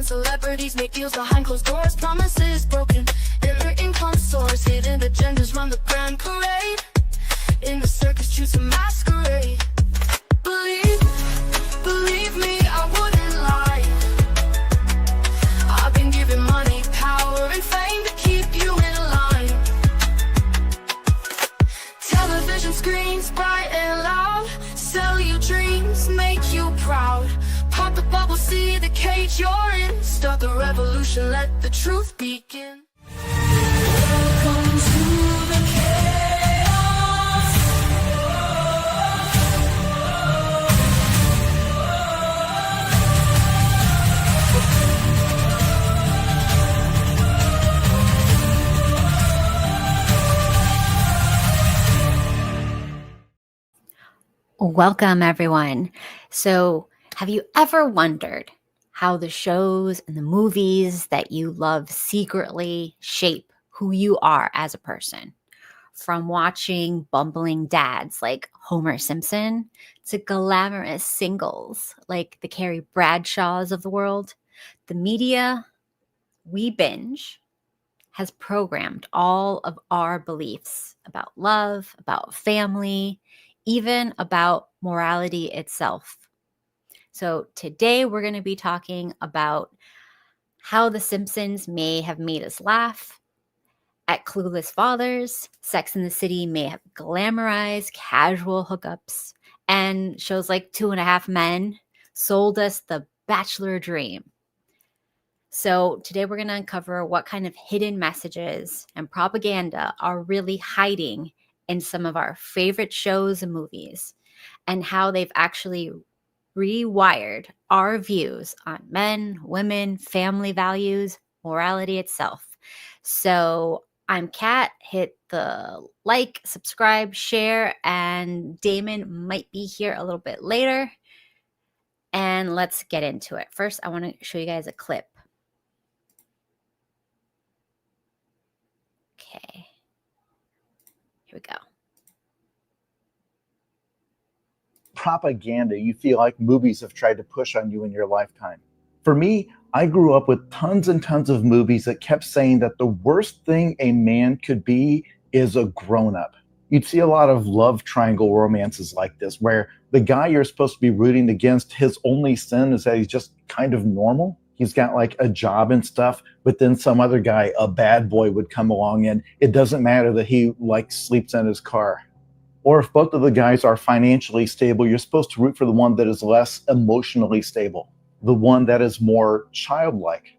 celebrities make deals behind closed doors. Promises broken in their income source. Hidden agendas run the grand parade. In the circus, choose a masquerade. Believe me, I wouldn't lie. I've been given money, power, and fame to keep you in line. Television screens bright and loud. Sell your dreams, make you proud. Pop the bubble, see the cage you're in. Start the revolution, let the truth begin. Welcome to the chaos. Welcome, everyone. So, have you ever wondered how the shows and the movies that you love secretly shape who you are as a person? From watching bumbling dads like Homer Simpson to glamorous singles like the Carrie Bradshaws of the world, the media we binge has programmed all of our beliefs about love, about family, even about morality itself. So today we're going to be talking about how The Simpsons may have made us laugh at clueless fathers, Sex and the City may have glamorized casual hookups, and shows like 2.5 Men sold us the bachelor dream. So today we're going to uncover what kind of hidden messages and propaganda are really hiding in some of our favorite shows and movies, and how they've actually rewired our views on men, women, family values, morality itself. So I'm Kat. Hit the like, subscribe, share, and Damon might be here a little bit later. And let's get into it. First, I want to show you guys a clip. Okay. Here we go. Propaganda you feel like movies have tried to push on you in your lifetime. For me, I grew up with tons and tons of movies that kept saying that the worst thing a man could be is a grown-up. You'd see a lot of love triangle romances like this, where the guy you're supposed to be rooting against, his only sin is that he's just kind of normal. He's got like a job and stuff, but then some other guy, a bad boy, would come along and it doesn't matter that he like sleeps in his car. Or if both of the guys are financially stable, you're supposed to root for the one that is less emotionally stable, the one that is more childlike.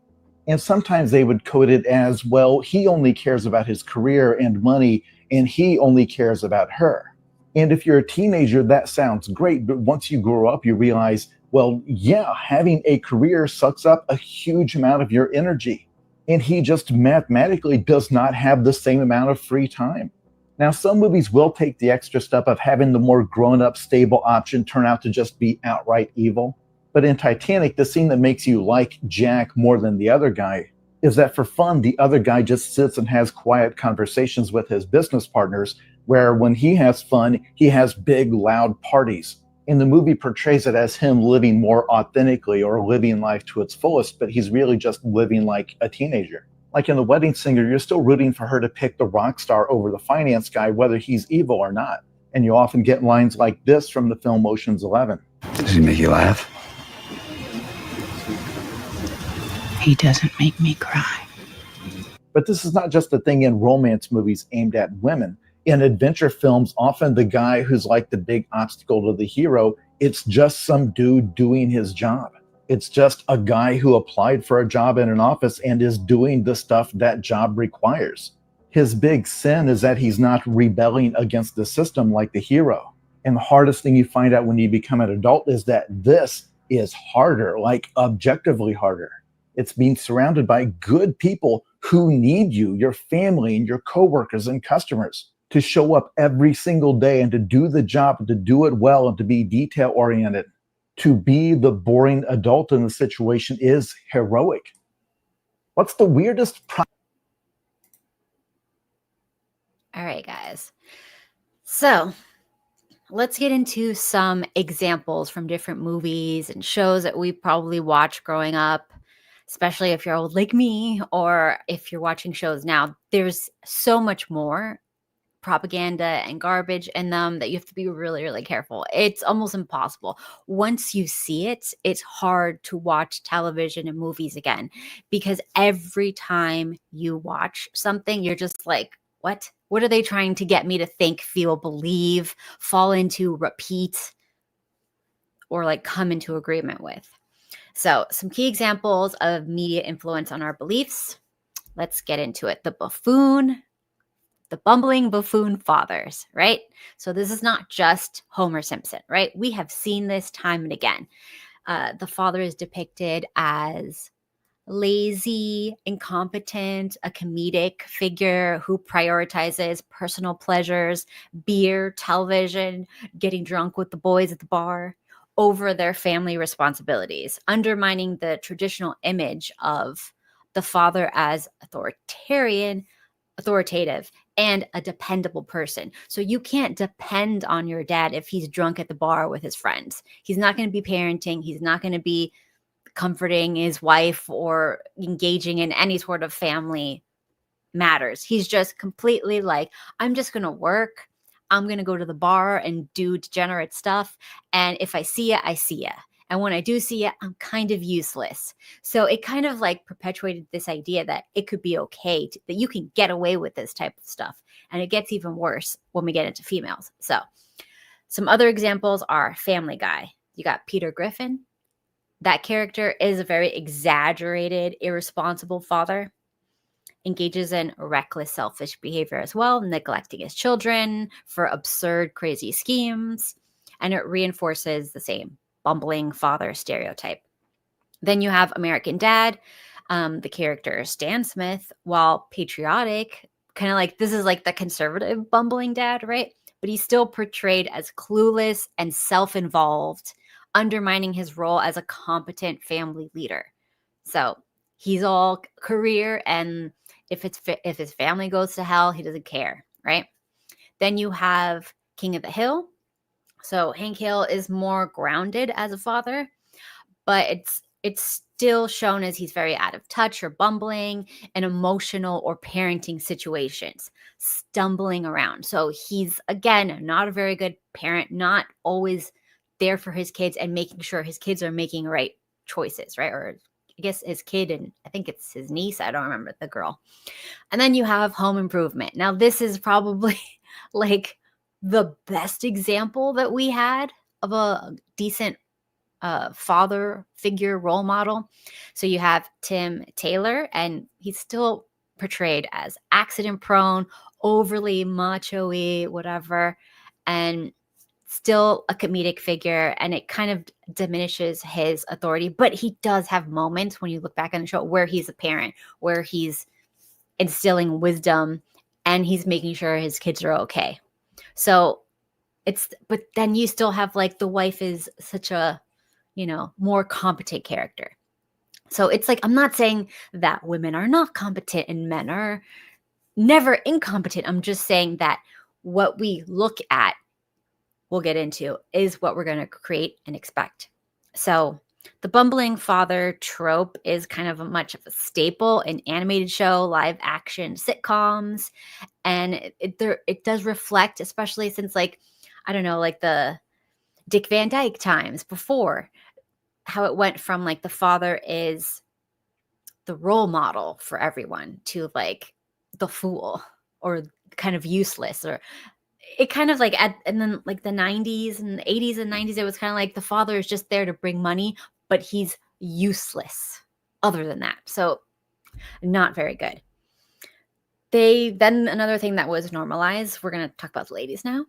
And sometimes they would code it as, well, he only cares about his career and money, and he only cares about her. And if you're a teenager, that sounds great. But once you grow up, you realize, well, yeah, having a career sucks up a huge amount of your energy. And he just mathematically does not have the same amount of free time. Now, some movies will take the extra step of having the more grown-up, stable option turn out to just be outright evil. But in Titanic, the scene that makes you like Jack more than the other guy is that for fun, the other guy just sits and has quiet conversations with his business partners, where when he has fun, he has big, loud parties. And the movie portrays it as him living more authentically or living life to its fullest, but he's really just living like a teenager. Like in The Wedding Singer, you're still rooting for her to pick the rock star over the finance guy, whether he's evil or not. And you often get lines like this from the film Ocean's 11. Does he make you laugh? He doesn't make me cry. But this is not just a thing in romance movies aimed at women. In adventure films, often the guy who's like the big obstacle to the hero, it's just some dude doing his job. It's just a guy who applied for a job in an office and is doing the stuff that job requires. His big sin is that he's not rebelling against the system like the hero. And the hardest thing you find out when you become an adult is that this is harder, like objectively harder. It's being surrounded by good people who need you, your family and your coworkers and customers, to show up every single day and to do the job, and to do it well, and to be detail-oriented. To be the boring adult in the situation is heroic. What's the weirdest All right, guys. So let's get into some examples from different movies and shows that we probably watched growing up. especially if you're old like me, or if you're watching shows now, there's so much more propaganda and garbage in them that you have to be really, really careful. It's almost impossible. Once you see it, it's hard to watch television and movies again, because every time you watch something, you're just like, what? What are they trying to get me to think, feel, believe, fall into, repeat, or like come into agreement with? So, some key examples of media influence on our beliefs. Let's get into it. The bumbling buffoon fathers, right? So this is not just Homer Simpson, right? We have seen this time and again. The father is depicted as lazy, incompetent, a comedic figure who prioritizes personal pleasures, beer, television, getting drunk with the boys at the bar over their family responsibilities, undermining the traditional image of the father as authoritative, and a dependable person. So you can't depend on your dad if he's drunk at the bar with his friends. He's not going to be parenting. He's not going to be comforting his wife or engaging in any sort of family matters. He's just completely like, I'm just going to work. I'm going to go to the bar and do degenerate stuff. And if I see it, I see it. And when I do see it, I'm kind of useless. So it kind of like perpetuated this idea that it could be okay, that you can get away with this type of stuff. And it gets even worse when we get into females. So some other examples are Family Guy. You got Peter Griffin. That character is a very exaggerated, irresponsible father. Engages in reckless, selfish behavior as well, neglecting his children for absurd, crazy schemes. And it reinforces the same bumbling father stereotype. Then you have American Dad. The character Stan Smith, while patriotic, kind of like, this is like the conservative bumbling dad, right? But he's still portrayed as clueless and self-involved, undermining his role as a competent family leader. So he's all career, and if his family goes to hell, he doesn't care, right? Then you have King of the Hill. So Hank Hill is more grounded as a father, but it's still shown as he's very out of touch or bumbling in emotional or parenting situations, stumbling around. So he's, again, not a very good parent, not always there for his kids and making sure his kids are making right choices, right? Or I guess his kid, and I think it's his niece, I don't remember the girl. And then you have Home Improvement. Now, this is probably like the best example that we had of a decent father figure role model. So you have Tim Taylor, and he's still portrayed as accident prone, overly macho-y, whatever, and still a comedic figure, and it kind of diminishes his authority. But he does have moments when you look back on the show where he's a parent, where he's instilling wisdom, and he's making sure his kids are okay. So but then you still have like the wife is such a, more competent character. So it's like, I'm not saying that women are not competent and men are never incompetent. I'm just saying that what we look at, we'll get into, is what we're going to create and expect. So the bumbling father trope is kind of much of a staple in animated show, live action sitcoms. And it does reflect, especially since, like, I don't know, like the Dick Van Dyke times before, how it went from like the father is the role model for everyone to like the fool or kind of useless, or it kind of like and then like the 90s and the 80s and 90s, it was kind of like the father is just there to bring money, but he's useless other than that. So not very good. Then another thing that was normalized, we're going to talk about the ladies now,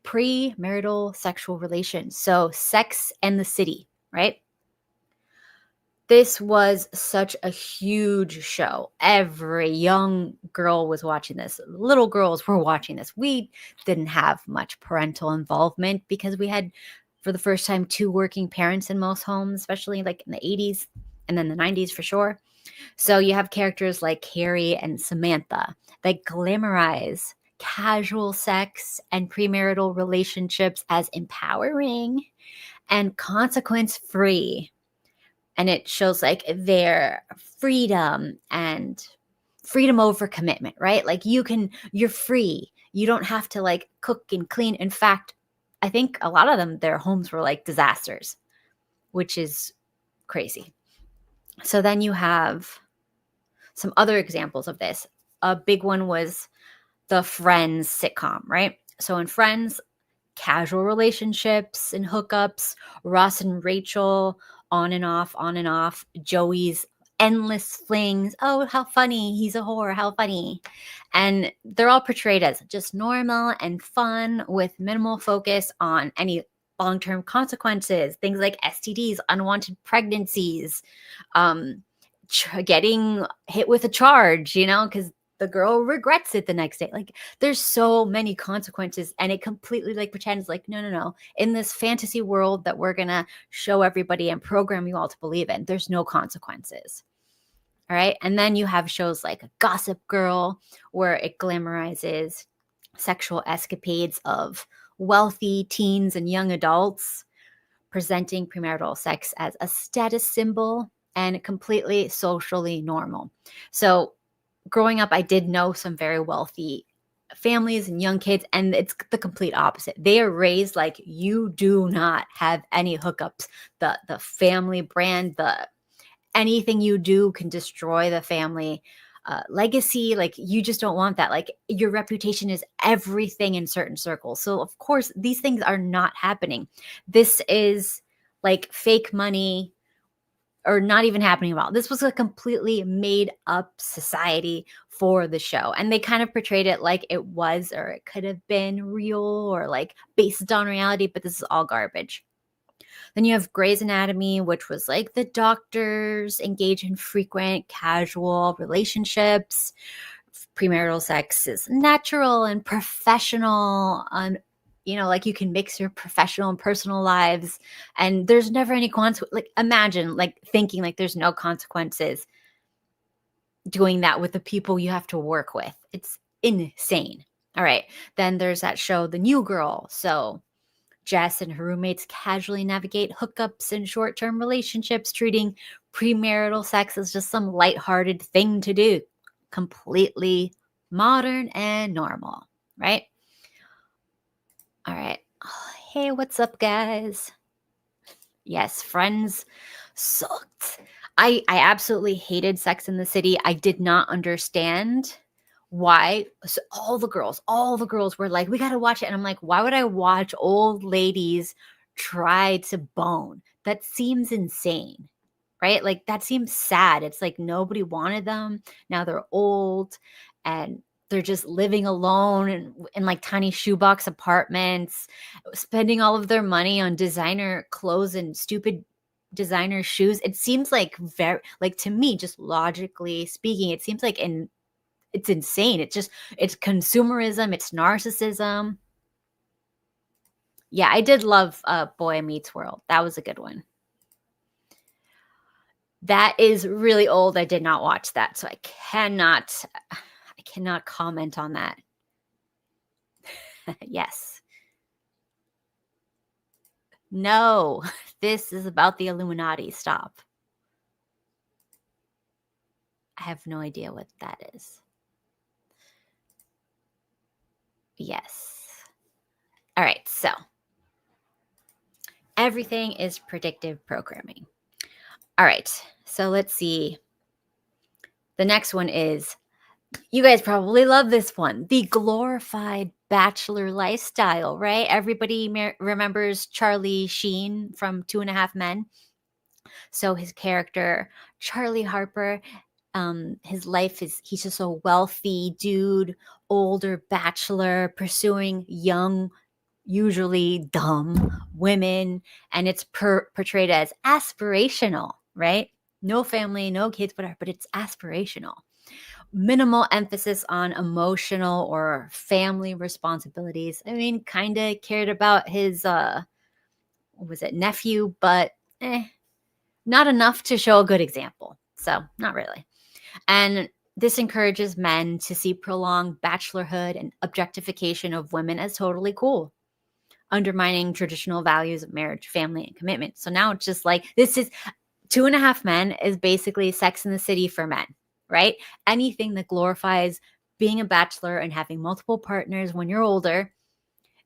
premarital sexual relations. So Sex and the City, right? This was such a huge show. Every young girl was watching this. Little girls were watching this. We didn't have much parental involvement because we had, for the first time, 2 working parents in most homes, especially like in the 80s and then the 90s for sure. So you have characters like Carrie and Samantha that glamorize casual sex and premarital relationships as empowering and consequence-free. And it shows like their freedom and freedom over commitment, right? Like you're free. You don't have to like cook and clean. In fact, I think a lot of them, their homes were like disasters, which is crazy. So then you have some other examples of this. A big one was the Friends sitcom, right? So in Friends, casual relationships and hookups, Ross and Rachel, on and off, Joey's endless flings. Oh, how funny. He's a whore. How funny. And they're all portrayed as just normal and fun with minimal focus on any long-term consequences, things like STDs, unwanted pregnancies, getting hit with a charge, because the girl regrets it the next day. Like there's so many consequences, and it completely like pretends like, no. In this fantasy world that we're going to show everybody and program you all to believe in, there's no consequences. All right. And then you have shows like Gossip Girl, where it glamorizes sexual escapades of wealthy teens and young adults, presenting premarital sex as a status symbol and completely socially normal. So growing up, I did know some very wealthy families and young kids, and it's the complete opposite. They are raised like you do not have any hookups. The family brand, anything you do can destroy the family legacy. Like you just don't want that. Like your reputation is everything in certain circles. So of course these things are not happening. This is like fake money, or not even happening at all. This was a completely made up society for the show. And they kind of portrayed it like it was, or it could have been real, or like based on reality, but this is all garbage. Then you have Grey's Anatomy, which was like the doctors engage in frequent casual relationships. Premarital sex is natural and professional. Like you can mix your professional and personal lives, and there's never any consequence. Like imagine like thinking like there's no consequences doing that with the people you have to work with. It's insane. All right. Then there's that show, The New Girl. So Jess and her roommates casually navigate hookups and short-term relationships, treating premarital sex as just some lighthearted thing to do. Completely modern and normal, right? All right. Oh, hey, what's up, guys? Yes, Friends sucked. I absolutely hated Sex in the City. I did not understand why. So all the girls were like, we got to watch it. And I'm like, why would I watch old ladies try to bone? That seems insane, right? Like that seems sad. It's like nobody wanted them. Now they're old and they're just living alone in like tiny shoebox apartments, spending all of their money on designer clothes and stupid designer shoes. It seems like to me, just logically speaking, it seems like it's insane. It's consumerism. It's narcissism. Yeah, I did love Boy Meets World. That was a good one. That is really old. I did not watch that, so I cannot comment on that. Yes. No, this is about the Illuminati. Stop. I have no idea what that is. Yes. All right, so everything is predictive programming. All right, so let's see. The next one is, you guys probably love this one, the glorified bachelor lifestyle, right? Everybody remembers Charlie Sheen from 2.5 Men. So his character, Charlie Harper, his life is, he's just a wealthy dude, older bachelor, pursuing young, usually dumb women, and it's portrayed as aspirational, right? No family, no kids, whatever, but it's aspirational. Minimal emphasis on emotional or family responsibilities. I mean, kind of cared about his nephew, but not enough to show a good example. So not really. And this encourages men to see prolonged bachelorhood and objectification of women as totally cool, undermining traditional values of marriage, family, and commitment. So now it's just like, this is 2.5 Men is basically Sex in the City for men, right? Anything that glorifies being a bachelor and having multiple partners when you're older.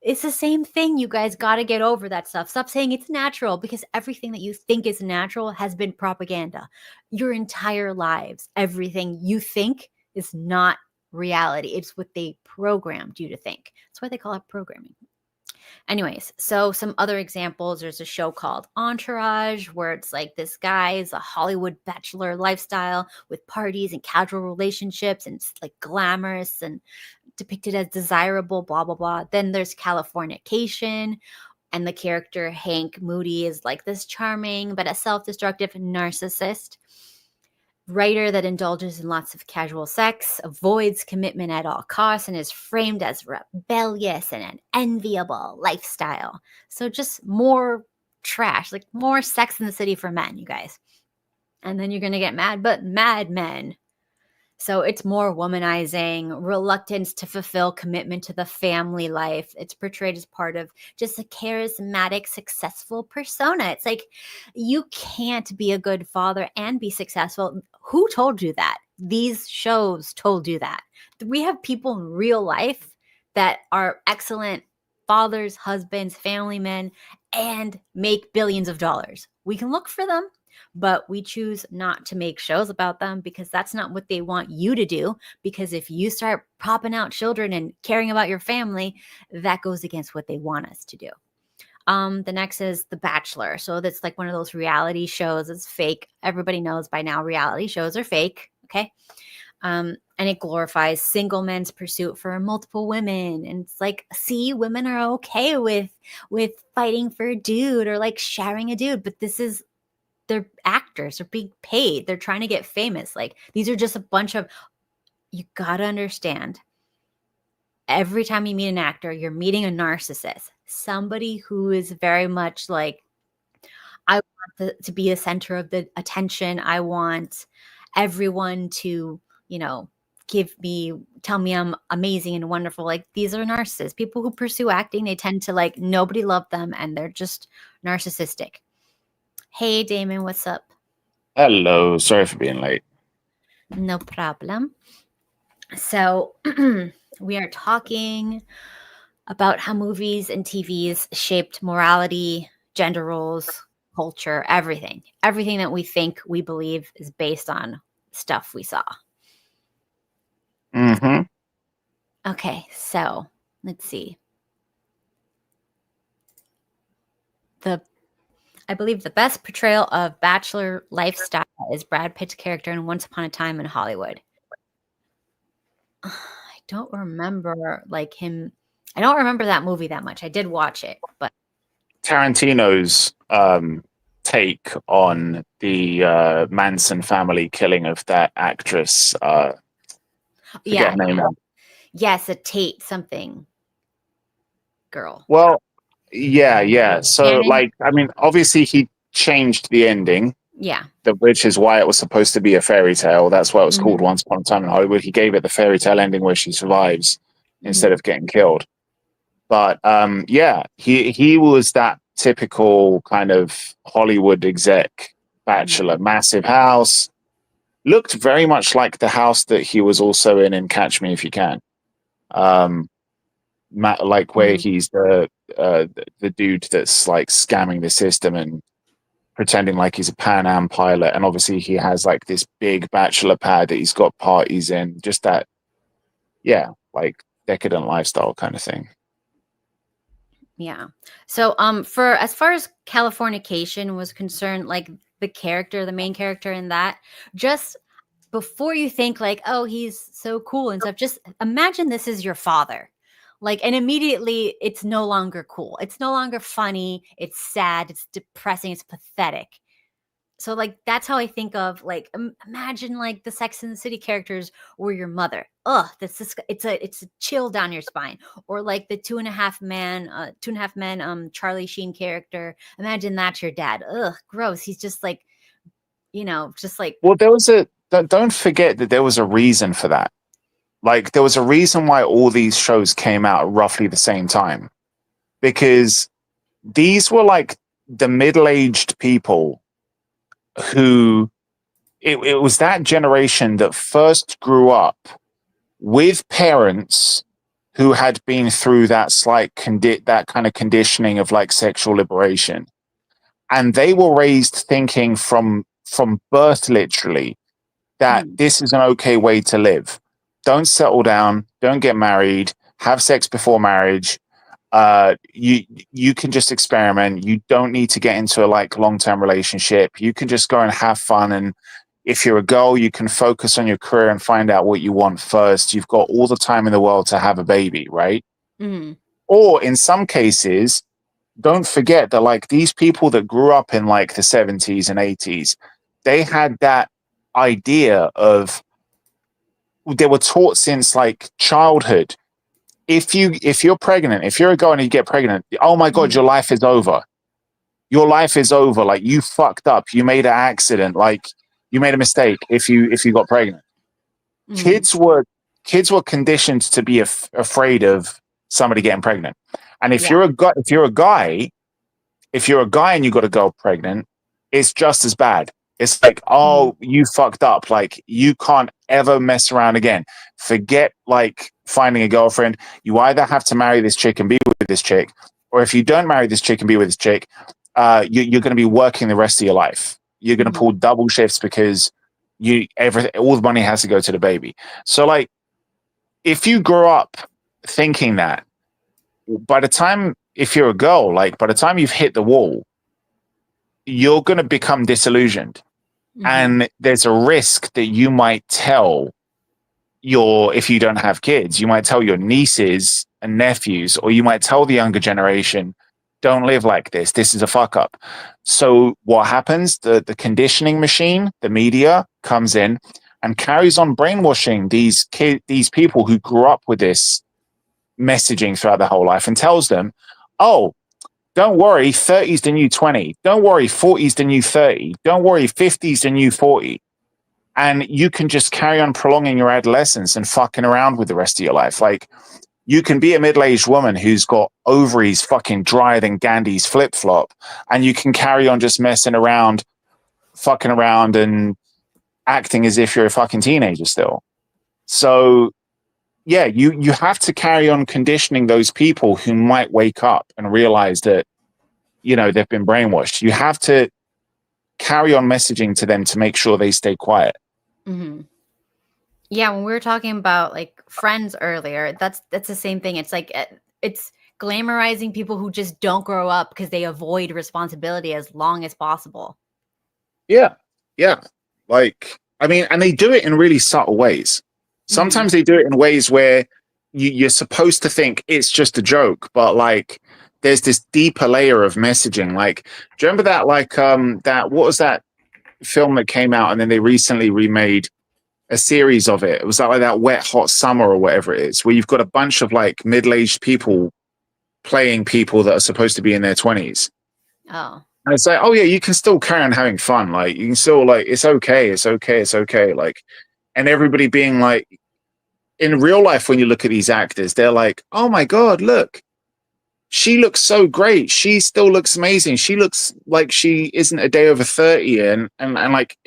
It's the same thing. You guys got to get over that stuff. Stop saying it's natural, because everything that you think is natural has been propaganda your entire lives. Everything you think is not reality. It's what they programmed you to think. That's why they call it programming. Anyways, so some other examples. There's a show called Entourage, where it's like this guy's a Hollywood bachelor lifestyle with parties and casual relationships, and it's like glamorous and depicted as desirable, blah, blah, blah. Then there's Californication, and the character Hank Moody is like this charming but a self-destructive narcissist writer that indulges in lots of casual sex, avoids commitment at all costs, and is framed as rebellious and an enviable lifestyle. So just more trash, like more Sex in the City for men, you guys. And then you're going to get mad, but Mad Men. So it's more womanizing, reluctance to fulfill commitment to the family life. It's portrayed as part of just a charismatic, successful persona. It's like, you can't be a good father and be successful. Who told you that? These shows told you that. We have people in real life that are excellent fathers, husbands, family men, and make billions of dollars. We can look for them, but we choose not to make shows about them because that's not what they want you to do. Because if you start popping out children and caring about your family, that goes against what they want us to do. The next is The Bachelor. So that's like one of those reality shows. It's fake. Everybody knows by now reality shows are fake. Okay. And it glorifies single men's pursuit for multiple women. And it's like, see, women are okay with fighting for a dude or like sharing a dude, but they're actors, they're being paid, they're trying to get famous. Like, these are just a bunch of, you gotta understand, every time you meet an actor, you're meeting a narcissist, somebody who is very much like, I want to be the center of the attention. I want everyone to, tell me I'm amazing and wonderful. Like, these are narcissists. People who pursue acting, they tend to like, nobody loved them and they're just narcissistic. Hey, Damon, what's up? Hello. Sorry for being late. No problem. So we are talking about how movies and TVs shaped morality, gender roles, culture, everything. Everything that we think we believe is based on stuff we saw. Mm-hmm. Okay, so let's see. I believe the best portrayal of bachelor lifestyle is Brad Pitt's character in Once Upon a Time in Hollywood. I don't remember him. I don't remember that movie that much. I did watch it, but Tarantino's take on the Manson family killing of that actress. yeah, Her name now. Yes, a Tate something girl. Well, yeah. So, Shannon? obviously he changed the ending. Yeah. Which is why it was supposed to be a fairy tale. That's why it was called Once Upon a Time in Hollywood. He gave it the fairy tale ending where she survives instead of getting killed. But he was that typical kind of Hollywood exec bachelor, massive house. Looked very much like the house that he was also in Catch Me If You Can. Like where he's the dude that's like scamming the system and pretending like he's a Pan Am pilot, and obviously he has like this big bachelor pad that he's got parties in, just that like decadent lifestyle kind of thing. Yeah. So for as far as Californication was concerned, like the main character in that, just before you think like, oh, he's so cool and stuff, just imagine this is your father. Like, and immediately it's no longer cool. It's no longer funny. It's sad. It's depressing. It's pathetic. So like, that's how I think of like, imagine like the Sex and the City characters were your mother. Ugh, it's a chill down your spine. Or like the 2.5 Men, Charlie Sheen character. Imagine that's your dad. Ugh, gross. He's just like, just like. Well, don't forget that there was a reason for that. Like, there was a reason why all these shows came out at roughly the same time, because these were like the middle-aged people who it was that generation that first grew up with parents who had been through that that kind of conditioning of like sexual liberation, and they were raised thinking from birth literally that this is an okay way to live. Don't settle down, don't get married, have sex before marriage. You can just experiment. You don't need to get into a like long-term relationship. You can just go and have fun, and if you're a girl, you can focus on your career and find out what you want first. You've got all the time in the world to have a baby, right? Or in some cases, don't forget that like these people that grew up in like the 70s and 80s, they had that idea of, they were taught since like childhood, if you're pregnant, if you're a girl and you get pregnant, oh my God, your life is over. Your life is over. Like, you fucked up. You made an accident. Like, you made a mistake if you got pregnant. Kids were conditioned to be afraid of somebody getting pregnant. And if you're a guy and you got a girl pregnant, it's just as bad. It's like, oh, you fucked up. Like, you can't ever mess around again. Forget like finding a girlfriend. You either have to marry this chick and be with this chick, or if you don't marry this chick and be with this chick, you're going to be working the rest of your life. You're going to pull double shifts because all the money has to go to the baby. So like, if you grow up thinking that, if you're a girl, like by the time you've hit the wall, you're going to become disillusioned. And there's a risk that you might tell if you don't have kids, you might tell your nieces and nephews, or you might tell the younger generation, don't live like this. This is a fuck up. So what happens? The conditioning machine, the media, comes in and carries on brainwashing these people who grew up with this messaging throughout their whole life, and tells them, oh, don't worry, 30's the new 20. Don't worry, 40's the new 30. Don't worry, 50's the new 40. And you can just carry on prolonging your adolescence and fucking around with the rest of your life. Like, you can be a middle-aged woman who's got ovaries fucking drier than Gandhi's flip-flop, and you can carry on just messing around, fucking around, and acting as if you're a fucking teenager still. So, yeah, you have to carry on conditioning those people who might wake up and realize that, you know, they've been brainwashed. You have to carry on messaging to them to make sure they stay quiet. Yeah, when we were talking about like Friends earlier, that's the same thing. It's like it's glamorizing people who just don't grow up because they avoid responsibility as long as possible. Yeah. Like, I mean, and they do it in really subtle ways. Sometimes they do it in ways where you're supposed to think it's just a joke, but like there's this deeper layer of messaging. Like, do you remember that? Like, what was that film that came out and then they recently remade a series of it? It was like that Wet Hot Summer or whatever it is, where you've got a bunch of like middle-aged people playing people that are supposed to be in their 20s. Oh. And it's like, oh yeah, you can still carry on having fun. Like, you can still like, it's okay. Like, and everybody being like, in real life, when you look at these actors, they're like, oh my God, look, she looks so great. She still looks amazing. She looks like she isn't a day over 30. And like,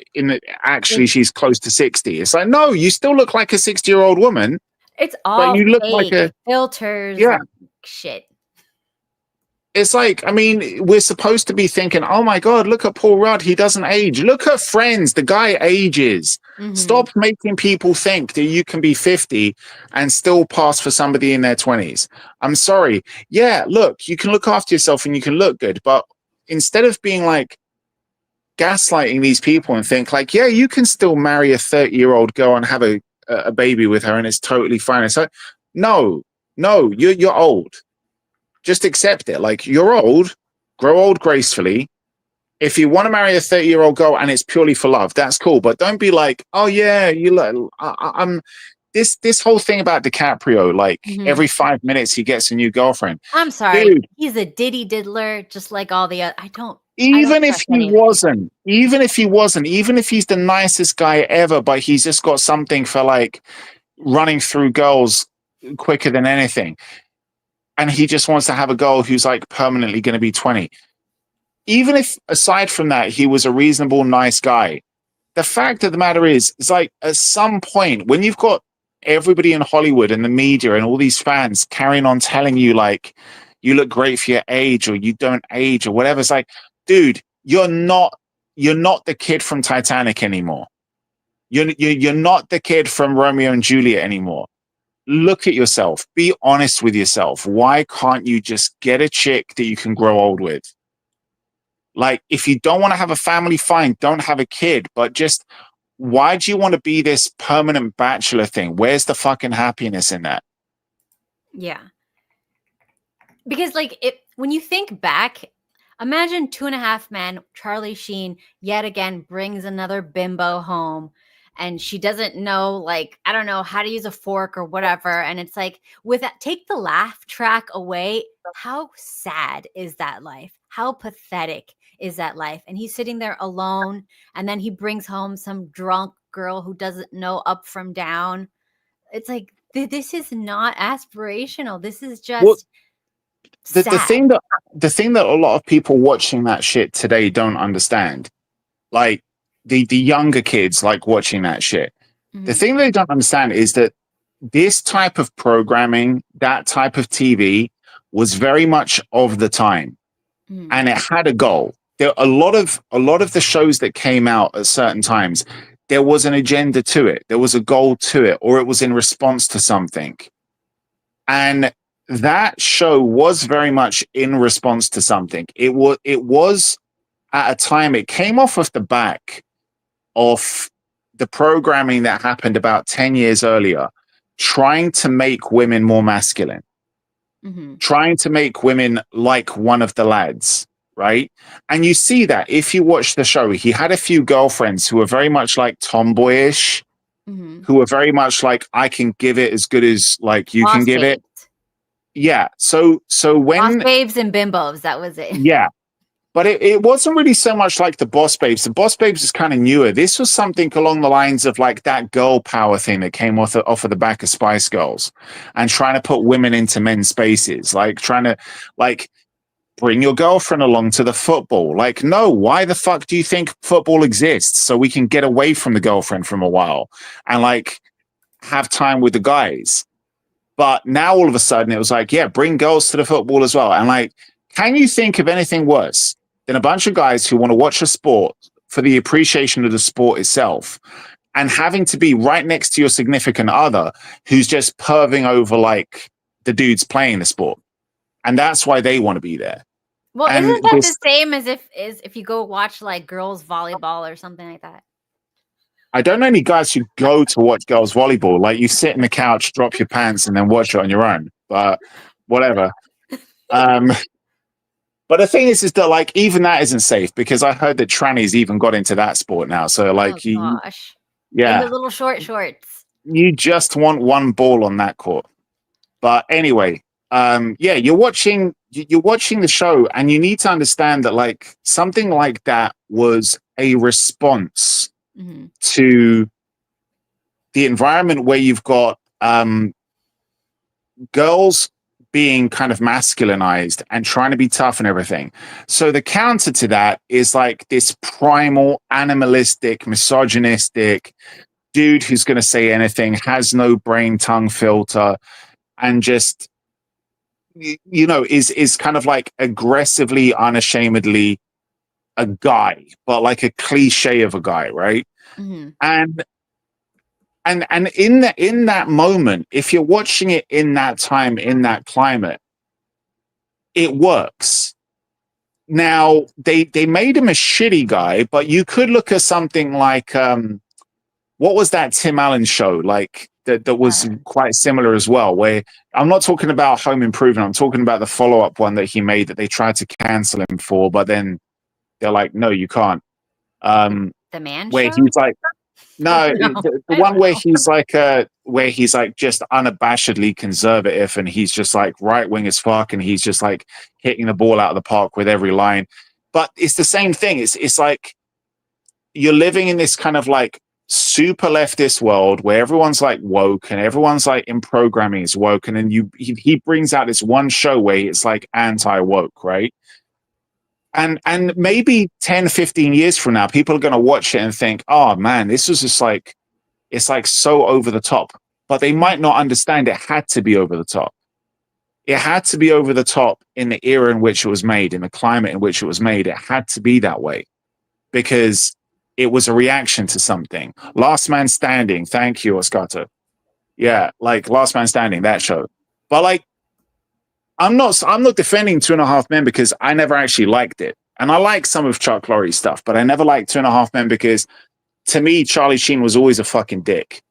actually, she's close to 60. It's like, no, you still look like a 60-year-old woman. It's all you look fake, like filters, yeah. And shit. It's like, I mean, we're supposed to be thinking, oh my God, look at Paul Rudd. He doesn't age. Look at Friends. The guy ages. Stop making people think that you can be 50 and still pass for somebody in their 20s. I'm sorry. Yeah, look, you can look after yourself and you can look good. But instead of being like gaslighting these people and think like, yeah, you can still marry a 30-year-old girl and have a baby with her and it's totally fine. It's like, no, you're old. Just accept it. Like, you're old, grow old gracefully. If you want to marry a 30-year-old girl and it's purely for love, that's cool. But don't be like, oh yeah, you like, I'm this whole thing about DiCaprio. Like every 5 minutes he gets a new girlfriend. I'm sorry, dude, he's a diddy diddler, just like all the other. Even if he wasn't, even if he's the nicest guy ever, but he's just got something for like running through girls quicker than anything, and he just wants to have a girl who's like permanently going to be 20. even if aside from that, he was a reasonable, nice guy, the fact of the matter is, it's like at some point when you've got everybody in Hollywood and the media and all these fans carrying on telling you like you look great for your age or you don't age or whatever, it's like, dude, you're not the kid from Titanic anymore. You're not the kid from Romeo and Juliet anymore. Look at yourself. Be honest with yourself. Why can't you just get a chick that you can grow old with? Like, if you don't want to have a family, fine, don't have a kid. But just, why do you want to be this permanent bachelor thing? Where's the fucking happiness in that? Yeah. Because, like, when you think back, imagine 2.5 Men, Charlie Sheen, yet again, brings another bimbo home. And she doesn't know, like, I don't know how to use a fork or whatever. And it's like, take the laugh track away. How sad is that life? How pathetic is that life? And he's sitting there alone. And then he brings home some drunk girl who doesn't know up from down. It's like, this is not aspirational. This is just sad. The thing that a lot of people watching that shit today don't understand, like, the younger kids like watching that shit. Mm-hmm. The thing they don't understand is that this type of programming, that type of TV was very much of the time. Mm-hmm. And it had a goal. There a lot of the shows that came out at certain times, there was an agenda to it. There was a goal to it, or it was in response to something. And that show was very much in response to something. It was at a time, it came off of the back of the programming that happened about 10 years earlier, trying to make women more masculine, trying to make women like one of the lads, right? And you see that if you watch the show, he had a few girlfriends who were very much like tomboyish, who were very much like, I can give it as good as like you can give it. Yeah. So when Boss babes and bimbos, that was it. Yeah. But it wasn't really so much like the Boss Babes. The Boss Babes is kind of newer. This was something along the lines of like that girl power thing that came off of the back of Spice Girls, and trying to put women into men's spaces, like trying to like bring your girlfriend along to the football. Like, no, why the fuck do you think football exists? So we can get away from the girlfriend from a while and like have time with the guys. But now all of a sudden it was like, yeah, bring girls to the football as well. And like, can you think of anything worse than a bunch of guys who want to watch a sport for the appreciation of the sport itself and having to be right next to your significant other who's just perving over like the dudes playing the sport? And that's why they want to be there. Well, isn't that the same as if you go watch like girls volleyball or something like that? I don't know any guys who go to watch girls volleyball. Like, you sit in the couch, drop your pants, and then watch it on your own. But whatever. But the thing is that like even that isn't safe, because I heard that trannies even got into that sport now. So like, yeah, and the little shorts. You just want one ball on that court. But anyway, yeah, you're watching the show, and you need to understand that like something like that was a response to the environment where you've got girls being kind of masculinized and trying to be tough and everything. So the counter to that is like this primal, animalistic, misogynistic dude who's going to say anything, has no brain tongue filter, and just, you know, is kind of like aggressively, unashamedly a guy, but like a cliche of a guy, right? And in that moment, if you're watching it in that time, in that climate, it works. Now they made him a shitty guy, but you could look at something like what was that Tim Allen show like that was quite similar as well, where I'm not talking about Home Improvement, I'm talking about the follow-up one that he made that they tried to cancel him for, but then they're like, no, you can't. The Man where Show? he's like, no, the one where he's like just unabashedly conservative, and he's just like right wing as fuck, and he's just like hitting the ball out of the park with every line. But it's the same thing. It's like you're living in this kind of like super leftist world where everyone's like woke and everyone's like in programming is woke, and then he brings out this one show where it's like anti woke, right? And maybe 10, 15 years from now, people are going to watch it and think, oh man, this was just like, it's like so over the top. But they might not understand it had to be over the top. It had to be over the top in the era in which it was made, in the climate in which it was made. It had to be that way because it was a reaction to something. Last Man Standing. Thank you, Oscato. Yeah, like Last Man Standing, that show. But like, I'm not defending 2.5 Men because I never actually liked it. And I like some of Chuck Lorre's stuff, but I never liked 2.5 Men because to me, Charlie Sheen was always a fucking dick.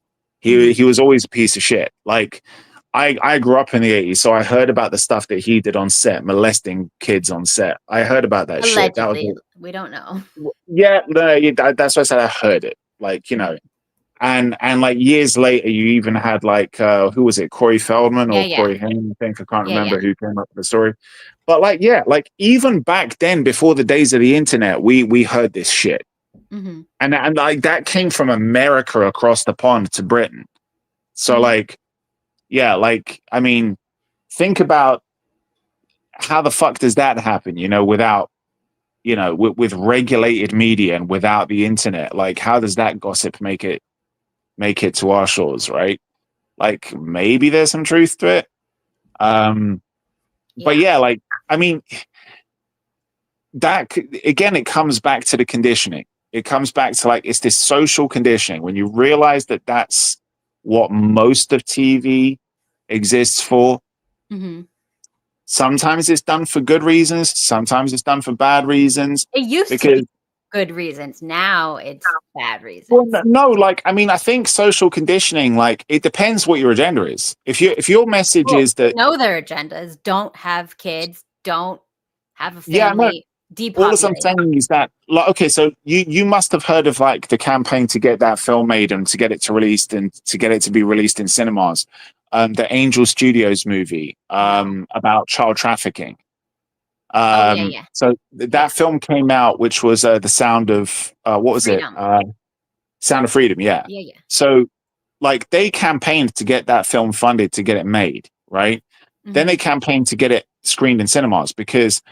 He was always a piece of shit. Like I grew up in the 80s, so I heard about the stuff that he did on set, molesting kids on set. I heard about that shit. That was, Allegedly, we don't know. yeah, no, that's why I said I heard it. Like, you know, and like years later, you even had like who was it, Corey Feldman or Yeah. Corey Haim? I think I can't Yeah, remember who came up with the story. But like, yeah, like even back then, before the days of the internet, we heard this shit, and like that came from America across the pond to Britain. So like, yeah, like I mean, think about how the fuck does that happen? You know, without with regulated media and without the internet, like how does that gossip make it to our shores, right? Like maybe there's some truth to it. But yeah, like I mean, that again, it comes back to the conditioning. It comes back to like it's this social conditioning when you realize that that's what most of TV exists for. Sometimes it's done for good reasons. Sometimes it's done for bad reasons. It used to be good reasons. Now it's bad reasons. Well, no, like I mean, I think social conditioning, like it depends what your agenda is. If your message is that know their agendas, don't have kids, don't have a family. Yeah, no. Depopulate. All I'm saying is that, like, okay, so you must have heard of like the campaign to get that film made and to get it to be released in cinemas. The Angel Studios movie about child trafficking. So that film came out, which was the Sound of what was Freedom. It? Sound of Freedom. Yeah. So like they campaigned to get that film funded to get it made, right? Then they campaigned to get it screened in cinemas because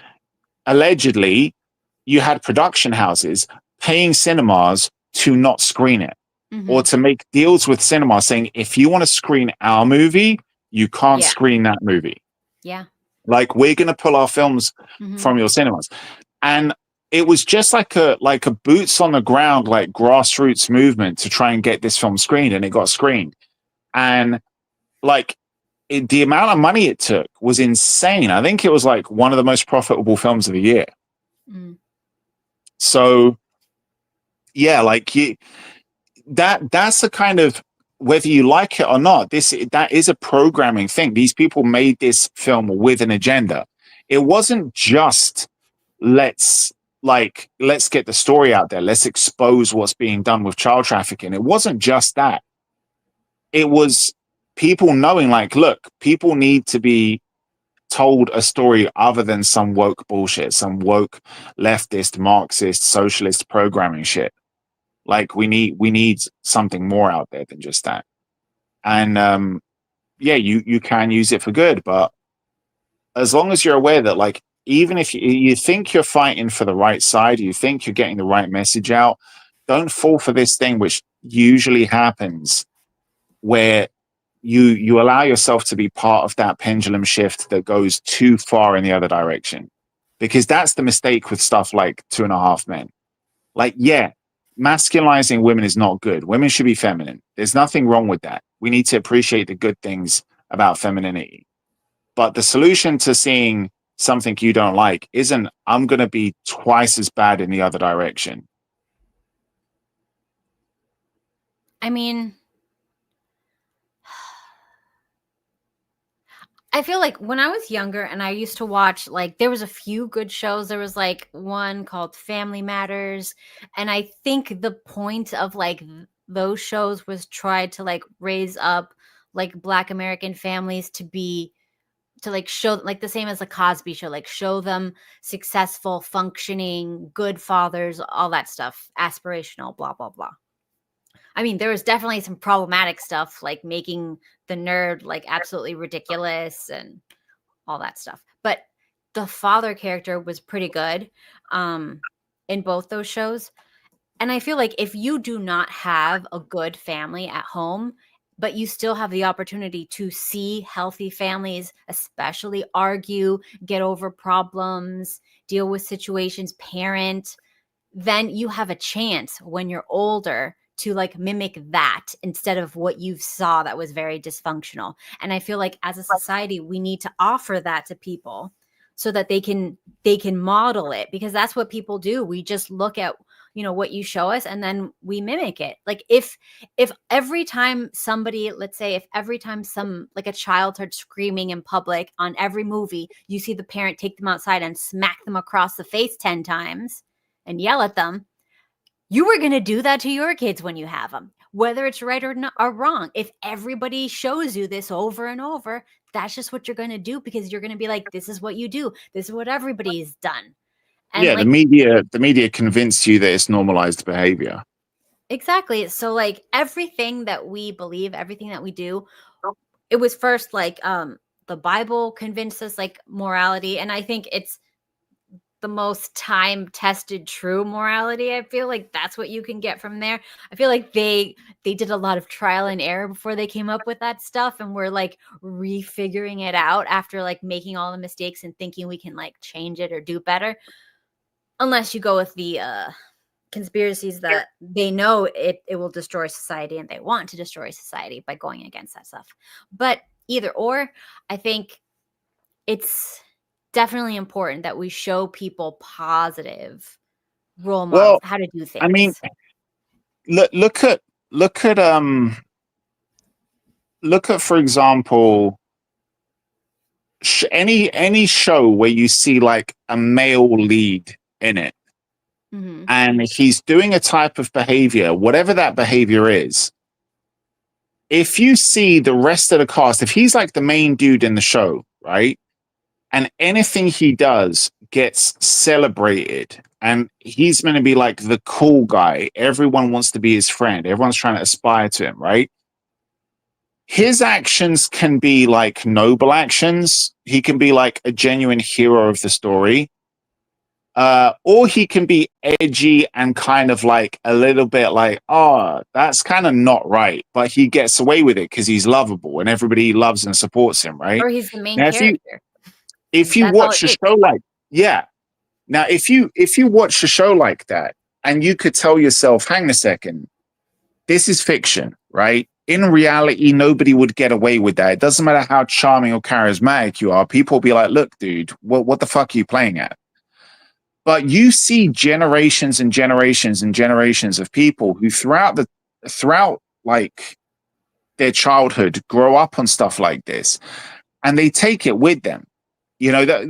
allegedly you had production houses paying cinemas to not screen it or to make deals with cinemas saying, if you want to screen our movie, you can't screen that movie. Yeah. Like we're going to pull our films from your cinemas. And it was just like a boots on the ground, like grassroots movement to try and get this film screened, and it got screened. And like, the amount of money it took was insane. I think it was like one of the most profitable films of the year. So, yeah, like that's a kind of, whether you like it or not, that is a programming thing. These people made this film with an agenda. It wasn't just let's get the story out there. Let's expose what's being done with child trafficking. It wasn't just that. It was people knowing, like, look, people need to be told a story other than some woke bullshit, some woke leftist, Marxist, socialist programming shit. Like we need something more out there than just that. And yeah, you can use it for good, but as long as you're aware that, like, even if you think you're fighting for the right side, you think you're getting the right message out, don't fall for this thing, which usually happens, where you allow yourself to be part of that pendulum shift that goes too far in the other direction. Because that's the mistake with stuff like 2.5 Men. Like, yeah, masculinizing women is not good. Women should be feminine. There's nothing wrong with that. We need to appreciate the good things about femininity. But the solution to seeing something you don't like isn't, I'm going to be twice as bad in the other direction. I mean, I feel like when I was younger and I used to watch, like, there was a few good shows. There was like one called Family Matters. And I think the point of like those shows was try to like raise up like Black American families to like show, like the same as the Cosby Show, like show them successful, functioning, good fathers, all that stuff, aspirational, blah, blah, blah. I mean, there was definitely some problematic stuff, like making the nerd like absolutely ridiculous and all that stuff. But the father character was pretty good in both those shows. And I feel like if you do not have a good family at home, but you still have the opportunity to see healthy families, especially argue, get over problems, deal with situations, parent, then you have a chance when you're older to like mimic that instead of what you saw that was very dysfunctional. And I feel like as a society, we need to offer that to people so that they can model it, because that's what people do. We just look at, you know, what you show us and then we mimic it. Like if every time somebody, let's say if every time some like a child starts screaming in public on every movie, you see the parent take them outside and smack them across the face 10 times and yell at them, you were going to do that to your kids when you have them, whether it's right or not, or wrong. If everybody shows you this over and over, that's just what you're going to do, because you're going to be like, this is what you do. This is what everybody's done. And yeah, like, the media convinced you that it's normalized behavior. exactly. So like everything that we believe, everything that we do, it was first like the Bible convinced us like morality. And I think it's the most time-tested true morality. I feel like that's what you can get from there. I feel like they did a lot of trial and error before they came up with that stuff, and we're like refiguring it out after like making all the mistakes and thinking we can like change it or do better. Unless you go with the conspiracies that they know it will destroy society and they want to destroy society by going against that stuff. But either or, I think it's definitely important that we show people positive role models, how to do things. I mean, look at for example, any show where you see like a male lead in it, and he's doing a type of behavior, whatever that behavior is. If you see the rest of the cast, if he's like the main dude in the show, right? And anything he does gets celebrated, and he's going to be like the cool guy. Everyone wants to be his friend. Everyone's trying to aspire to him, right? His actions can be like noble actions. He can be like a genuine hero of the story. Or he can be edgy and kind of like a little bit like, oh, that's kind of not right. But he gets away with it because he's lovable and everybody loves and supports him, right? Or he's the main Now, character. If you watch a show like, now if you watch a show like that and you could tell yourself, hang a second, this is fiction, right? In reality, nobody would get away with that. It doesn't matter how charming or charismatic you are. People will be like, look, dude, what the fuck are you playing at? But you see generations and generations and generations of people who throughout like their childhood grow up on stuff like this, and they take it with them. You know,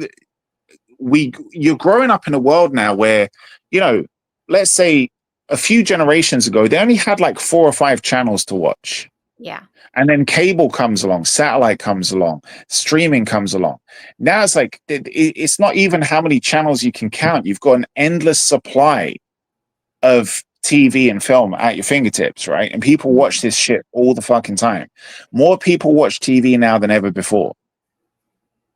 you're growing up in a world now where, you know, let's say a few generations ago, they only had like 4 or 5 channels to watch. Yeah. And then cable comes along, satellite comes along, streaming comes along. Now it's like, it's not even how many channels you can count. You've got an endless supply of TV and film at your fingertips, right? And people watch this shit all the fucking time. More people watch TV now than ever before.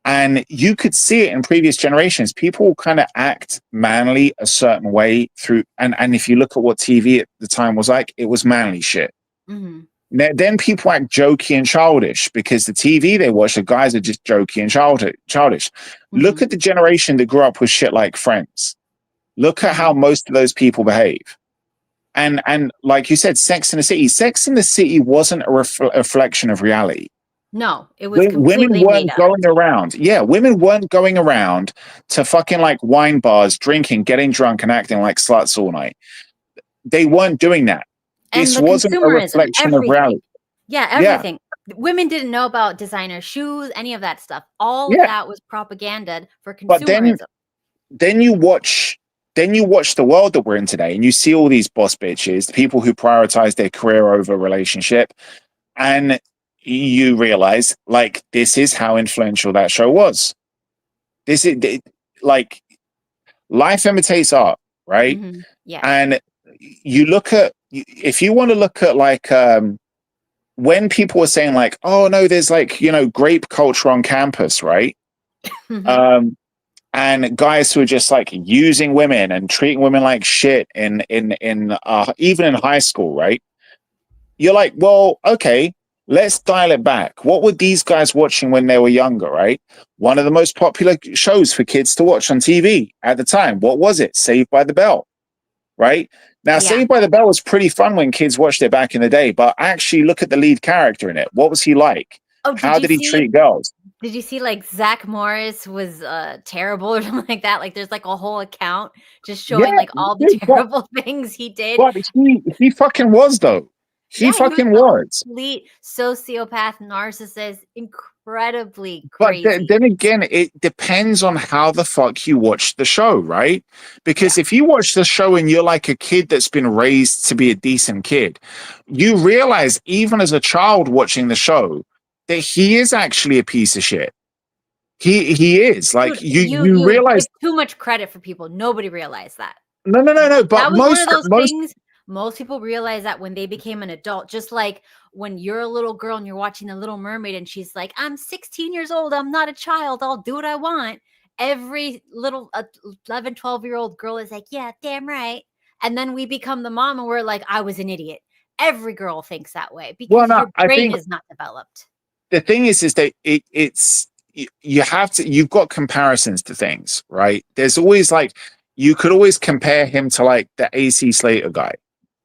And you could see it in previous generations. People kind of act manly a certain way through, and if you look at what TV at the time was like, it was manly shit. Then people act jokey and childish because the TV they watch, the guys are just jokey and childish. Look at the generation that grew up with shit like Friends. Look at how most of those people behave. And like you said, Sex in the City. Sex in the City wasn't a reflection of reality. No, it was completely women weren't made up. going around. Yeah, women weren't going around to fucking like wine bars, drinking, getting drunk, and acting like sluts all night. They weren't doing that. And this the wasn't a consumerism, reflection of everything. reality. Yeah, everything. Women didn't know about designer shoes, any of that stuff. All of that was propaganda for consumerism. But then you watch the world that we're in today, and you see all these boss bitches, people who prioritize their career over relationship, and you realize like this is how influential that show was. This is like life imitates art, right? Yeah. And you look at, if you want to look at like when people were saying like, oh no, there's like, you know, grape culture on campus, right? and guys who are just like using women and treating women like shit in even in high school, right? You're like, well, okay, let's dial it back. What were these guys watching when they were younger, right? One of the most popular shows for kids to watch on TV at the time. What was it? Saved by the Bell, right? Now, Yeah. Saved by the Bell was pretty fun when kids watched it back in the day, but actually look at the lead character in it. What was he like? Oh, How did he treat girls? Did you see like Zach Morris was terrible or something like that? Like there's like a whole account just showing like all the terrible things he did. But he fucking was though. He fucking was. Complete sociopath, narcissist, incredibly crazy. But then again, it depends on how the fuck you watch the show, right? Because if you watch the show and you're like a kid that's been raised to be a decent kid, you realize even as a child watching the show that he is actually a piece of shit. He is. Like, Dude, you realize too much credit for people. Nobody realized that. No. But that was one of those things. Most people realize that when they became an adult, just like when you're a little girl and you're watching The Little Mermaid and she's like, I'm 16 years old. I'm not a child. I'll do what I want. Every little 11, 12-year-old girl is like, yeah, damn right. And then we become the mom and we're like, I was an idiot. Every girl thinks that way because your brain is not developed. The thing is that you've got comparisons to things, right? There's always like, you could always compare him to like the AC Slater guy.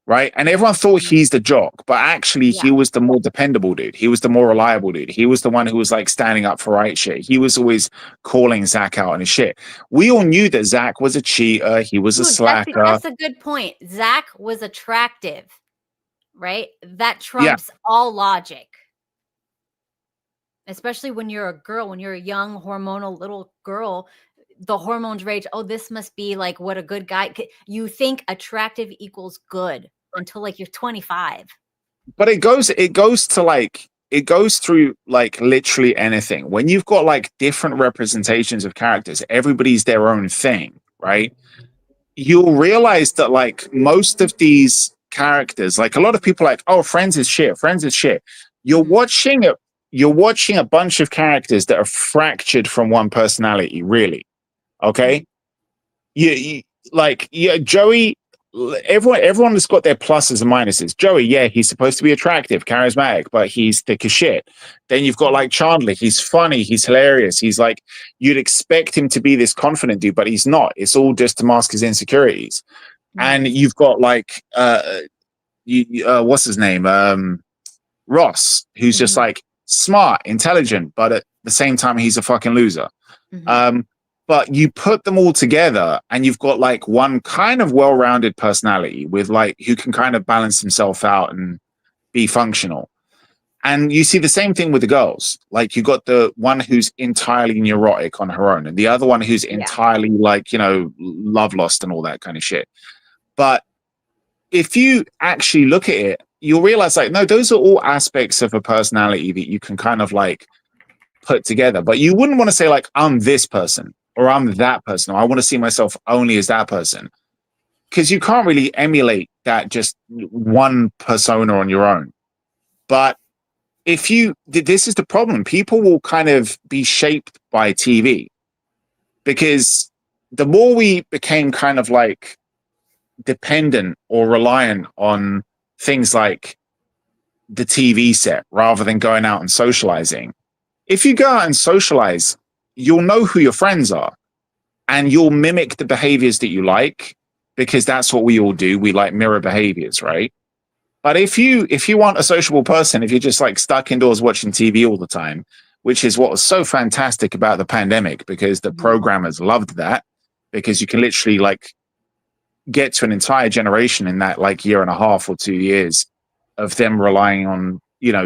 Right. And everyone thought he's the jock, but actually he was the more dependable dude. He was the more reliable dude. He was the one who was like standing up for right shit. He was always calling Zach out on his shit. We all knew that Zach was a cheater. He was a slacker. That's a good point. Zach was attractive, right? That trumps all logic. Especially when you're a girl, when you're a young hormonal little girl, the hormones rage. Oh, this must be like what a good guy. You think attractive equals good until like you're 25. But it goes through like literally anything. When you've got like different representations of characters, everybody's their own thing, right? You'll realize that like most of these characters, like a lot of people are like, oh, Friends is shit. You're watching a bunch of characters that are fractured from one personality, really. Okay, Joey. Everyone has got their pluses and minuses. Joey, he's supposed to be attractive, charismatic, but he's thick as shit. Then you've got like Chandler. He's funny. He's hilarious. He's like, you'd expect him to be this confident dude, but he's not. It's all just to mask his insecurities. And you've got like, what's his name? Ross, who's just like smart, intelligent, but at the same time, he's a fucking loser. But you put them all together and you've got like one kind of well-rounded personality with like who can kind of balance himself out and be functional. And you see the same thing with the girls. Like you got the one who's entirely neurotic on her own and the other one who's entirely like, love lost and all that kind of shit. But if you actually look at it, you'll realize like, no, those are all aspects of a personality that you can kind of like put together. But you wouldn't want to say like, I'm this person. Or I'm that person, or I want to see myself only as that person. Because you can't really emulate that just one persona on your own. But this is the problem. People will kind of be shaped by TV. Because the more we became kind of like dependent or reliant on things like the TV set rather than going out and socializing. If you go out and socialize, you'll know who your friends are and you'll mimic the behaviors that you like because that's what we all do. We like mirror behaviors, right? But if you want a sociable person, if you're just like stuck indoors watching TV all the time, which is what was so fantastic about the pandemic because the programmers loved that because you can literally like get to an entire generation in that like year and a half or 2 years of them relying on,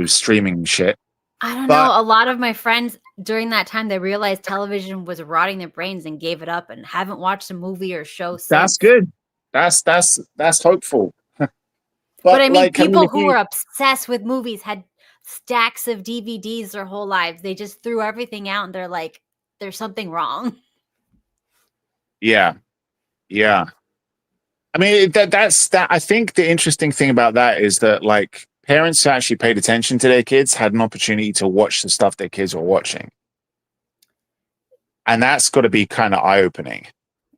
streaming shit. I don't know. A lot of my friends during that time, they realized television was rotting their brains and gave it up and haven't watched a movie or show since. That's good. That's hopeful. But I mean, people who were obsessed with movies had stacks of DVDs their whole lives. They just threw everything out and they're like, there's something wrong. Yeah. I mean, that's that. I think the interesting thing about that is that like parents who actually paid attention to their kids had an opportunity to watch the stuff their kids were watching. And that's got to be kind of eye-opening.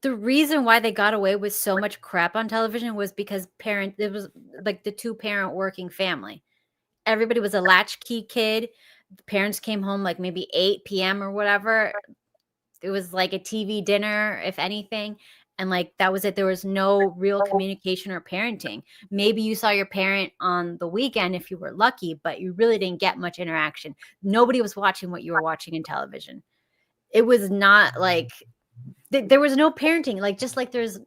The reason why they got away with so much crap on television was because it was like the 2-parent working family. Everybody was a latchkey kid. The parents came home like maybe 8 p.m. or whatever. It was like a TV dinner, if anything. And like, that was it. There was no real communication or parenting. Maybe you saw your parent on the weekend if you were lucky, but you really didn't get much interaction. Nobody was watching what you were watching in television. It was not like, there was no parenting. Like, just like there's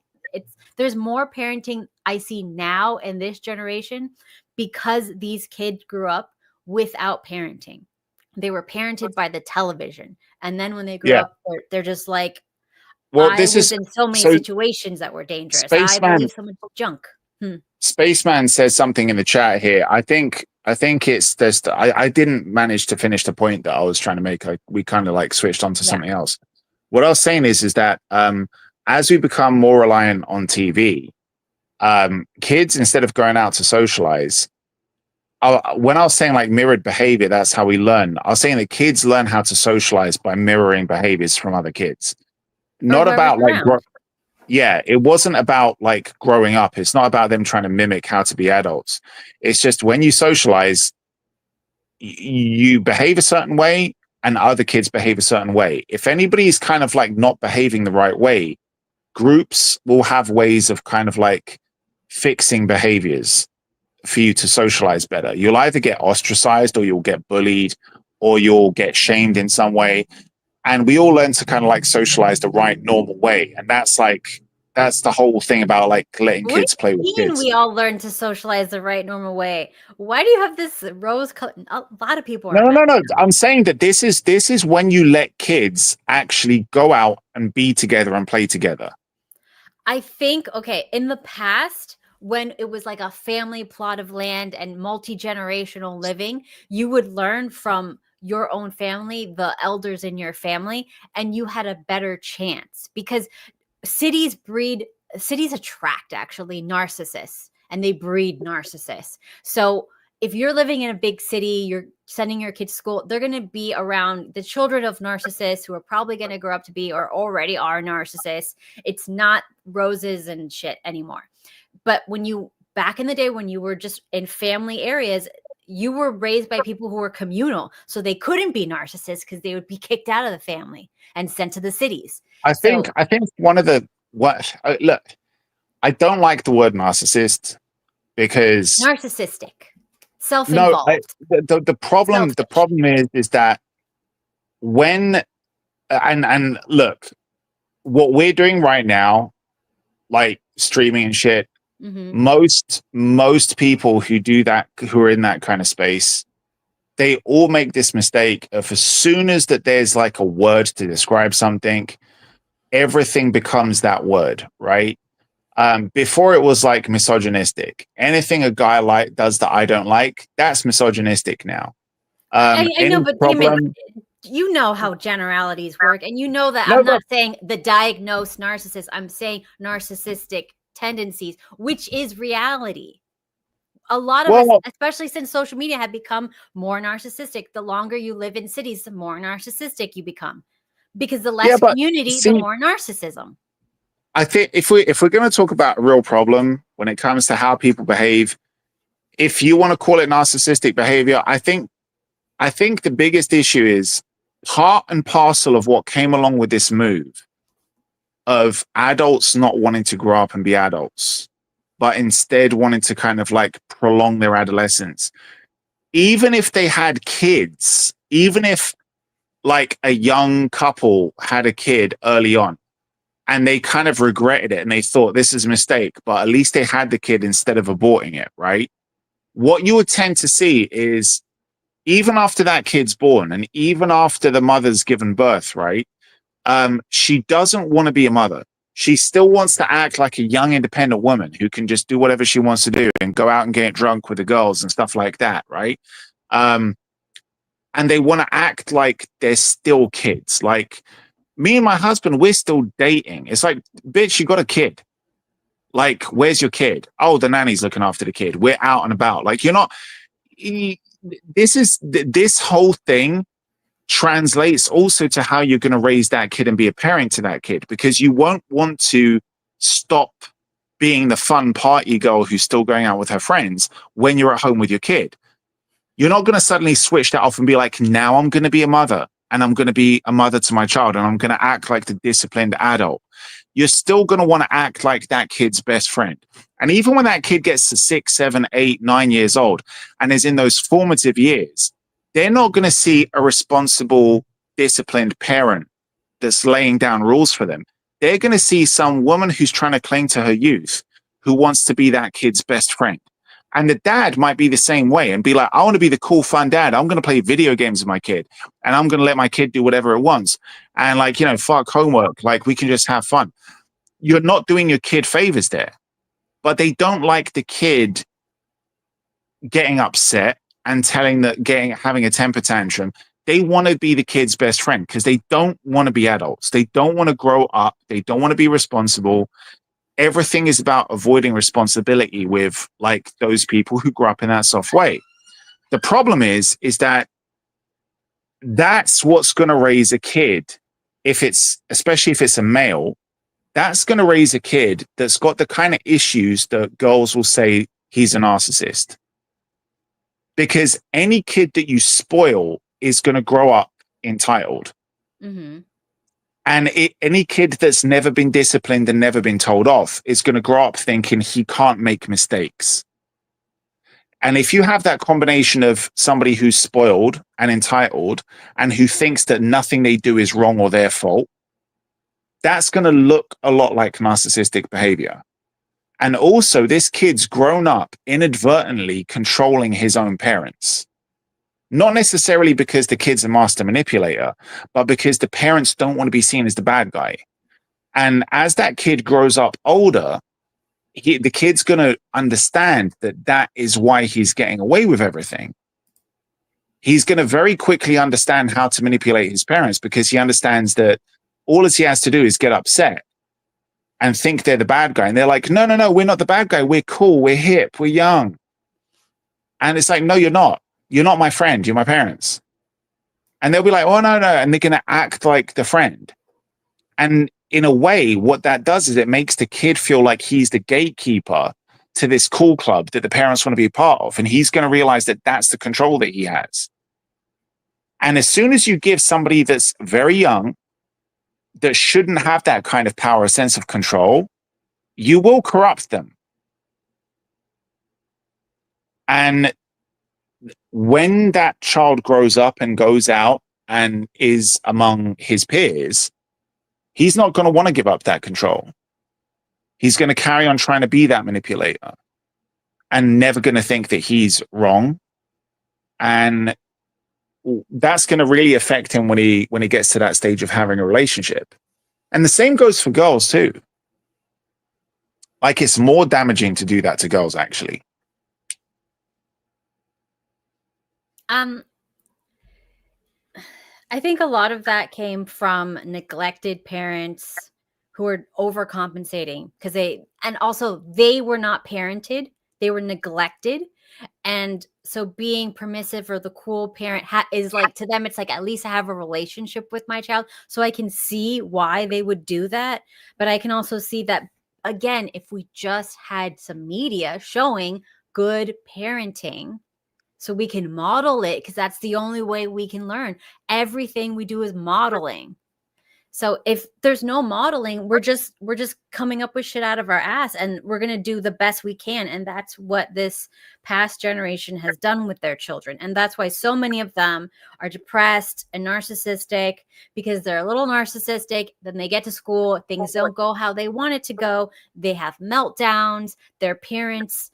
more parenting I see now in this generation because these kids grew up without parenting. They were parented by the television. And then when they grew up, they're just like, well, I was in so many situations that were dangerous. I believe so much junk. Spaceman says something in the chat here. I think it's this. I didn't manage to finish the point that I was trying to make. We kind of like switched on to something else. What I was saying is that as we become more reliant on TV, kids, instead of going out to socialize, when I was saying like mirrored behavior, that's how we learn. I was saying that kids learn how to socialize by mirroring behaviors from other kids. Not about like, it wasn't about like growing up. It's not about them trying to mimic how to be adults. It's just when you socialize, you behave a certain way and other kids behave a certain way. If anybody's kind of like not behaving the right way, groups will have ways of kind of like fixing behaviors for you to socialize better. You'll either get ostracized or you'll get bullied or you'll get shamed in some way. And we all learn to kind of like socialize the right normal way. And that's the whole thing about like letting kids play with kids. We all learn to socialize the right normal way. Why do you have this rose color? A lot of people are. No. I'm saying that this is when you let kids actually go out and be together and play together. I think, okay, in the past, when it was like a family plot of land and multi-generational living, you would learn from your own family, the elders in your family, and you had a better chance because cities attract actually narcissists, and they breed narcissists. So if you're living in a big city, you're sending your kids to school, they're going to be around the children of narcissists who are probably going to grow up to be or already are narcissists. It's not roses and shit anymore. But back in the day when you were just in family areas, you were raised by people who were communal. So they couldn't be narcissists because they would be kicked out of the family and sent to the cities. I think one of the, look, I don't like the word narcissist because narcissistic, self-involved. The problem is that when, and look, what we're doing right now, like streaming and shit, most people who do that, who are in that kind of space, they all make this mistake of as soon as that there's like a word to describe something, everything becomes that word, right? Before it was like misogynistic. Anything a guy does that I don't like, that's misogynistic now. I know, but you know how generalities work, and you know that I'm not saying the diagnosed narcissist. I'm saying narcissistic tendencies, which is reality. A lot of us, especially since social media, have become more narcissistic. The longer you live in cities, the more narcissistic you become, because the less community, the more narcissism. I think if we're going to talk about a real problem when it comes to how people behave, if you want to call it narcissistic behavior, I think the biggest issue is part and parcel of what came along with this move of adults not wanting to grow up and be adults, but instead wanting to kind of like prolong their adolescence. Even if they had kids, even if like a young couple had a kid early on and they kind of regretted it and they thought this is a mistake, but at least they had the kid instead of aborting it, right? What you would tend to see is even after that kid's born and even after the mother's given birth, right? She doesn't want to be a mother. She still wants to act like a young, independent woman who can just do whatever she wants to do and go out and get drunk with the girls and stuff like that, right? And they want to act like they're still kids. Like me and my husband, we're still dating. It's like, bitch, you got a kid. Like, where's your kid? Oh, the nanny's looking after the kid. We're out and about. Like, you're not. This whole thing translates also to how you're going to raise that kid and be a parent to that kid, because you won't want to stop being the fun party girl who's still going out with her friends when you're at home with your kid. You're not going to suddenly switch that off and be like, now I'm going to be a mother, and I'm going to be a mother to my child, and I'm going to act like the disciplined adult. You're still going to want to act like that kid's best friend. And even when that kid gets to 6, 7, 8, 9 years old and is in those formative years, they're not going to see a responsible, disciplined parent that's laying down rules for them. They're going to see some woman who's trying to cling to her youth, who wants to be that kid's best friend. And the dad might be the same way and be like, I want to be the cool, fun dad. I'm going to play video games with my kid, and I'm going to let my kid do whatever it wants. And like, you know, fuck homework. Like, we can just have fun. You're not doing your kid favors there. But they don't like the kid getting upset and having a temper tantrum. They want to be the kid's best friend because they don't want to be adults. They don't want to grow up. They don't want to be responsible. Everything is about avoiding responsibility with like those people who grew up in that soft way. The problem is that that's what's going to raise a kid, especially if it's a male, that's going to raise a kid that's got the kind of issues that girls will say he's a narcissist. Because any kid that you spoil is going to grow up entitled. Mm-hmm. And any kid that's never been disciplined and never been told off is going to grow up thinking he can't make mistakes. And if you have that combination of somebody who's spoiled and entitled and who thinks that nothing they do is wrong or their fault, that's going to look a lot like narcissistic behavior. And also, this kid's grown up inadvertently controlling his own parents. Not necessarily because the kid's a master manipulator, but because the parents don't want to be seen as the bad guy. And as that kid grows up older, the kid's going to understand that is why he's getting away with everything. He's going to very quickly understand how to manipulate his parents, because he understands that all he has to do is get upset and think they're the bad guy. And they're like, no, we're not the bad guy. We're cool. We're hip. We're young. And it's like, no, you're not. You're not my friend. You're my parents. And they'll be like, oh, no. And they're going to act like the friend. And in a way, what that does is it makes the kid feel like he's the gatekeeper to this cool club that the parents want to be a part of. And he's going to realize that that's the control that he has. And as soon as you give somebody that's very young, that shouldn't have that kind of power, a sense of control, you will corrupt them. And when that child grows up and goes out and is among his peers, he's not going to want to give up that control. He's going to carry on trying to be that manipulator and never going to think that he's wrong. And that's going to really affect him when he gets to that stage of having a relationship. And the same goes for girls too. Like, it's more damaging to do that to girls, actually. I think a lot of that came from neglected parents who were overcompensating because they were not parented. They were neglected. And so being permissive or the cool parent is like, to them, it's like, at least I have a relationship with my child. So I can see why they would do that. But I can also see that, again, if we just had some media showing good parenting, so we can model it, because that's the only way we can learn. Everything we do is modeling. So if there's no modeling, we're just coming up with shit out of our ass, and we're going to do the best we can. And that's what this past generation has done with their children. And that's why so many of them are depressed and narcissistic, because they're a little narcissistic. Then they get to school, things don't go how they want it to go. They have meltdowns. Their parents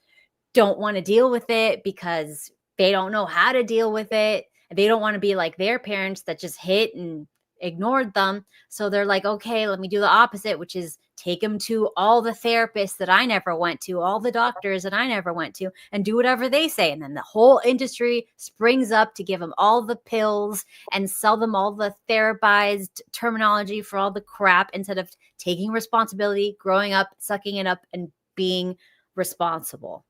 don't want to deal with it because they don't know how to deal with it. They don't want to be like their parents that just hit and ignored them. So they're like, okay, let me do the opposite, which is take them to all the therapists that I never went to, all the doctors that I never went to, and do whatever they say. And then the whole industry springs up to give them all the pills and sell them all the therapized terminology for all the crap, instead of taking responsibility, growing up, sucking it up, and being responsible.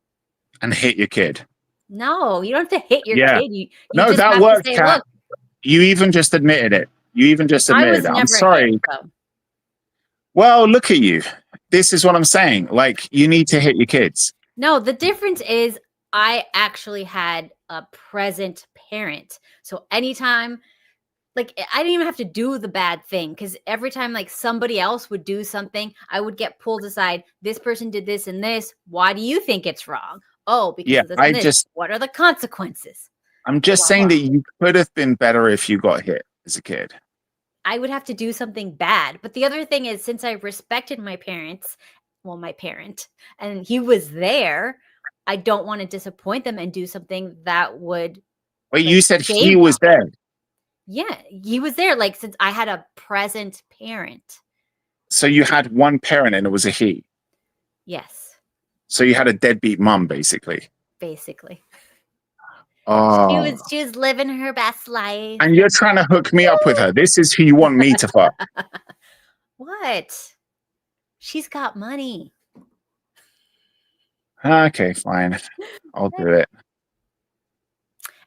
And hit your kid. No, you don't have to hit your kid. You no, just that have works, to say, Kat. look, You even just admitted it. You even just I admitted was it. I'm never sorry. hit, so. Well, look at you. This is what I'm saying. Like, you need to hit your kids. No, the difference is I actually had a present parent. So anytime, like, I didn't even have to do the bad thing, because every time like somebody else would do something, I would get pulled aside. This person did this and this. Why do you think it's wrong? Oh, because Yeah, of this and this. What are the consequences? I'm just Blah, saying blah. that you could have been better if you got hit as a kid. I would have to do something bad. But the other thing is, since I respected my parents, well, my parent, and he was there, I don't want to disappoint them and do something that would But like you said he shame was them. there. Yeah, he was there. Like, since I had a present parent. So you had one parent and it was a he. Yes, So you had a deadbeat mum, basically. basically. Oh. She was living her best life. And you're trying to hook me up with her. This is who you want me to fuck. What? She's got money. Okay, fine. I'll do it.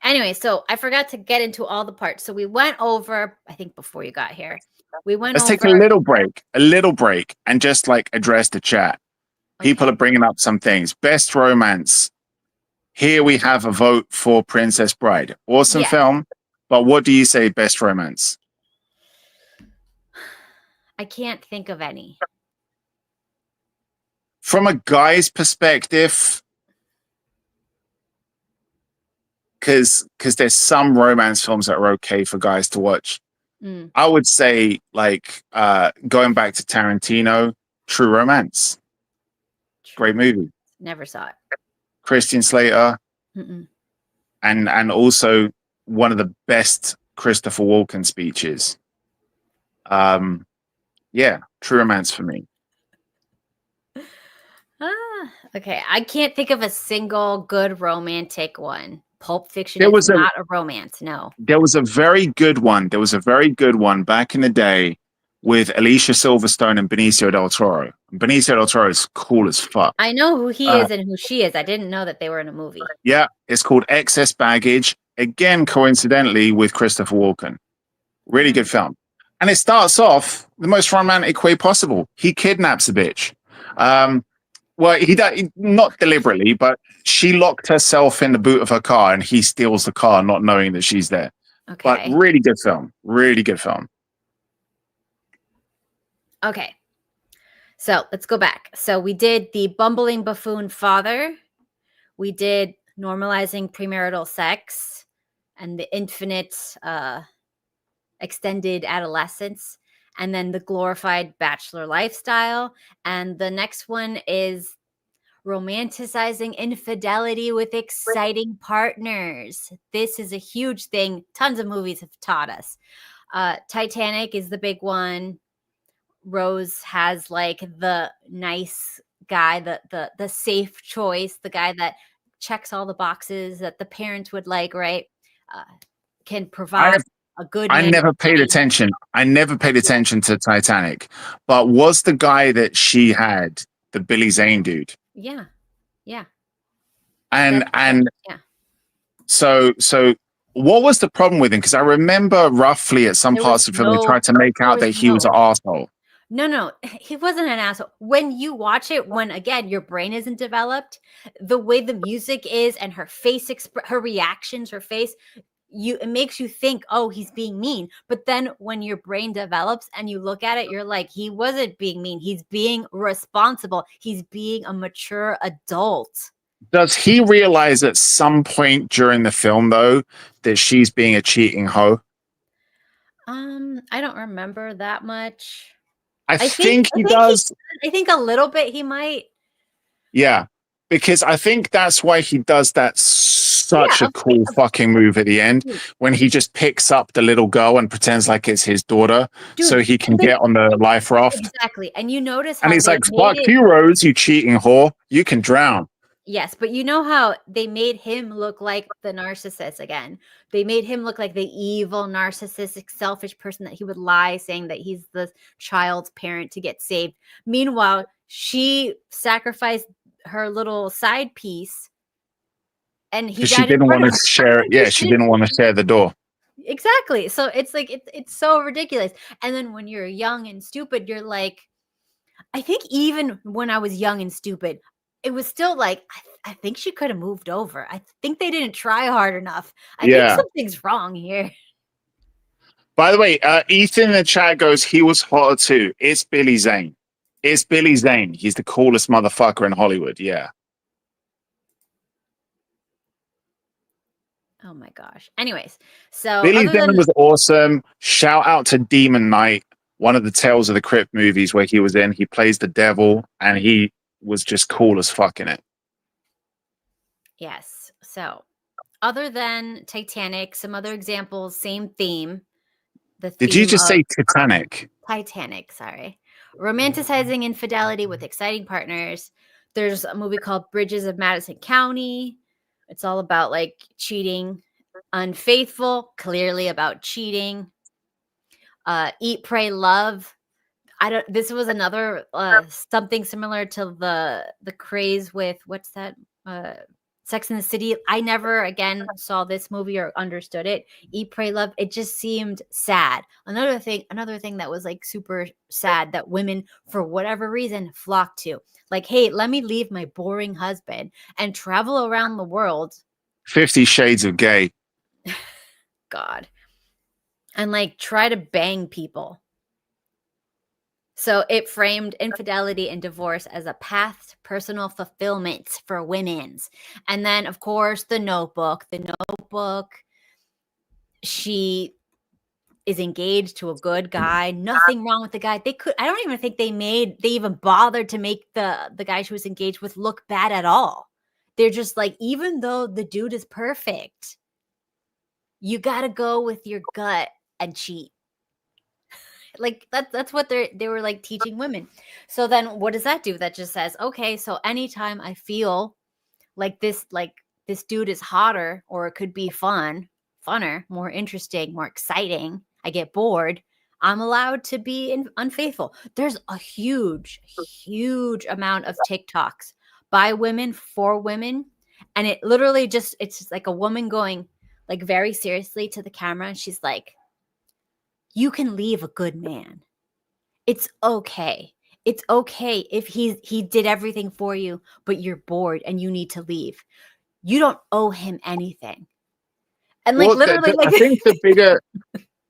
Anyway, so I forgot to get into all the parts. So we went over, I think before you got here, we went Let's over. take a little break, and just like address the chat. People are bringing up some things. Best romance. Here we have a vote for Princess Bride. Awesome film. But what do you say, best romance? I can't think of any. From a guy's perspective, because there's some romance films that are okay for guys to watch. I would say, like, going back to Tarantino, True Romance. Great movie. Never saw it. Christian Slater. Mm-mm. And also one of the best Christopher Walken speeches. Yeah, True Romance for me. Okay. I can't think of a single good romantic one. Pulp Fiction is not a romance. No. There was a very good one. There was a very good one back in the day with Alicia Silverstone and Benicio del Toro. Benicio del Toro is cool as fuck. I know who he is and who she is. I didn't know that they were in a movie. Yeah, it's called Excess Baggage. Again, coincidentally, with Christopher Walken. Really good film. And it starts off the most romantic way possible. He kidnaps a bitch. Well, he not deliberately, but she locked herself in the boot of her car and he steals the car, not knowing that she's there. Okay. But really good film. Really good film. Okay. So let's go back. So we did the bumbling buffoon father. We did normalizing premarital sex and the infinite extended adolescence, and then the glorified bachelor lifestyle. And the next one is romanticizing infidelity with exciting partners. This is a huge thing. Tons of movies have taught us. Titanic is the big one. Rose has like the nice guy, the safe choice, the guy that checks all the boxes that the parents would like, right? Can provide a good. I never paid attention. I never paid attention to Titanic, but was the guy that she had the Billy Zane dude? Yeah. And yeah. So what was the problem with him? Because I remember roughly at some parts of the film they tried to make out that he was an asshole. No, he wasn't an asshole. When you watch it, when again your brain isn't developed, the way the music is and her face, her reactions, her face, it makes you think, oh, he's being mean. But then when your brain develops and you look at it, you're like, he wasn't being mean. He's being responsible. He's being a mature adult. Does he realize at some point during the film though that she's being a cheating hoe? I don't remember that much. I think he does. I think a little bit he might. Yeah, because I think that's why he does that such a cool fucking move at the end when he just picks up the little girl and pretends like it's his daughter so he can get on the life raft. Exactly. And you notice how and he's like, fuck you, Rose, you cheating whore. You can drown. Yes, but you know how they made him look like the narcissist again. They made him look like the evil, narcissistic, selfish person that he would lie saying that he's the child's parent to get saved. Meanwhile, she sacrificed her little side piece and he she didn't want to share. Yeah, she didn't want to share the door. Exactly. So it's like it's so ridiculous. And then when you're young and stupid, you're like, I think even when I was young and stupid, it was still like, I think she could have moved over. I think they didn't try hard enough. I think Yeah. something's wrong here. By the way, Ethan in the chat goes, he was hotter too. It's Billy Zane. It's Billy Zane. He's the coolest motherfucker in Hollywood. Yeah. Oh my gosh. Anyways, so Billy other Zane than was awesome. Shout out to Demon Knight, one of the Tales of the Crypt movies where he was in. He plays the devil, and he was just cool as fuck in it. yes. So other than Titanic, some other examples, same theme. The Did you theme just of say Titanic? Titanic, sorry. Romanticizing infidelity with exciting partners. There's a movie called Bridges of Madison County. It's all about like cheating. Unfaithful, clearly about cheating. Eat, Pray, Love. This was another something similar to the craze with what's that? Sex in the City. I never again saw this movie or understood it. Eat, Pray, Love. It just seemed sad. Another thing that was like super sad that women, for whatever reason, flock to. Like, hey, let me leave my boring husband and travel around the world. 50 Shades of Gay. God. And like try to bang people. So it framed infidelity and divorce as a path to personal fulfillment for women's. And then, of course, The Notebook. The Notebook, she is engaged to a good guy. Nothing wrong with the guy. I don't even think they even bothered to make the guy she was engaged with look bad at all. They're just like, even though the dude is perfect, you got to go with your gut and cheat. Like that's what they were like teaching women. So then what does that do? That just says, okay, so anytime I feel like this dude is hotter, or it could be funner, more interesting, more exciting, I get bored, I'm allowed to be unfaithful. There's a huge amount of TikToks by women for women, and it literally it's just like a woman going like very seriously to the camera, and she's like, you can leave a good man. It's okay. It's okay if he did everything for you, but you're bored and you need to leave. You don't owe him anything. And like, well, literally, I think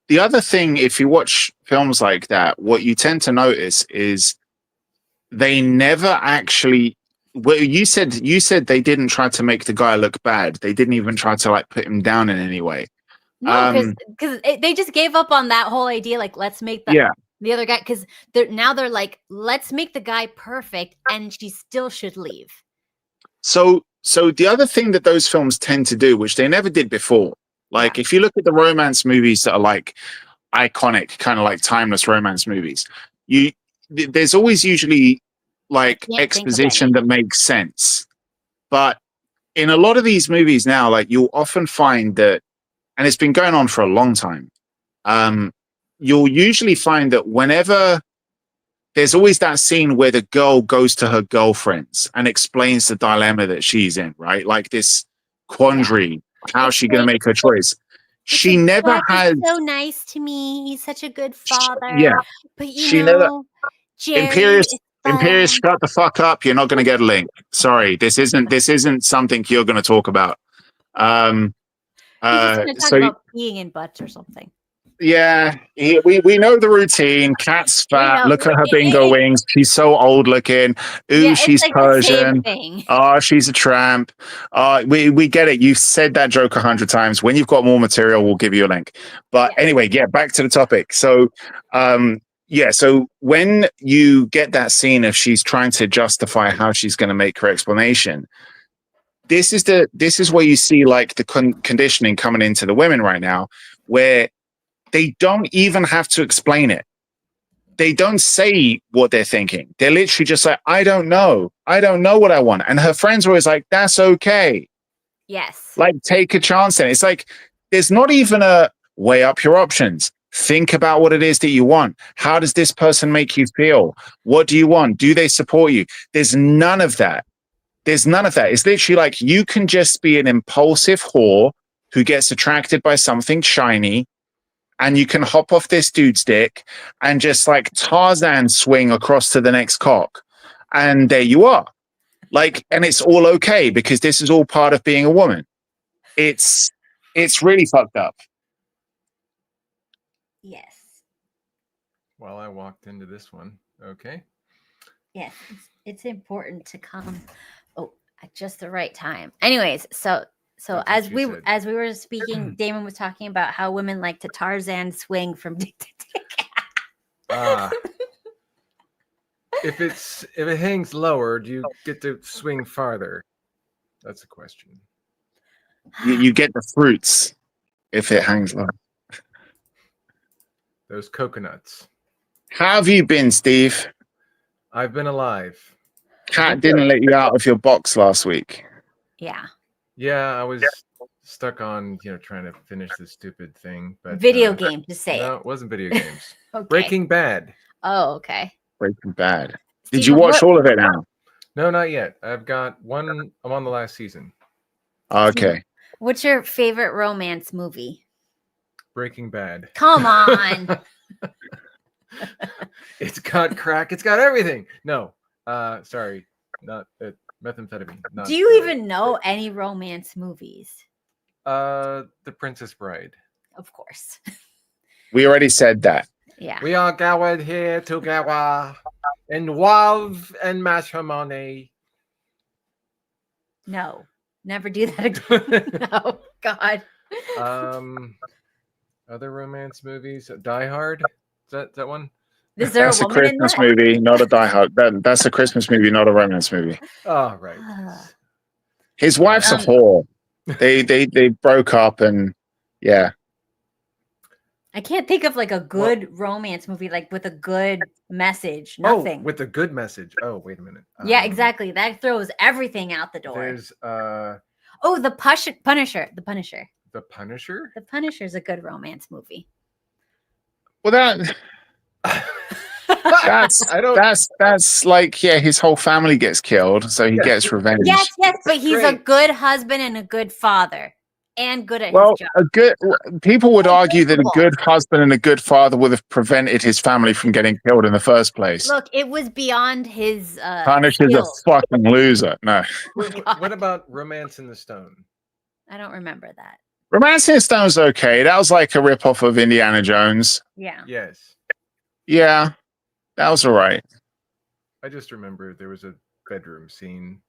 the other thing, if you watch films like that, what you tend to notice is they never actually. Well, you said they didn't try to make the guy look bad. They didn't even try to like put him down in any way. No, because they just gave up on that whole idea. Like, let's make the other guy, because they're like, let's make the guy perfect, and she still should leave. So the other thing that those films tend to do, which they never did before, like if you look at the romance movies that are like iconic, kind of like timeless romance movies, there's always usually like exposition that makes sense. But in a lot of these movies now, like you'll often find that, and it's been going on for a long time, you'll usually find that whenever there's always that scene where the girl goes to her girlfriends and explains the dilemma that she's in, right? Like this quandary, how's she going to make her choice? She never has. So nice to me. He's such a good father. Yeah. But you know, Imperious, shut the fuck up. You're not going to get a link. Sorry. This isn't something you're going to talk about. He's just going to talk about peeing in butts or something. Yeah, we know the routine. Cat's fat. Look at her bingo wings. She's so old looking. Ooh, she's like Persian. Oh, she's a tramp. We get it. You've said that joke 100 times. When you've got more material, we'll give you a link. But anyway, back to the topic. So, so when you get that scene of she's trying to justify how she's going to make her explanation, this is where you see like the conditioning coming into the women right now, where they don't even have to explain it. They don't say what they're thinking. They're literally just like, I don't know. I don't know what I want. And her friends are always like, that's okay. Yes. Like, take a chance then. It's like, there's not even a weigh up your options. Think about what it is that you want. How does this person make you feel? What do you want? Do they support you? There's none of that. It's literally like, you can just be an impulsive whore who gets attracted by something shiny, and you can hop off this dude's dick and just like Tarzan swing across to the next cock. And there you are. Like, and it's all okay because this is all part of being a woman. It's really fucked up. Yes. Well, I walked into this one. Okay. Yes. It's important to come at just the right time. Anyways, so That's what she said. as we were speaking, Damon was talking about how women like to Tarzan swing from dick to dick. If it hangs lower, do you get to swing farther? That's a question. You get the fruits if it hangs low. Those coconuts. How have you been, Steve? I've been alive. Cat didn't let you out of your box last week. Yeah. Yeah, I was stuck on, trying to finish this stupid thing. But Video game, to say no, it. it wasn't video games. Okay. Breaking Bad. Oh, okay. Breaking Bad. Did Steve, you watch all of it now? No, not yet. I've got one. I'm on the last season. Okay. What's your favorite romance movie? Breaking Bad. Come on. It's got crack. It's got everything. No, sorry, not methamphetamine. Not, Do you even know any romance movies? The Princess Bride. Of course. We already said that. Yeah. We are gathered here together in love and matrimony. No. Never do that again. No. God. Other romance movies. Die Hard. Is that one? Is there That's a a woman in Christmas that? movie, not a Die Hard. That's a Christmas movie, not a romance movie. Oh, right. His wife's a whore. They broke up, and yeah. I can't think of like a good romance movie, like with a good message. Nothing. Oh, with a good message. Oh, wait a minute. Yeah, exactly. That throws everything out the door. There's The Punisher. The Punisher. The Punisher. The Punisher is a good romance movie. Well, that's like, his whole family gets killed, so he gets revenge. Yes, but he's a Great. good husband and a good father, and good at his job. People would argue that a good husband and a good father would have prevented his family from getting killed in the first place. Look, it was beyond his. Punisher's a skills. fucking loser. No. What about Romance in the Stone? I don't remember that. Romancing the Stone's okay. That was like a rip-off of Indiana Jones. Yeah. Yes. Yeah, that was all right. I just remember there was a bedroom scene.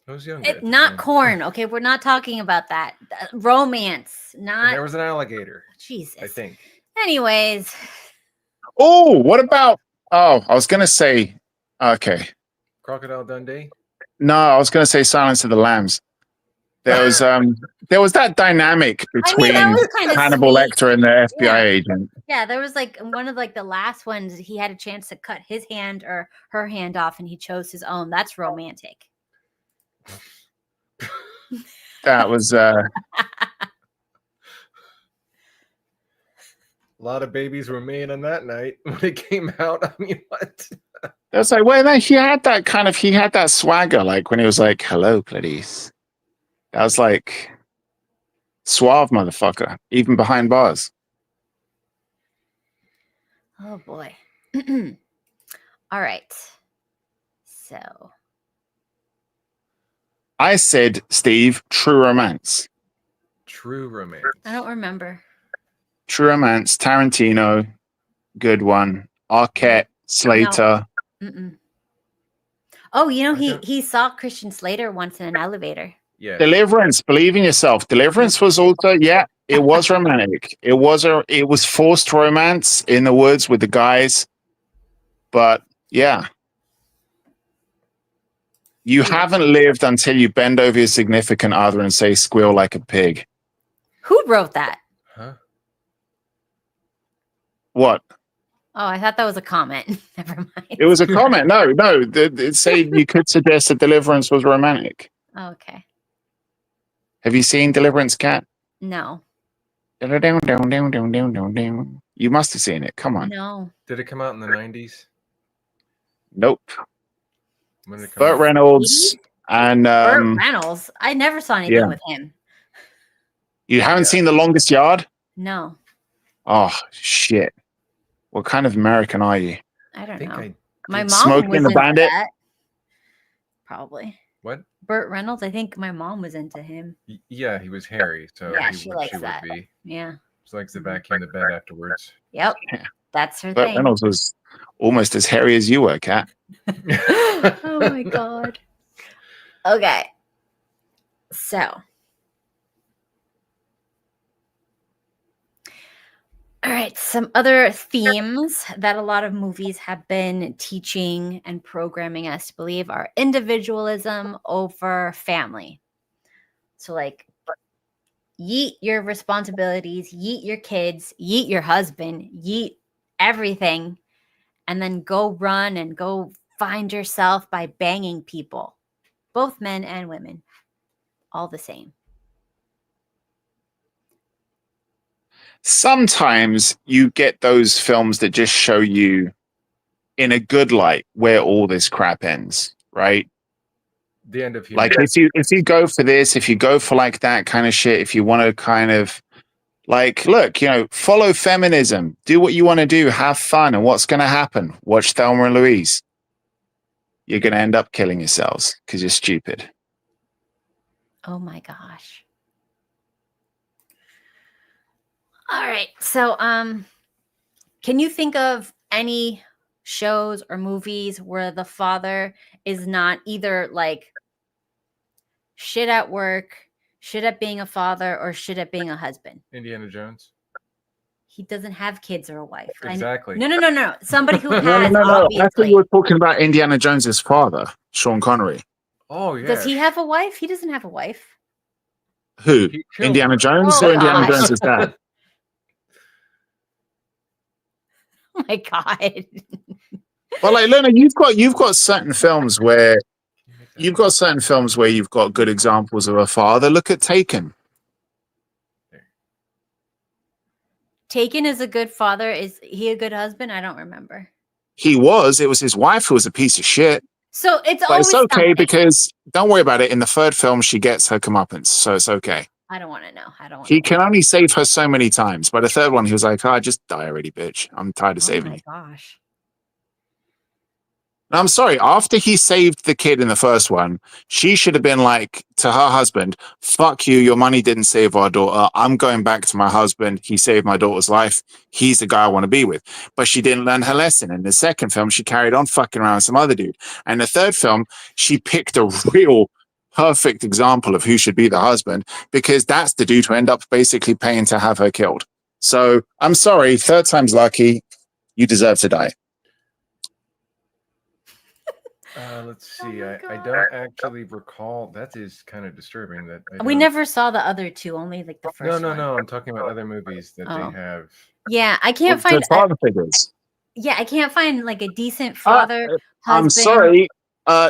I was young. Not corn. Okay, we're not talking about that. Romance, And not. there was an alligator. Jesus. I think. Anyways. Oh, what about? Oh, I was gonna say. Okay. Crocodile Dundee. No, I was gonna say Silence of the Lambs. There was that dynamic between that was kinda Hannibal sweet. Lecter and the FBI Yeah. agent. Yeah, there was like one of like the last ones. He had a chance to cut his hand or her hand off, and he chose his own. That's romantic. That was A lot of babies were made on that night when it came out. I mean, what? It was like, well, then he had that swagger, like when he was like, "Hello, please." That was like suave, motherfucker, even behind bars. Oh boy. All right. So I said, Steve, True Romance. True Romance. I don't remember. True Romance, Tarantino, good one. Arquette, Slater. Mm-mm. Oh, you know, I don't- he saw Christian Slater once in an elevator. Yeah. Deliverance, believe in yourself. Deliverance was also, it was romantic. It was forced romance in the woods with the guys. But yeah. You haven't lived until you bend over your significant other and say squeal like a pig. Who wrote that? Huh? What? Oh, I thought that was a comment. Never mind. It was a comment. No. It said you could suggest that Deliverance was romantic. Oh, okay. Have you seen Deliverance, Cat? No. You must have seen it. Come on. No. Did it come out in the 90s? Nope. When did it come Burt out? Reynolds and Burt Reynolds. I never saw anything yeah. with him. You haven't Yeah. seen The Longest Yard? No, Oh, shit. What kind of American are you? I I don't think know. I My did- mom Smokey was and the into Bandit? that. Probably. What? Burt Reynolds. I think my mom was into him. Yeah, he was hairy, so Yeah, he she would, likes she would that. be. Yeah. She likes to Mhm. vacuum the bed afterwards. Yep. That's her Burt thing. Reynolds was almost as hairy as you were, Kat. Oh my god. Okay. So. All right, some other themes that a lot of movies have been teaching and programming us to believe are individualism over family. So, like, yeet your responsibilities, yeet your kids, yeet your husband, yeet everything, and then go run and go find yourself by banging people, both men and women, all the same. Sometimes you get those films that just show you in a good light where all this crap ends, right? The end of Like humanity. if you go for this, if you go for like that kind of shit, if you want to kind of like, look, you know, follow feminism, do what you want to do, have fun, and what's going to happen? Watch Thelma and Louise. You're going to end up killing yourselves because you're stupid. Oh my gosh. All right. So, can you think of any shows or movies where the father is not either like shit at work, shit at being a father, or shit at being a husband? Indiana Jones. He doesn't have kids or a wife. Exactly. No. Somebody who has, No. I thought obviously. you were talking about Indiana Jones's father, Sean Connery. Oh yeah. Does he have a wife? He doesn't have a wife. Who? He killed Indiana her. Jones Oh, or Indiana gosh. Jones's dad? Oh my God. Well, like, Lena, you've got certain films where you've got good examples of a father. Look at Taken. Taken is a good father. Is he a good husband? I don't remember. He was. It was his wife who was a piece of shit. So it's But always it's okay something. because don't worry about it. In the third film, she gets her comeuppance, so it's okay. I don't want to know. I don't want He can only save her so many times. By the third one, he was like, "Oh, just die already, bitch. I'm tired of saving you." Oh my gosh. And I'm sorry. After he saved the kid in the first one, she should have been like to her husband, "Fuck you. Your money didn't save our daughter. I'm going back to my husband. He saved my daughter's life. He's the guy I want to be with." But she didn't learn her lesson. In the second film, she carried on fucking around with some other dude. And the third film, she picked a real perfect example of who should be the husband, because that's the dude who end up basically paying to have her killed. So I'm sorry. Third time's lucky. You deserve to die. Let's see. Oh my I God. don't actually recall. That is kind of disturbing. That I We don't- never saw the other two, only like the first one. No. I'm talking about other movies that Oh. they have. Yeah, I can't find. Good father figures. Yeah, I can't find like a decent father. I'm husband. sorry.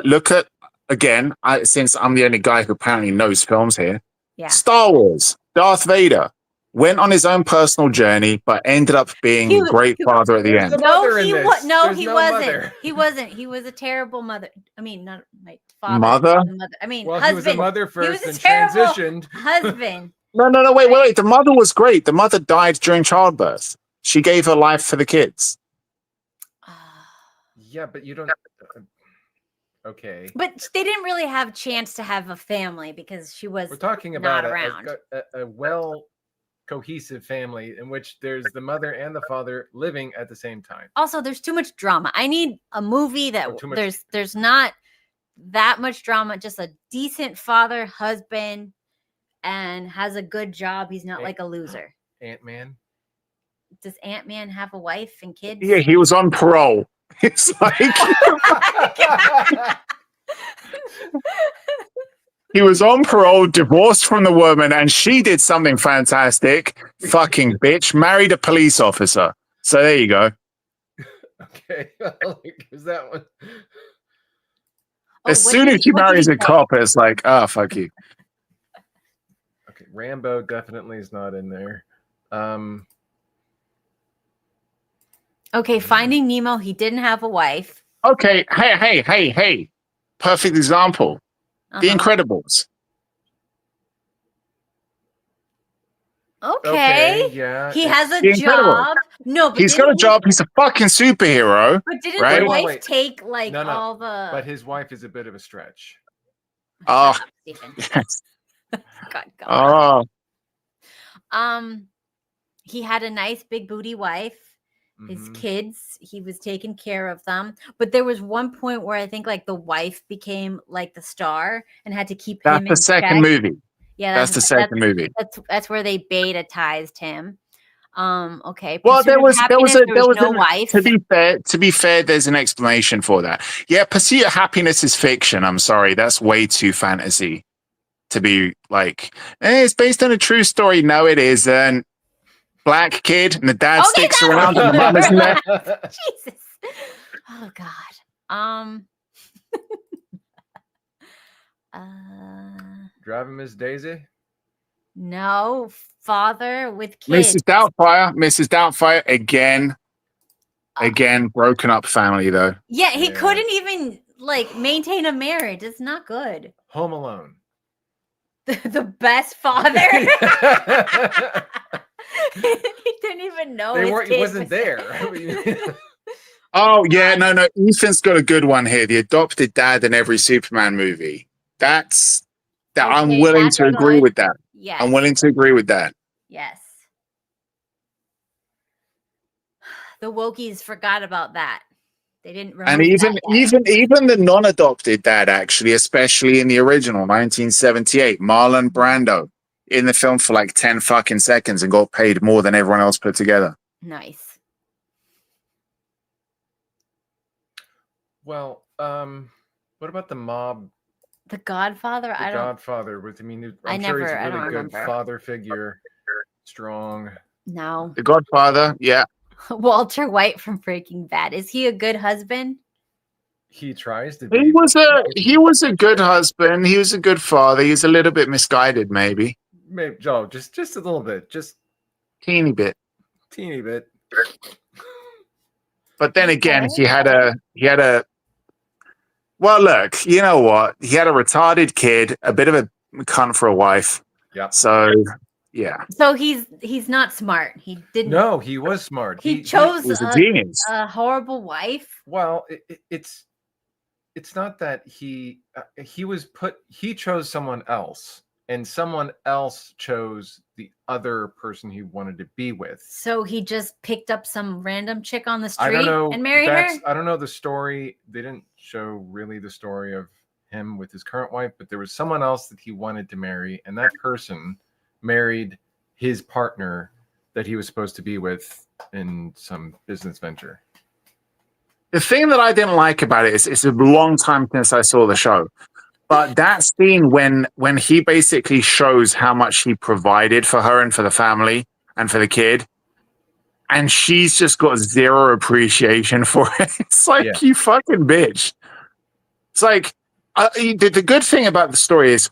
Look at again. Since I'm the only guy who apparently knows films here. Yeah. Star Wars. Darth Vader went on his own personal journey, but ended up being He- a great father at the There's end. the No, mother in he this. was. No, There's he no wasn't. mother. He wasn't. He was a terrible mother. I mean, not my father. Mother? I mean, Well, husband. he was a mother He was first a and terrible transitioned. husband. No. Wait. The mother was great. The mother died during childbirth. She gave her life for the kids. Yeah, but you don't. Okay. But they didn't really have a chance to have a family because she was We're talking not about around. a well cohesive family in which there's the mother and the father living at the same time. Also, there's too much drama. I need a movie that Oh, too much- there's not that much drama, just a decent father, husband, and has a good job. He's not like a loser. Ant-Man. Does Ant-Man have a wife and kids? Yeah, he was on parole. It's like he was on parole, divorced from the woman, and she did something fantastic. Fucking bitch, married a police officer. So there you go. Okay. Is that one? Oh, As what soon did as she what did marries he a play? cop, it's like, oh, fuck you. Okay. Rambo definitely is not in there. Okay, Finding Nemo, he didn't have a wife. Okay, hey. Perfect example. The Uh-huh. Incredibles. Okay. yeah. He has a The Incredible. job. No, but He's got a didn't job. He's a fucking superhero. But didn't right? the Wait, wife wait. take like No, all the? But his wife is a bit of a stretch. Oh, Shut up, Stephen. yes. God. Oh, He had a nice big booty wife. His Mhm. kids, he was taking care of them. But there was one point where I think like the wife became like the star and had to keep that's him the in second check. movie. Yeah, That's the second movie. That's where they beta-tized him. Okay. Well, there Pursuit of was Happiness, there was no wife. To be fair, there's an explanation for that. Yeah, Pursuit of Happiness is fiction. I'm sorry, that's way too fantasy to be like. It's based on a true story. No, it isn't. Black kid and the dad Okay, sticks that around one. and the mum isn't there. Jesus. Oh God. Driving Miss Daisy. No, father with kids. Mrs. Doubtfire again broken up family though. Yeah, he Yeah. couldn't even like maintain a marriage. It's not good. Home Alone. The best father. He didn't even know They his weren't. kid He wasn't was there. Oh yeah, no. Ethan's got a good one here. The adopted dad in every Superman movie. I'm Okay, willing that's to agree good. with that. Yes. I'm willing to agree with that. Yes. The Wokies forgot about that. They didn't remove And even that yet. even the non-adopted dad, actually, especially in the original 1978, Marlon Brando in the film for like 10 fucking seconds and got paid more than everyone else put together. Nice. Well, what about the mob? The Godfather. The I don't. Godfather. With I I'm sure he's never- I a really don't good remember. father figure. Strong. No. The Godfather, yeah. Walter White from Breaking Bad. Is he a good husband? He tries to He be. was a good husband. He was a good father. He was a little bit misguided, maybe. Maybe Joe, just a little bit, just Teeny bit. teeny bit. But then again, he had a well, look, you know what? He had a retarded kid, a bit of a cunt for a wife. Yeah. So, yeah. So he's not smart. He didn't. No, he was smart. He chose He was a genius. horrible wife. Well, it's not that he chose someone else, and someone else chose the other person he wanted to be with. So he just picked up some random chick on the street I don't know. and married her. I don't know the story. They didn't show really the story of him with his current wife, but there was someone else that he wanted to marry, and that person married his partner that he was supposed to be with in some business venture. The thing that I didn't like about it is it's a long time since I saw the show. But that scene when he basically shows how much he provided for her and for the family and for the kid, and she's just got zero appreciation for it. It's like, you fucking bitch. It's like, the good thing about the story is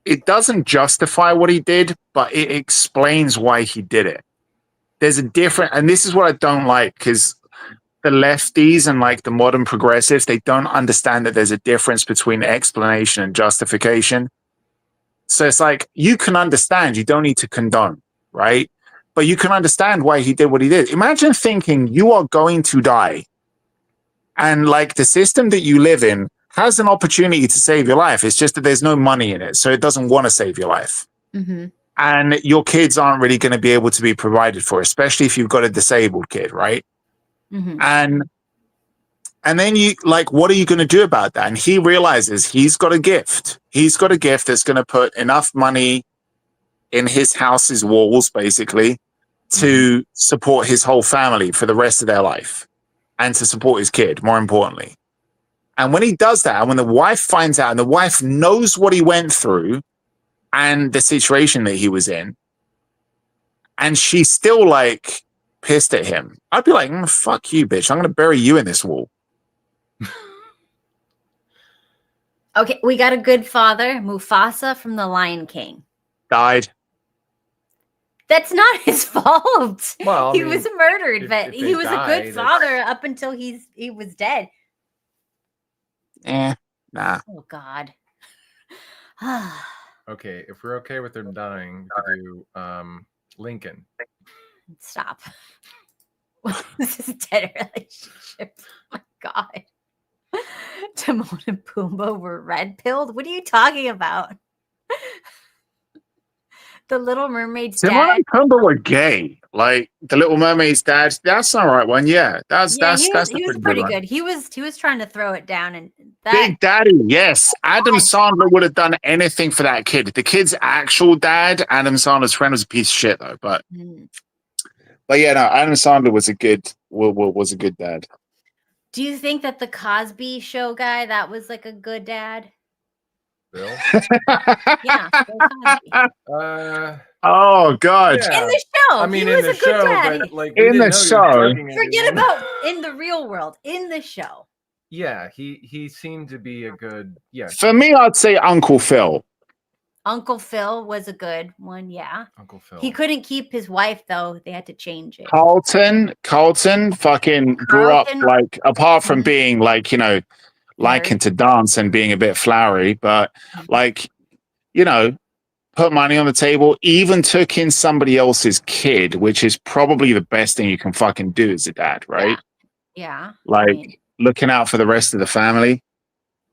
it doesn't justify what he did, but it explains why he did it. There's a different, and this is what I don't like, because the lefties and like the modern progressives, they don't understand that there's a difference between explanation and justification. So it's like, you can understand, you don't need to condone, right? But you can understand why he did what he did. Imagine thinking you are going to die, and like the system that you live in has an opportunity to save your life. It's just that there's no money in it, so it doesn't want to save your life. Mm-hmm. And your kids aren't really going to be able to be provided for, especially if you've got a disabled kid, right? Mm-hmm. And then you like, what are you going to do about that? And he realizes he's got a gift. He's got a gift that's going to put enough money in his house's walls, basically, to support his whole family for the rest of their life and to support his kid, more importantly. And when he does that, and when the wife finds out, and the wife knows what he went through and the situation that he was in, and she's still like pissed at him, I'd be like, fuck you, bitch. I'm going to bury you in this wall. Okay, we got a good father, Mufasa from The Lion King. Died. That's not his fault. Well, he was murdered, but if he they was die, a good father up until he was dead. Nah. Oh God. Okay, if we're okay with them dying, we could do Lincoln. Stop. This is dead relationships. Oh my God. Timon and Pumbaa were red pilled. What are you talking about? The Little Mermaid's Timon dad. and Pumbaa were gay. Like the Little Mermaid's dad. That's the right one. Yeah, that's Yeah, that's he that's was the pretty one. good. He was trying to throw it down, and that Big Daddy, yes. Adam Sandler would have done anything for that kid. The kid's actual dad, Adam Sandler's friend, was a piece of shit though. But yeah, no, Adam Sandler was a good dad. Do you think that the Cosby Show guy, that was like a good dad? Bill? Yeah. Bill Cosby. Oh God. Yeah. In the show. I mean, he in was the a good show, daddy. but like In the show. Forget about in the real world. In the show. Yeah, he seemed to be a good. Yeah. For me, I'd say Uncle Phil. Uncle Phil was a good one, yeah. Uncle Phil. He couldn't keep his wife though. They had to change it. Carlton fucking grew up Carlton? like, apart from being like, liking Nerd. to dance and being a bit flowery, but like, put money on the table, even took in somebody else's kid, which is probably the best thing you can fucking do as a dad, right? Yeah. Like looking out for the rest of the family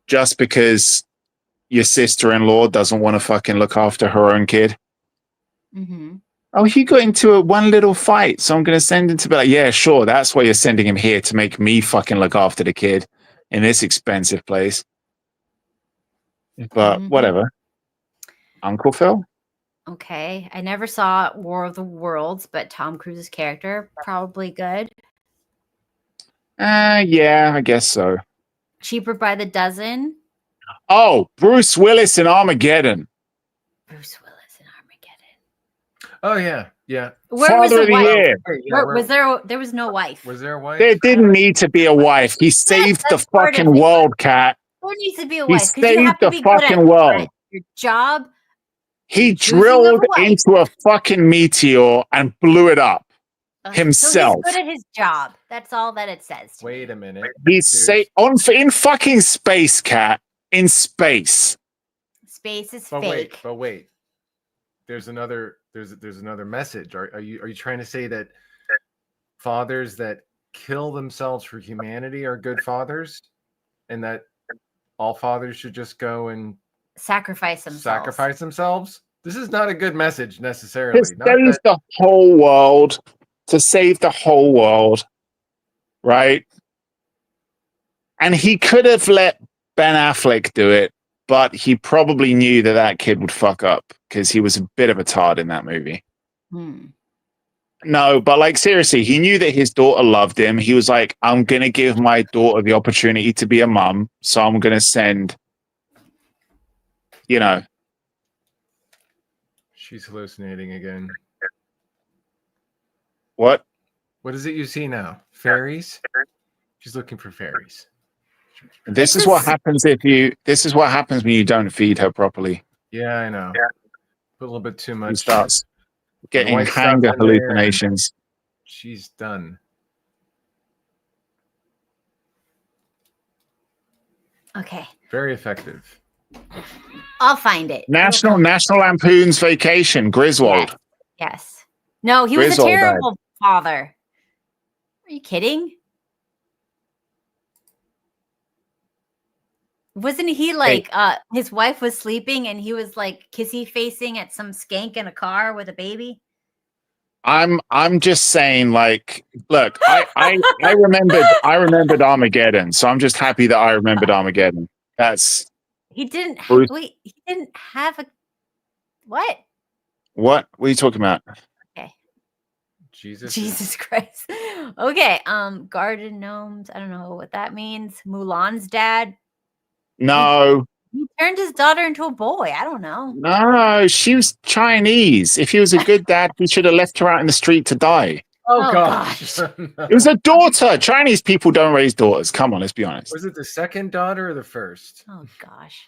just because your sister-in-law doesn't want to fucking look after her own kid. Oh, he got into one little fight, so I'm going to send him to be like, yeah, sure. That's why you're sending him here, to make me fucking look after the kid in this expensive place. But whatever. Uncle Phil? Okay. I never saw War of the Worlds, but Tom Cruise's character, probably good. Yeah, I guess so. Cheaper by the dozen. Oh, Bruce Willis in Armageddon. Bruce Willis in Armageddon. Oh yeah, yeah. Where was the wife? Year. Was there was no wife. Was there a wife? There didn't need to be a wife. He saved the fucking world, Cat. There needs to be a He wife. 'Cause you have saved to the be good at fucking world. your job. He choosing of drilled a wife. into a fucking meteor and blew it up himself. So he's good at his job. That's all that it says. Wait a minute. He's in fucking space, Cat. In space. Space is But fake. wait. There's another message. Are you trying to say that fathers that kill themselves for humanity are good fathers, and that all fathers should just go and Sacrifice themselves. This is not a good message necessarily. To save the whole world. To save the whole world. Right? And he could have let Ben Affleck do it, but he probably knew that kid would fuck up because he was a bit of a tard in that movie. No, but like seriously, he knew that his daughter loved him. He was like, I'm going to give my daughter the opportunity to be a mum, so I'm going to send, She's hallucinating again. What? What is it you see now? Fairies? She's looking for fairies. This is what happens when you don't feed her properly. Yeah, I know. Put a little bit too much. She starts getting white stuff hunger in there. hallucinations. She's done. Okay. Very effective. I'll find it. National Lampoon's Vacation, Griswold. Yes. No, he was a Griswold terrible father. Are you kidding? Wasn't he like his wife was sleeping and he was like kissy facing at some skank in a car with a baby? I'm just saying, like, look, I remembered Armageddon, so I'm just happy that I remembered Armageddon. He didn't Bruce. wait, he didn't have a what? What are you talking about? Okay. Jesus Christ. Okay. Garden gnomes. I don't know what that means. Mulan's dad. No. He turned his daughter into a boy. I don't know. No, she was Chinese. If he was a good dad, he should have left her out in the street to die. Oh gosh. It was a daughter. Chinese people don't raise daughters. Come on, let's be honest. Was it the second daughter or the first? Oh gosh.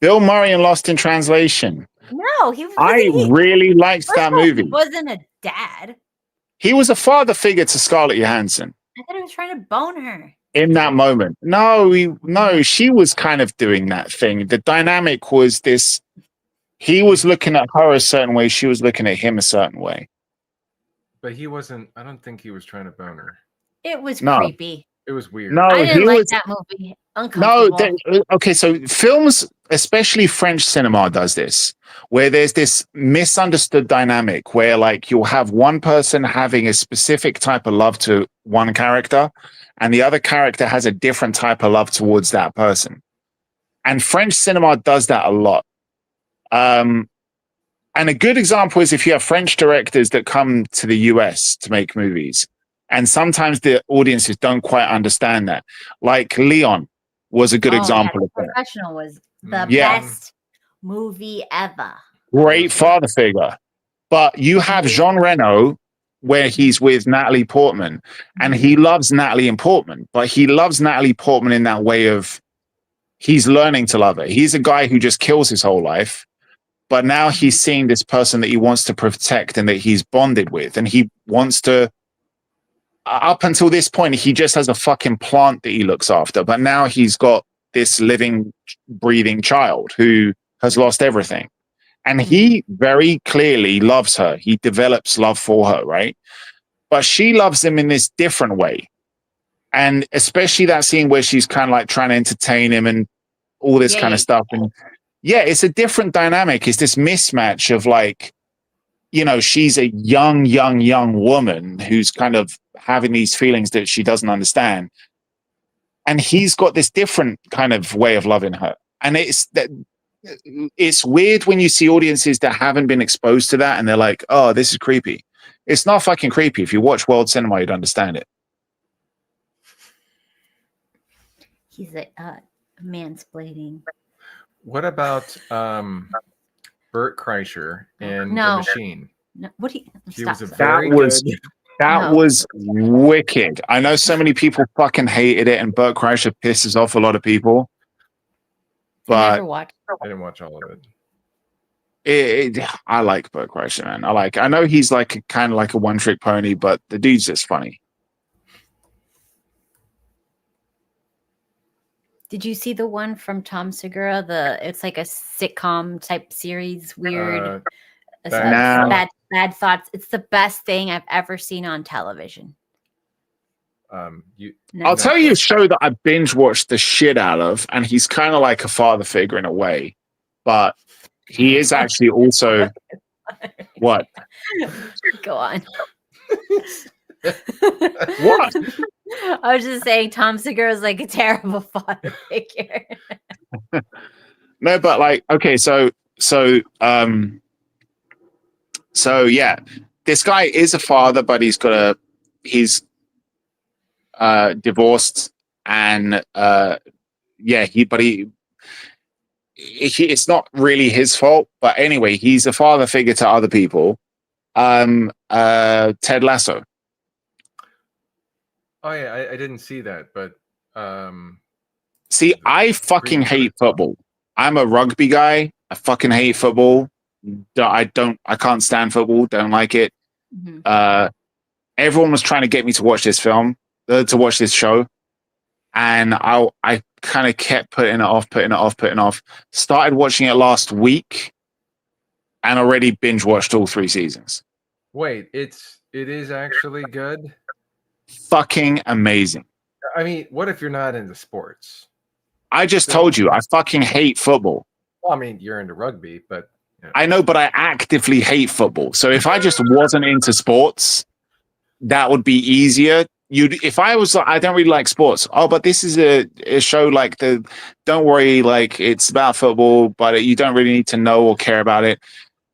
Bill Murray in Lost in Translation. No, he was. I really liked that movie. He wasn't a dad. He was a father figure to Scarlett Johansson. I thought he was trying to bone her. In that moment. No, she was kind of doing that thing. The dynamic was this He was looking at her a certain way. She was looking at him a certain way. But he wasn't. I don't think he was trying to bone her. It was No. creepy. It was weird. No, I didn't he like was. that movie. No, Uncomfortable. okay. So films, especially French cinema, does this, where there's this misunderstood dynamic where, like, you'll have one person having a specific type of love to one character, and the other character has a different type of love towards that person. And French cinema does that a lot. And a good example is if you have French directors that come to the US to make movies, and sometimes the audiences don't quite understand that. Like Leon was a good example of that. Professional was the Yeah. best movie ever. Great father figure. But you have Jean Reno, where he's with Natalie Portman, and he loves Natalie Portman, but he loves Natalie Portman in that way of he's learning to love her. He's a guy who just kills his whole life, but now he's seeing this person that he wants to protect and that he's bonded with, and he wants to. Up until this point, he just has a fucking plant that he looks after, but now he's got this living, breathing child who has lost everything. And he very clearly loves her. He develops love for her, right? But she loves him in this different way. And especially that scene where she's kind of like trying to entertain him and all this kind of stuff. And yeah, it's a different dynamic. It's this mismatch of like, you know, she's a young woman who's kind of having these feelings that she doesn't understand. And he's got this different kind of way of loving her. And it's weird when you see audiences that haven't been exposed to that and they're like, oh, this is creepy. It's not fucking creepy. If you watch world cinema, you'd understand it. He's a mansplaining. What about Bert Kreischer and The Machine? No, what do you? He was a Stop. very That was wicked. I know so many people fucking hated it, and Bert Kreischer pisses off a lot of people. I But never watched. I didn't watch all of it. I like Bert Kreischer, man. I know he's like kind of like a one-trick pony, but the dude's just funny. Did you see the one from Tom Segura? It's like a sitcom type series, weird. Bad thoughts. It's the best thing I've ever seen on television. I'll tell you a show that I binge watched the shit out of, and he's kind of like a father figure in a way, but he is actually also what? Go on. What? I was just saying Tom Segura is like a terrible father figure. No, but like, okay, so yeah, this guy is a father, but he's divorced, and it's not really his fault. But anyway, he's a father figure to other people. Ted Lasso. Oh yeah, I didn't see that, but see, I fucking hate football. I'm a rugby guy. I fucking hate football. I can't stand football. Don't like it. Mm-hmm. Everyone was trying to get me to watch this film, to watch this show, and I kind of kept putting it off. Started watching it last week, and already binge watched all 3 seasons. Wait, it is actually good. Fucking amazing. I mean, what if you're not into sports? I just told you I fucking hate football. Well, I mean, you're into rugby, but I know, but I actively hate football. So if I just wasn't into sports, that would be easier. If I was like, I don't really like sports. Oh, but this is a show like don't worry, like it's about football, but you don't really need to know or care about it.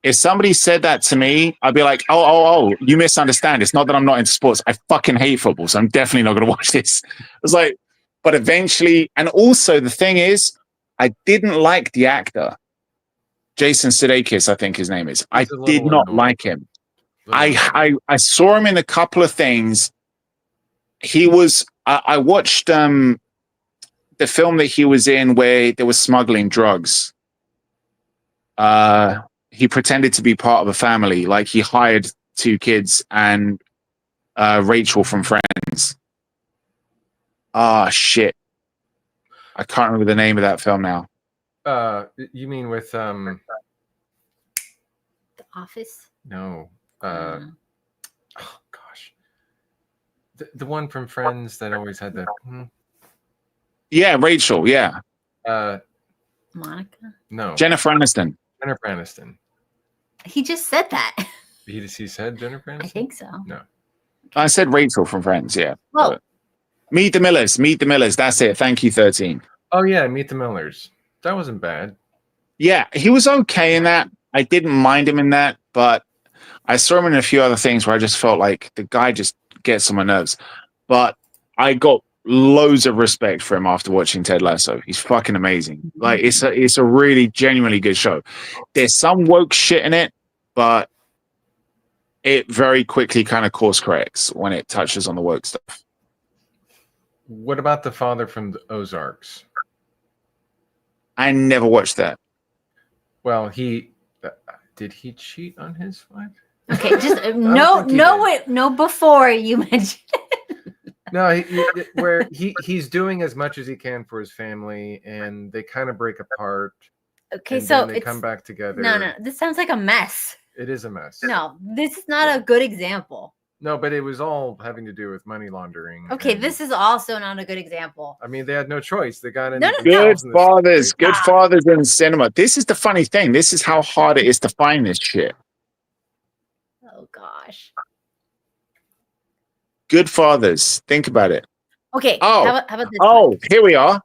If somebody said that to me, I'd be like, oh, you misunderstand. It's not that I'm not into sports. I fucking hate football, so I'm definitely not going to watch this. It's like, but eventually, and also the thing is, I didn't like the actor. Jason Sudeikis, I think his name is. I did not like him. I saw him in a couple of things. He was, I watched the film that he was in where they were smuggling drugs. He pretended to be part of a family. Like he hired 2 kids and Rachel from Friends. Shit. I can't remember the name of that film now. You mean with Office? No. Uh, Oh gosh. The one from Friends that always had the. Yeah, Rachel. Yeah, Monica? No. Jennifer Aniston. Jennifer Aniston. He just said that. He said Jennifer Aniston. I think so. No. I said Rachel from Friends. Yeah. Well, But Meet the Millers. Meet the Millers. That's it. Thank you, 13. Oh yeah, Meet the Millers. That wasn't bad. Yeah, he was okay in that. I didn't mind him in that, but I saw him in a few other things where I just felt like the guy just gets on my nerves. But I got loads of respect for him after watching Ted Lasso. He's fucking amazing. Like it's a really genuinely good show. There's some woke shit in it, but it very quickly kind of course corrects when it touches on the woke stuff. What about the father from the Ozarks? I never watched that. Well, did he cheat on his wife? okay, just no before you mentioned it. No, where he's doing as much as he can for his family, and they kind of break apart. Okay, and so then they come back together. No, this sounds like a mess. It is a mess. No, this is not a good example. No, but it was all having to do with money laundering. Okay, and, this is also not a good example. I mean, they had no choice. They got in. Good fathers in cinema. This is the funny thing. This is how hard it is to find this shit. Oh gosh. Good fathers. Think about it. Okay. Oh, how about this? Oh, here we are.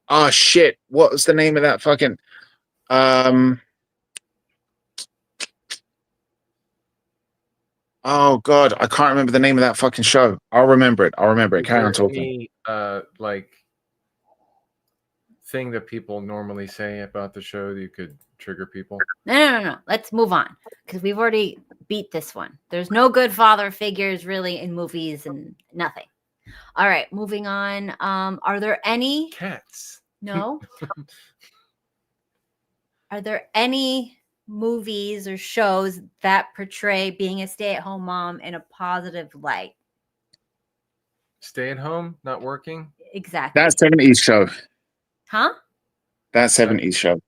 Oh shit. What was the name of that fucking Oh god, I can't remember the name of that fucking show. I'll remember it. Carry on talking. Like thing that people normally say about the show that you could trigger people? No. Let's move on because we've already beat this one. There's no good father figures really in movies and nothing. All right, moving on. Are there any cats? No. Are there any movies or shows that portray being a stay-at-home mom in a positive light? Stay at home, not working? Exactly. That 70s show. Huh? That 70s show.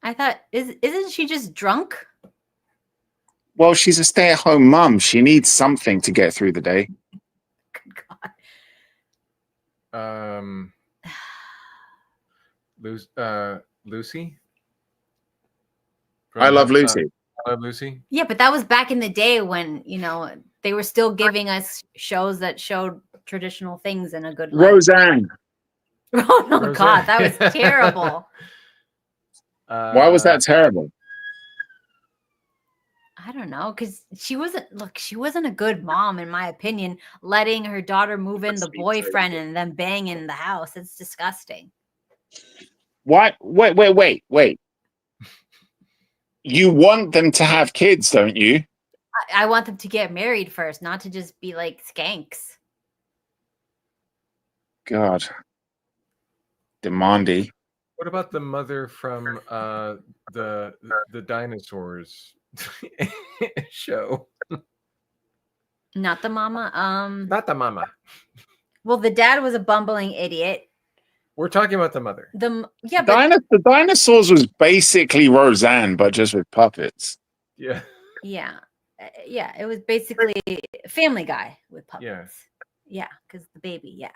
I thought, isn't she just drunk? Well, she's a stay-at-home mom. She needs something to get through the day. Good God. Lucy? I Love Lucy. I Love Lucy? Yeah, but that was back in the day when, they were still giving us shows that showed traditional things in a good light. Roseanne. Oh, no, God, that was terrible. Why was that terrible? I don't know, because she wasn't a good mom, in my opinion, letting her daughter move in the boyfriend and then bang in the house. It's disgusting. What? Wait. You want them to have kids, don't you? I want them to get married first, not to just be like skanks. God. Demandy. What about the mother from the dinosaurs show? Not the mama. Not the mama. Well, the dad was a bumbling idiot. We're talking about the mother. The dinosaurs was basically Roseanne, but just with puppets. Yeah. Yeah. It was basically Family Guy with puppets. Yeah, because the baby. Yeah.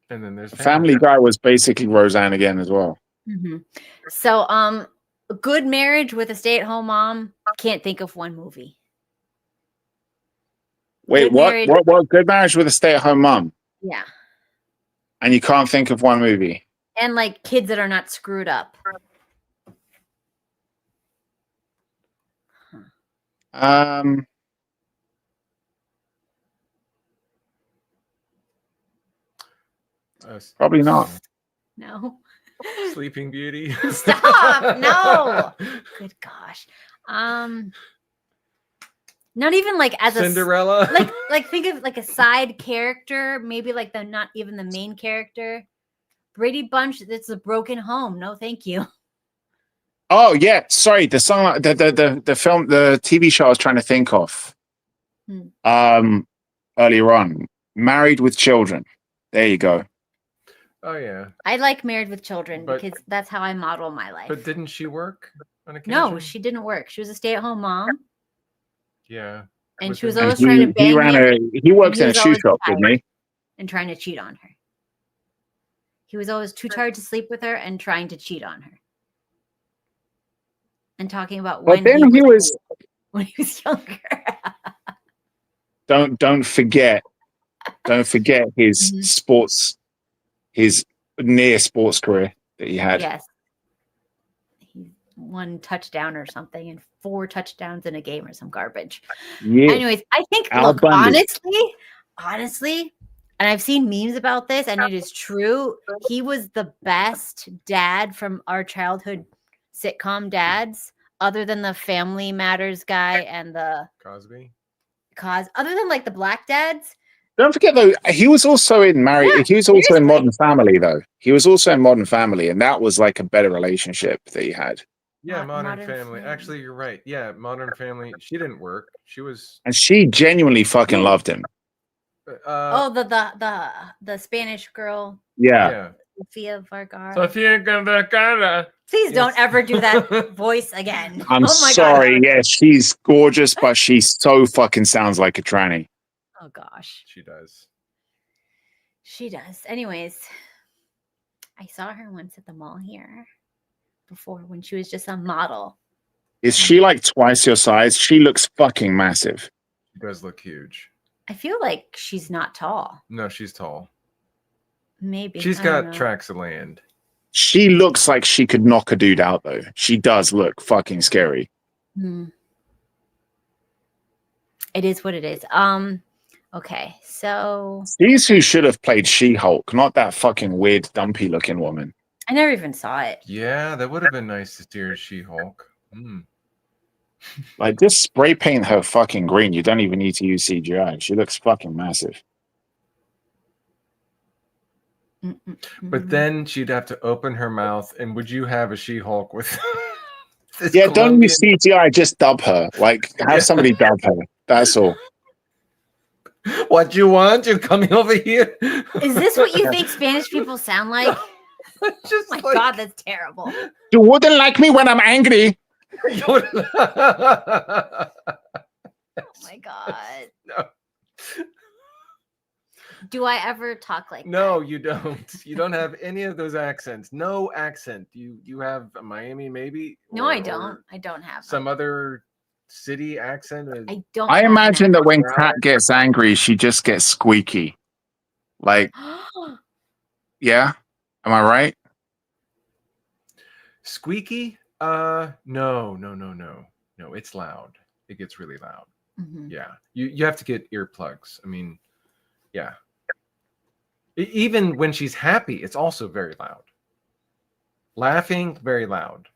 And then there's Family Guy was basically Roseanne again as well. Mm-hmm. So, a good marriage with a stay-at-home mom. Can't think of one movie. Wait, what? Good marriage with a stay-at-home mom? Yeah. And you can't think of one movie. And like kids that are not screwed up. Probably not. No. Sleeping Beauty. Stop! No. Good gosh. Not even like as Cinderella. Like think of like a side character, maybe like not even the main character. Brady Bunch. It's a broken home. No, thank you. Oh yeah, sorry. The song, the film, the TV show I was trying to think of. Earlier on, Married with Children. There you go. Oh yeah. I like Married with Children But- because that's how I model my life. But didn't she work on occasion? No, she didn't work. She was a stay-at-home mom, Yeah. and With she was the- always trying to bang him he works he in a was shoe always shop, didn't he? and trying to cheat on her. He was always too tired to sleep with her and trying to cheat on her. And talking about But when then he was when he was younger. don't forget his Mhm. his near sports career that he had. Yes. He won touchdown or something and 4 touchdowns in a game or some garbage. Yeah. Anyways, I think Al look, Bundy. honestly, and I've seen memes about this and it is true. He was the best dad from our childhood sitcom dads, other than the Family Matters guy and the Cosby. other than like the black dads. Don't forget though, he was also in Yeah, he was also in seriously. Modern Family though. He was also in Modern Family, and that was like a better relationship that he had. Yeah, Modern Modern Family. Family. Actually, you're right. Yeah, Modern Family. She didn't work. She was. And she genuinely fucking loved him. Oh, the Spanish girl, Yeah. Yeah. Sofia Vergara. Sofia Vergara. Please don't Yes. ever do that voice again. I'm Oh my sorry. God. Yeah, she's gorgeous, but she so fucking sounds like a tranny. Oh gosh. She does. She does. Anyways, I saw her once at the mall here before when she was just a model. Is she like twice your size? She looks fucking massive. She does look huge. I feel like she's not tall. No, she's tall. Maybe. She's I don't got know. tracts of land. She looks like she could knock a dude out though. She does look fucking scary. Hmm. It is what it is. Okay, so Mm. She's who should have played She-Hulk, not that fucking weird, dumpy looking woman. I never even saw it. Yeah, that would have been nice to see her She-Hulk. Mm. Like, just spray paint her fucking green. You don't even need to use CGI. She looks fucking massive. But then she'd have to open her mouth, and would you have a She-Hulk with? this Yeah, don't Colombian- use CGI. Just dub her. Like, have Yeah. somebody dub her. That's all. What you want? You're coming over here. Is this what you think Spanish people sound like? Oh Just my like- God, that's terrible. You wouldn't like me when I'm angry. Oh my God. No. Do I ever talk like No, that? you don't. You don't have any of those accents. No accent. You have a Miami maybe? No, Or- I don't. or I don't have Some them. other city accent. I don't. I have imagine that when Right. Kat gets angry, she just gets squeaky. Like, them. yeah? Am I right? Squeaky? No. No, it's loud. It gets really loud. Mhm. Yeah. You have to get earplugs. I mean, yeah. Even when she's happy, it's also very loud. Laughing, very loud.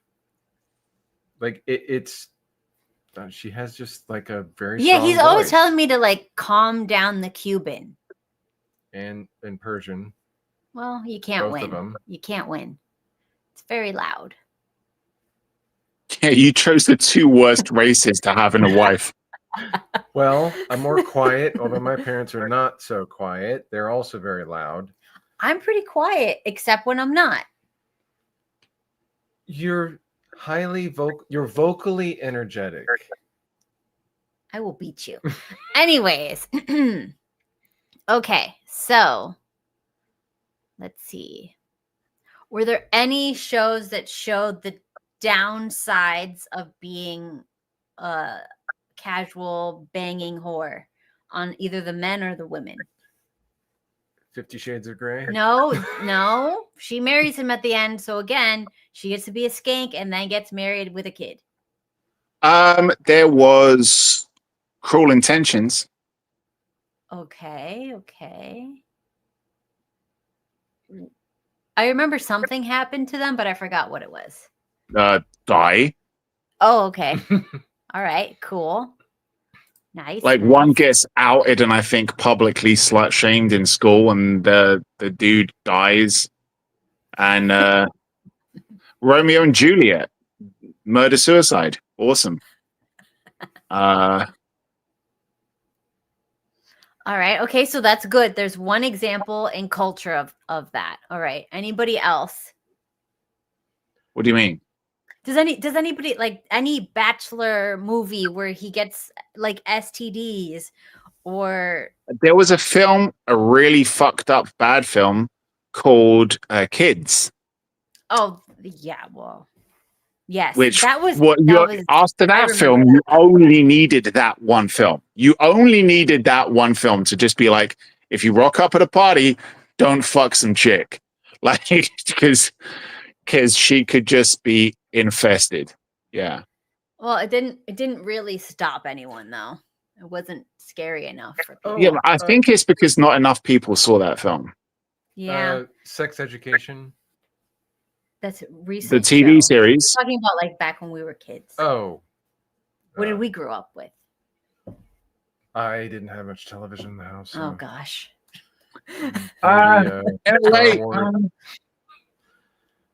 Like it's she has just like a very Yeah, strong he's always voice. telling me to like calm down the Cuban. And in Persian. Well, you can't Both of win. them. You can't win. It's very loud. Yeah, you chose the 2 worst races to have in a wife. Well, I'm more quiet, although my parents are not so quiet. They're also very loud. I'm pretty quiet, except when I'm not. You're you're vocally energetic. I will beat you. Anyways. Okay, so let's see. Were there any shows that showed the downsides of being a casual banging whore on either the men or the women? 50 Shades of Grey. No. She marries him at the end. So again, she gets to be a skank and then gets married with a kid. There was Cruel Intentions. Okay. I remember something happened to them, but I forgot what it was. Die. Oh, okay. All right, cool. Nice. Like, one gets outed and I think publicly slut shamed in school, and the dude dies. And Romeo and Juliet, murder suicide, awesome. All right. Okay. So that's good. There's one example in culture of that. All right. Anybody else? What do you mean? Does anybody like any Bachelor movie where he gets like STDs or There was a film, a really fucked up bad film called Kids, oh yeah, well, yes, which that was after I that remember film, that. you only needed that one film. You only needed that one film to just be like, if you rock up at a party, don't fuck some chick, like because she could just be infested. Yeah. Well, it didn't really stop anyone though. It wasn't scary enough for people. Yeah, I think it's because not enough people saw that film. Yeah, Sex Education. that's a The recent TV show. series. Talking about like back when we were kids. Oh. What did we grow up with? I didn't have much television in the house. So Oh gosh. Anyway,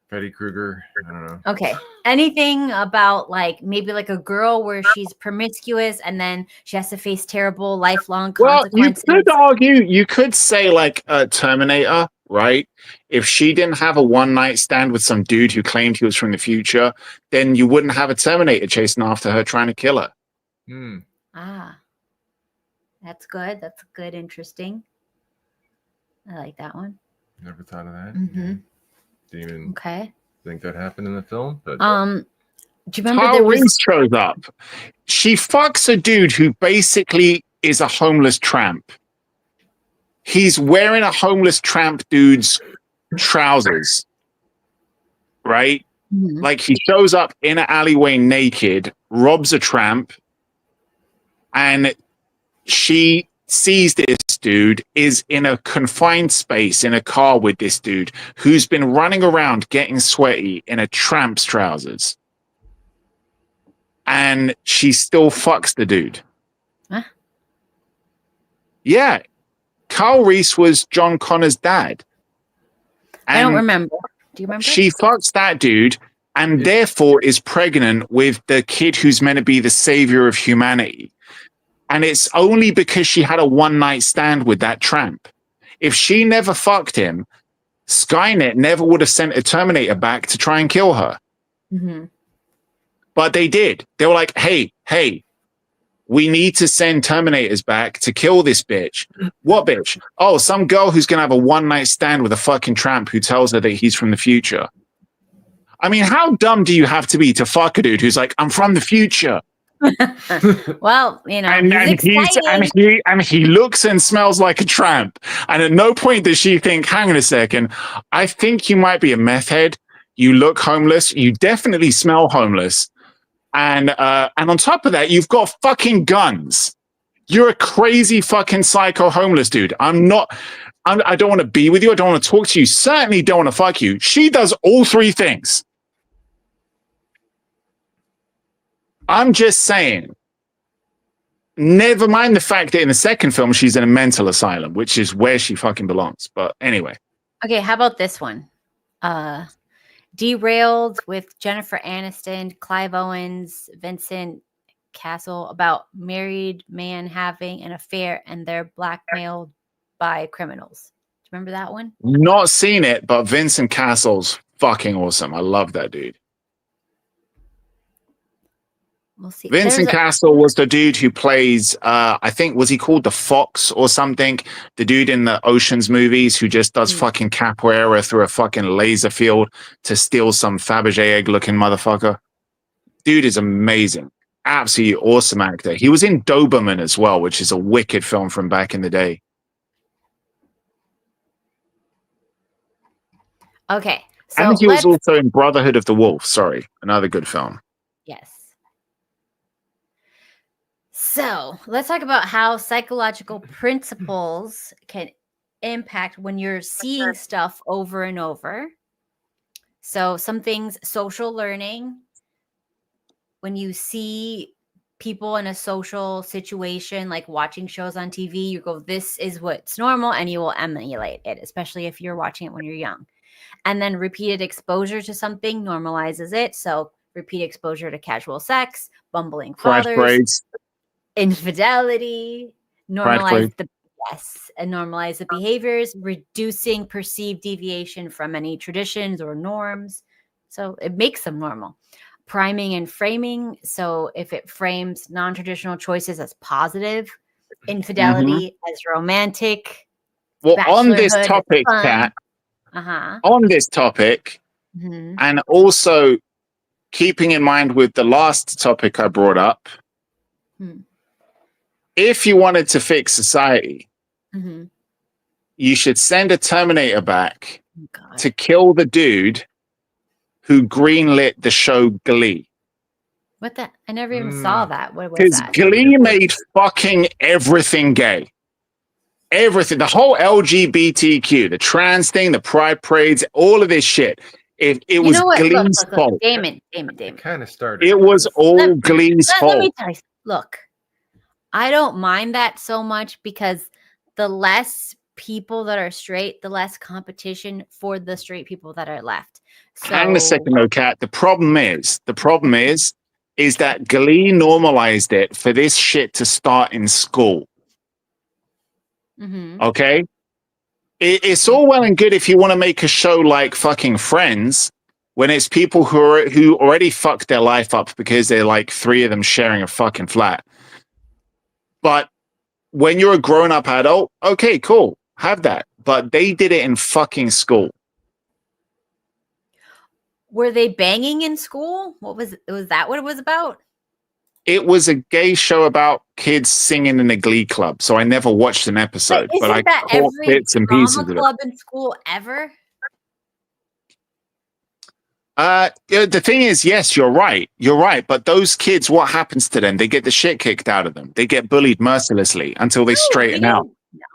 Freddy Krueger. I don't know. Okay. Anything about like maybe like a girl where she's promiscuous and then she has to face terrible lifelong well, you consequences? could argue, you could say like Terminator, right? If she didn't have a one night stand with some dude who claimed he was from the future, then you wouldn't have a Terminator chasing after her trying to kill her. Ah, that's good. That's good. Interesting. I like that one. Never thought of that. Mm-hmm. Didn't even Okay. think that happened in the film. But Do you remember there was shows up. She fucks a dude who basically is a homeless tramp. He's wearing a homeless tramp dude's trousers, right? Mhm. Like he shows up in an alleyway naked, robs a tramp, and she sees this dude is in a confined space in a car with this dude who's been running around getting sweaty in a tramp's trousers. And she still fucks the dude. Huh? Yeah. Kyle Reese was John Connor's dad. I don't And remember. Do you remember? she fucks that dude and therefore is pregnant with the kid who's meant to be the savior of humanity. And it's only because she had a one night stand with that tramp. If she never fucked him, Skynet never would have sent a Terminator back to try and kill her. Mm-hmm. But they did. They were like, hey, we need to send Terminators back to kill this bitch. What bitch? Oh, some girl who's going to have a one night stand with a fucking tramp who tells her that he's from the future. I mean, how dumb do you have to be to fuck a dude who's like, I'm from the future? Well, you know, And he looks and smells like a tramp. And at no point does she think, hang on a second, I think you might be a meth head. You look homeless. You definitely smell homeless. And on top of that, you've got fucking guns. You're a crazy fucking psycho homeless dude. I don't want to be with you. I don't want to talk to you. Certainly don't want to fuck you. She does all three things. I'm just saying, never mind the fact that in the second film, she's in a mental asylum, which is where she fucking belongs. But anyway. Okay, how about this one? Derailed with Jennifer Aniston, Clive Owens, Vincent Cassel about married man having an affair and they're blackmailed by criminals. Do you remember that one? Not seen it, but Vincent Cassel's fucking awesome. I love that dude. We'll see. Vincent Cassel was the dude who plays, I think, was he called the Fox or something? The dude in the Oceans movies who just does fucking capoeira through a fucking laser field to steal some Fabergé egg looking motherfucker. Dude is amazing. Absolutely awesome actor. He was in Doberman as well, which is a wicked film from back in the day. Okay. So and he was also in Brotherhood of the Wolf. Sorry, another good film. Yes. So let's talk about how psychological principles can impact when you're seeing stuff over and over. So some things, social learning, when you see people in a social situation, like watching shows on TV, you go, this is what's normal, and you will emulate it, especially if you're watching it when you're young. And then repeated exposure to something normalizes it. So repeat exposure to casual sex, bumbling fathers, infidelity, normalize Yes, and normalize the behaviors, reducing perceived deviation from any traditions or norms. So it makes them normal. Priming and framing. So if it frames non-traditional choices as positive, infidelity as romantic, Well, on this bachelorhood as topic, fun. Kat, Uh-huh. on this topic, Mhm. and also keeping in mind with the last topic I brought up, Hmm. if you wanted to fix society, Mhm. you should send a Terminator back Oh, God. to kill the dude who greenlit the show Glee. What the? I never even saw that. What was Because that? Glee made fucking everything gay. Everything. The whole LGBTQ, the trans thing, the pride parades, all of this shit. It You was know what? Glee's Look, fault. Damon. It kind of started. It was all Glee's Let fault. me tell you. Look, I don't mind that so much because the less people that are straight, the less competition for the straight people that are left. So, Hang on a second, though, Kat. The problem is that Glee normalized it for this shit to start in school. Mhm. Okay? It's all well and good if you want to make a show like fucking Friends when it's people who already fucked their life up because they're like three of them sharing a fucking flat. But when you're a grown-up adult, okay, cool. Have that. But they did it in fucking school. Were they banging in school? Was that what it was about? It was a gay show about kids singing in a glee club. So I never watched an episode, but I Isn't that caught every bits and pieces drama of it. club in school ever? The thing is, yes, you're right. You're right. But those kids, what happens to them? They get the shit kicked out of them. They get bullied mercilessly until they straighten out.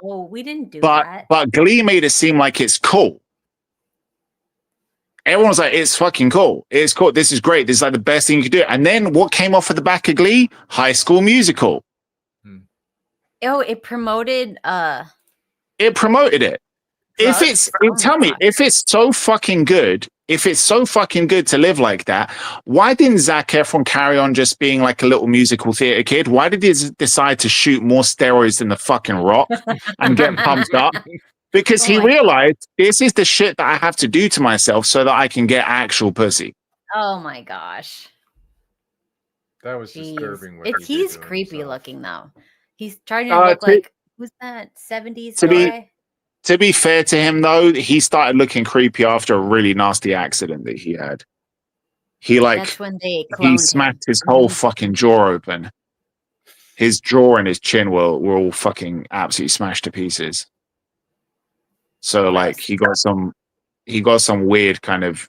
No, we didn't do But that. but Glee made it seem like it's cool. Everyone's like, it's fucking cool. It's cool. This is great. This is like the best thing you could do. And then what came off of the back of Glee? High School Musical. Oh, it promoted It promoted it. Tell me, if it's so fucking good, to live like that, why didn't Zac Efron carry on just being like a little musical theater kid? Why did he decide to shoot more steroids than the fucking Rock and get pumped up? Because he realized this is the shit that I have to do to myself so that I can get actual pussy. Oh my gosh. That was disturbing. He's creepy looking though. He's trying to look like, who's that 70s guy? To be fair to him, though, he started looking creepy after a really nasty accident that he had. That's when they cloned he smacked his whole fucking jaw open. His jaw and his chin were all fucking absolutely smashed to pieces. So like he got some weird kind of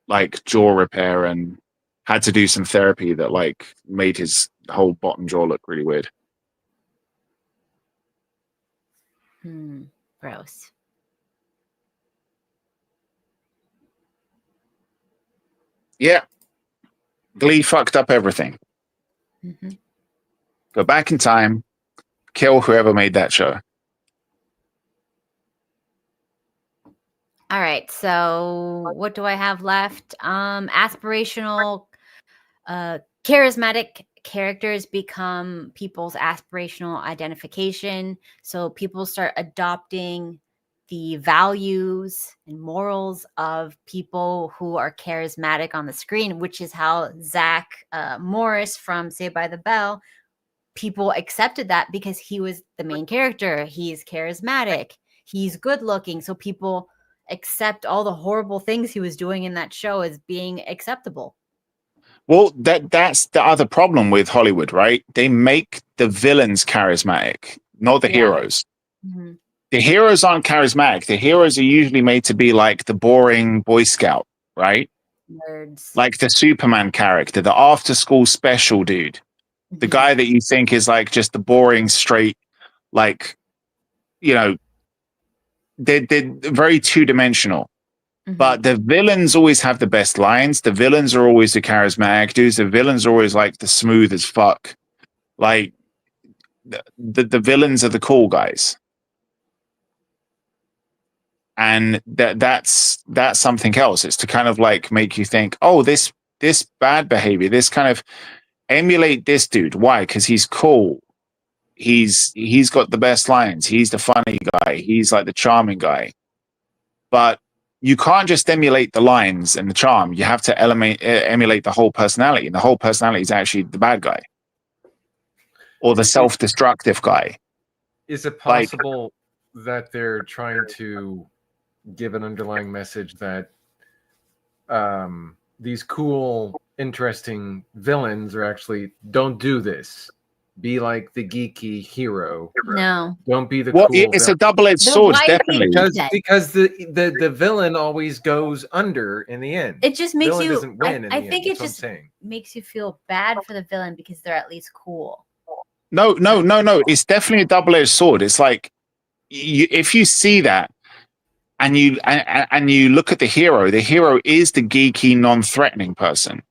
like jaw repair and had to do some therapy that like made his whole bottom jaw look really weird. Gross. Yeah. Glee fucked up everything. Go back in time, kill whoever made that show. All right. So what do I have left? Aspirational, charismatic characters become people's aspirational identification. So people start adopting the values and morals of people who are charismatic on the screen, which is how Zach Morris from Saved by the Bell, people accepted that because he was the main character. He's charismatic. He's good looking. So people accept all the horrible things he was doing in that show as being acceptable. Well, that's the other problem with Hollywood, right? They make the villains charismatic, not the heroes. The heroes aren't charismatic. The heroes are usually made to be like the boring Boy Scout, right? Nerds. Like the Superman character, the after school special dude. The guy that you think is like just the boring, straight, like, you know, they're very two-dimensional. But the villains always have the best lines. The villains are always the charismatic dudes. The villains are always like the smooth as fuck. Like the villains are the cool guys. And that's something else. It's to kind of like make you think, oh, this bad behavior, this kind of emulate this dude. Why? Because he's cool. he's got the best lines. He's the funny guy. He's like the charming guy. But you can't just emulate the lines and the charm. You have to emulate the whole personality. And the whole personality is actually the bad guy or the self-destructive guy. Is it possible that they're trying to give an underlying message that these cool, interesting villains are actually, don't do this. Be like the geeky hero. No. Don't be the Well, cool it's villain. a double-edged The sword, white definitely. Because the villain always goes under in the end. It just makes Villain you. doesn't win in I the think end. it That's what I'm just saying. makes you feel bad for the villain because they're at least cool. No. It's definitely a double-edged sword. It's like if you see that and you look at the hero is the geeky, non-threatening person.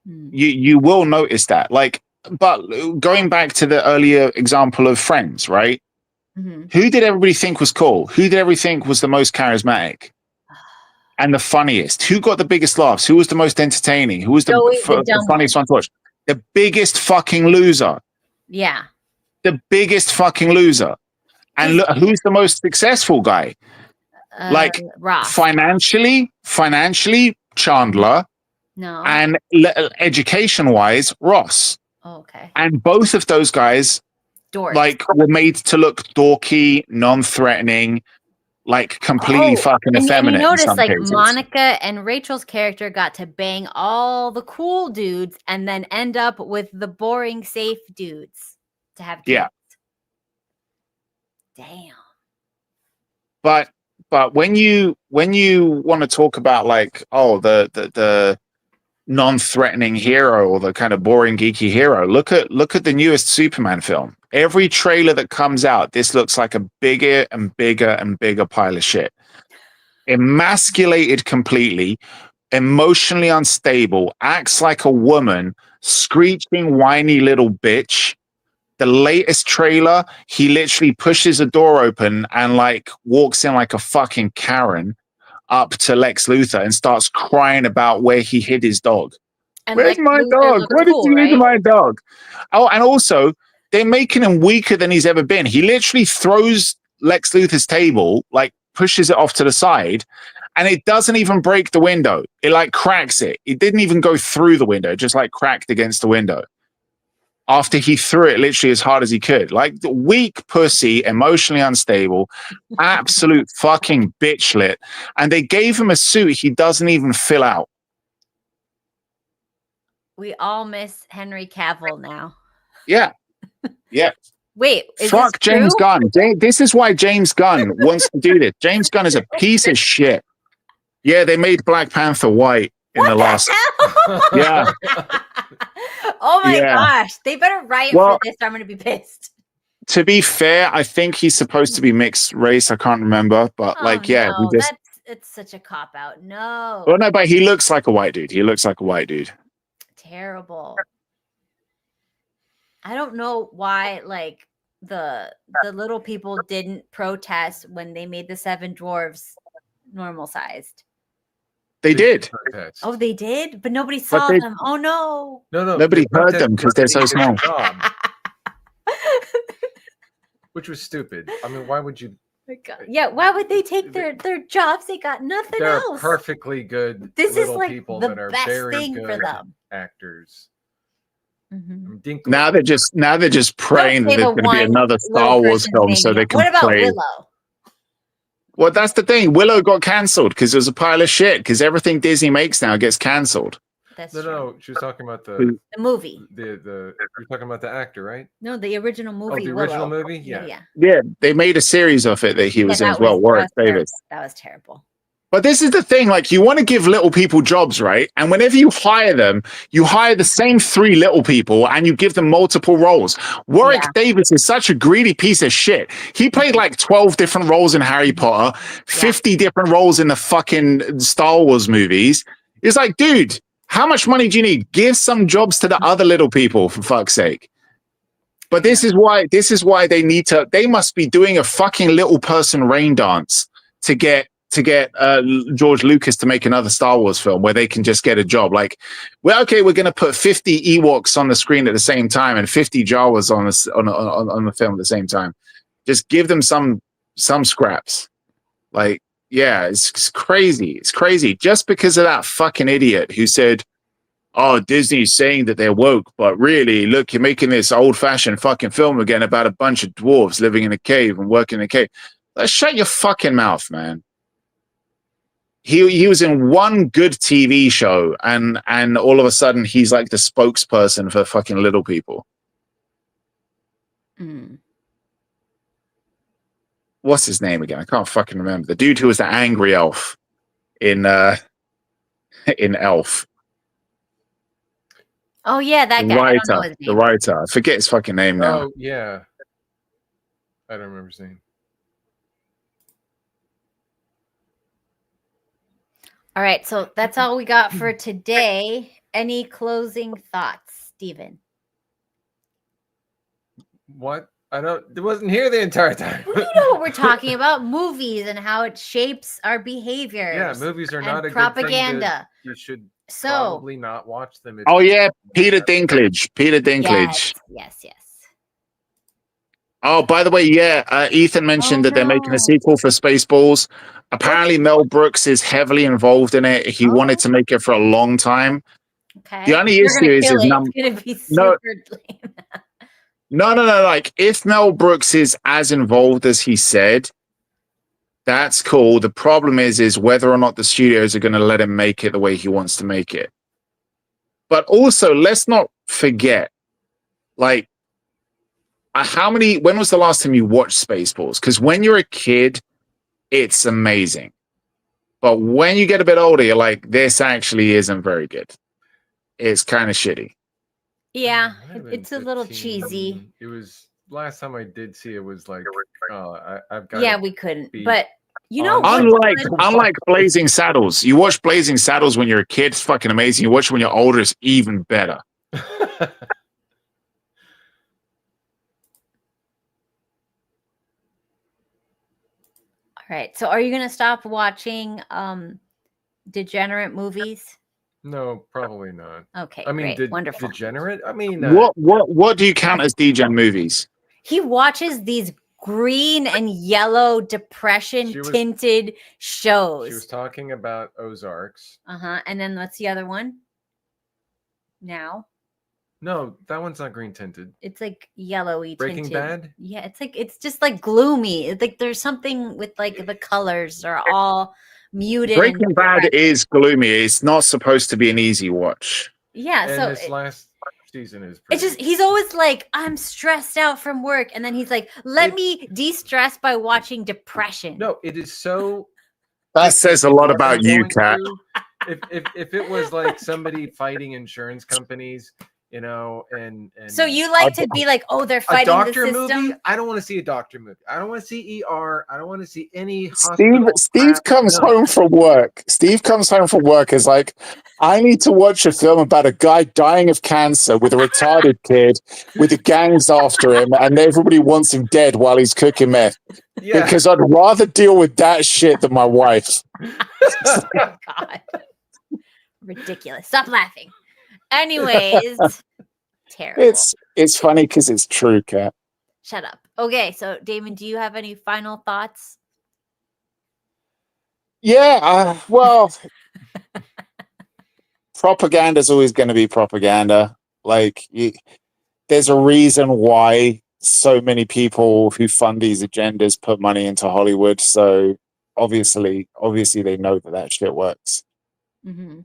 You will notice that. Like, but going back to the earlier example of Friends, right? Who did everybody think was cool? Who did everybody think was the most charismatic and the funniest? Who got the biggest laughs? Who was the most entertaining? Who was the funniest one to watch? The biggest fucking loser. Yeah. The biggest fucking loser. And look, who's the most successful guy? Like Ross. financially, Chandler. No. And education-wise, Ross. Oh, okay. And both of those guys, like, were made to look dorky, non-threatening, like completely fucking effeminate. And you notice, like, cases. Monica and Rachel's character got to bang all the cool dudes and then end up with the boring, safe dudes to have kids. Yeah. Damn. But when you want to talk about like, oh, the non-threatening hero or the kind of boring geeky hero, look at the newest Superman film. Every trailer that comes out, this looks like a bigger and bigger and bigger pile of shit. Emasculated completely, emotionally unstable, acts like a woman, screeching whiny little bitch. The latest trailer, he literally pushes a door open and like walks in like a fucking Karen up to Lex Luthor and starts crying about where he hid his dog. And Where's my dog? Where did you hid my dog? Oh, and also they're making him weaker than he's ever been. He literally throws Lex Luthor's table, like pushes it off to the side, and it doesn't even break the window. It like cracks it. It didn't even go through the window, just like cracked against the window. After he threw it literally as hard as he could. Like the weak pussy, emotionally unstable, absolute fucking bitchlet. And they gave him a suit he doesn't even fill out. We all miss Henry Cavill now. Yeah. Yeah. Wait, is fuck this true? James Gunn. This is why James Gunn wants to do this. James Gunn is a piece of shit. Yeah, they made Black Panther white in the last. Yeah. Oh my gosh. They better write for this. I'm going to be pissed. To be fair, I think he's supposed to be mixed race. I can't remember. But no, it's such a cop out. No. Well, no, but he looks like a white dude. Terrible. I don't know why like the little people didn't protest when they made the 7 dwarves normal sized. They did. Oh, they did? But nobody saw them. Oh, no. No. Nobody heard them because they're so small. Which was stupid. I mean, why would you? Yeah, why would they take their jobs? They got nothing They're else. Perfectly good. This is like people the that are best very thing good for them. Actors. Mm-hmm. Now they're just praying that there's going to be another Star Wars film so they can What about play. Willow? Well, that's the thing. Willow got cancelled because it was a pile of shit. Because everything Disney makes now gets cancelled. That's no. She was talking about the movie. You're talking about the actor, right? No, the original movie. Oh, the original movie. Yeah. They made a series of it that he was in as well. Warwick Davis. That was terrible. But this is the thing, like you want to give little people jobs, right? And whenever you hire them, you hire the same 3 little people and you give them multiple roles. Warwick Davis is such a greedy piece of shit. He played like 12 different roles in Harry Potter, 50 different roles in the fucking Star Wars movies. It's like, dude, how much money do you need? Give some jobs to the other little people, for fuck's sake. But this is why they must be doing a fucking little person rain dance to get to get George Lucas to make another Star Wars film where they can just get a job. Like, well, okay, we're going to put 50 Ewoks on the screen at the same time and 50 Jawas on the film at the same time. Just give them some scraps. Like, yeah, it's crazy. It's crazy. Just because of that fucking idiot who said, oh, Disney's saying that they're woke, but really, look, you're making this old-fashioned fucking film again about a bunch of dwarves living in a cave and working in a cave. Let's shut your fucking mouth, man. He was in one good TV show, and all of a sudden he's like the spokesperson for fucking little people. Mm. What's his name again? I can't fucking remember. The dude who was the angry elf in Elf. Oh yeah, that guy. I don't know his name. The writer. I forget his fucking name now. Oh yeah, I don't remember seeing. All right, so that's all we got for today. Any closing thoughts, Steven? What? I wasn't here the entire time. Well, you know what we're talking about, movies and how it shapes our behaviors. Yeah, movies are not a propaganda. Good thing. You should So probably not watch them. Oh yeah, Peter Dinklage. Peter Dinklage. Yes. Oh, by the way, yeah, Ethan mentioned that they're making a sequel for Spaceballs. Apparently, Mel Brooks is heavily involved in it. He wanted to make it for a long time. Okay. The only issue is his number. It's gonna be super lame. No. Like, if Mel Brooks is as involved as he said, that's cool. The problem is whether or not the studios are going to let him make it the way he wants to make it. But also, let's not forget, like, when was the last time you watched Spaceballs? Because when you're a kid, it's amazing. But when you get a bit older, you're like, this actually isn't very good. It's kind of shitty. Yeah, it's a little cheesy. It was last time I did see it was like, I've got. Yeah, we couldn't. But you know, unlike Blazing Saddles, you watch Blazing Saddles when you're a kid, it's fucking amazing. You watch it when you're older, it's even better. All right. So are you going to stop watching degenerate movies? No, probably not. Okay. I mean, great. Wonderful. Degenerate? I mean, what do you count as degen movies? He watches these green and yellow depression tinted shows. She was talking about Ozarks. And then what's the other one? Now? No, that one's not green tinted. It's like yellowy Breaking tinted. Bad? Yeah, it's just like gloomy. It's like there's something with like the colors are all muted. Breaking Bad is gloomy. It's not supposed to be an easy watch. Yeah, and so this last season is it's just he's always like, I'm stressed out from work, and then he's like, let me de-stress by watching depression. No, it is so. That says a lot about you, Kat. If it was like somebody fighting insurance companies, you know, and so you like to be like, oh, they're fighting the system. Movie? I don't want to see a doctor movie. I don't want to see ER. I don't want to see any. Steve comes home from work. Steve comes home from work is like, I need to watch a film about a guy dying of cancer with a retarded kid with the gangs after him, and everybody wants him dead while he's cooking meth. Yeah. Because I'd rather deal with that shit than my wife. Oh, God. Ridiculous. Stop laughing. Anyways, terrible. It's funny because it's true, Kat. Shut up. Okay, so Damon, do you have any final thoughts? Yeah, well, propaganda is always going to be propaganda. Like, there's a reason why so many people who fund these agendas put money into Hollywood. So obviously they know that shit works. Mm-hmm.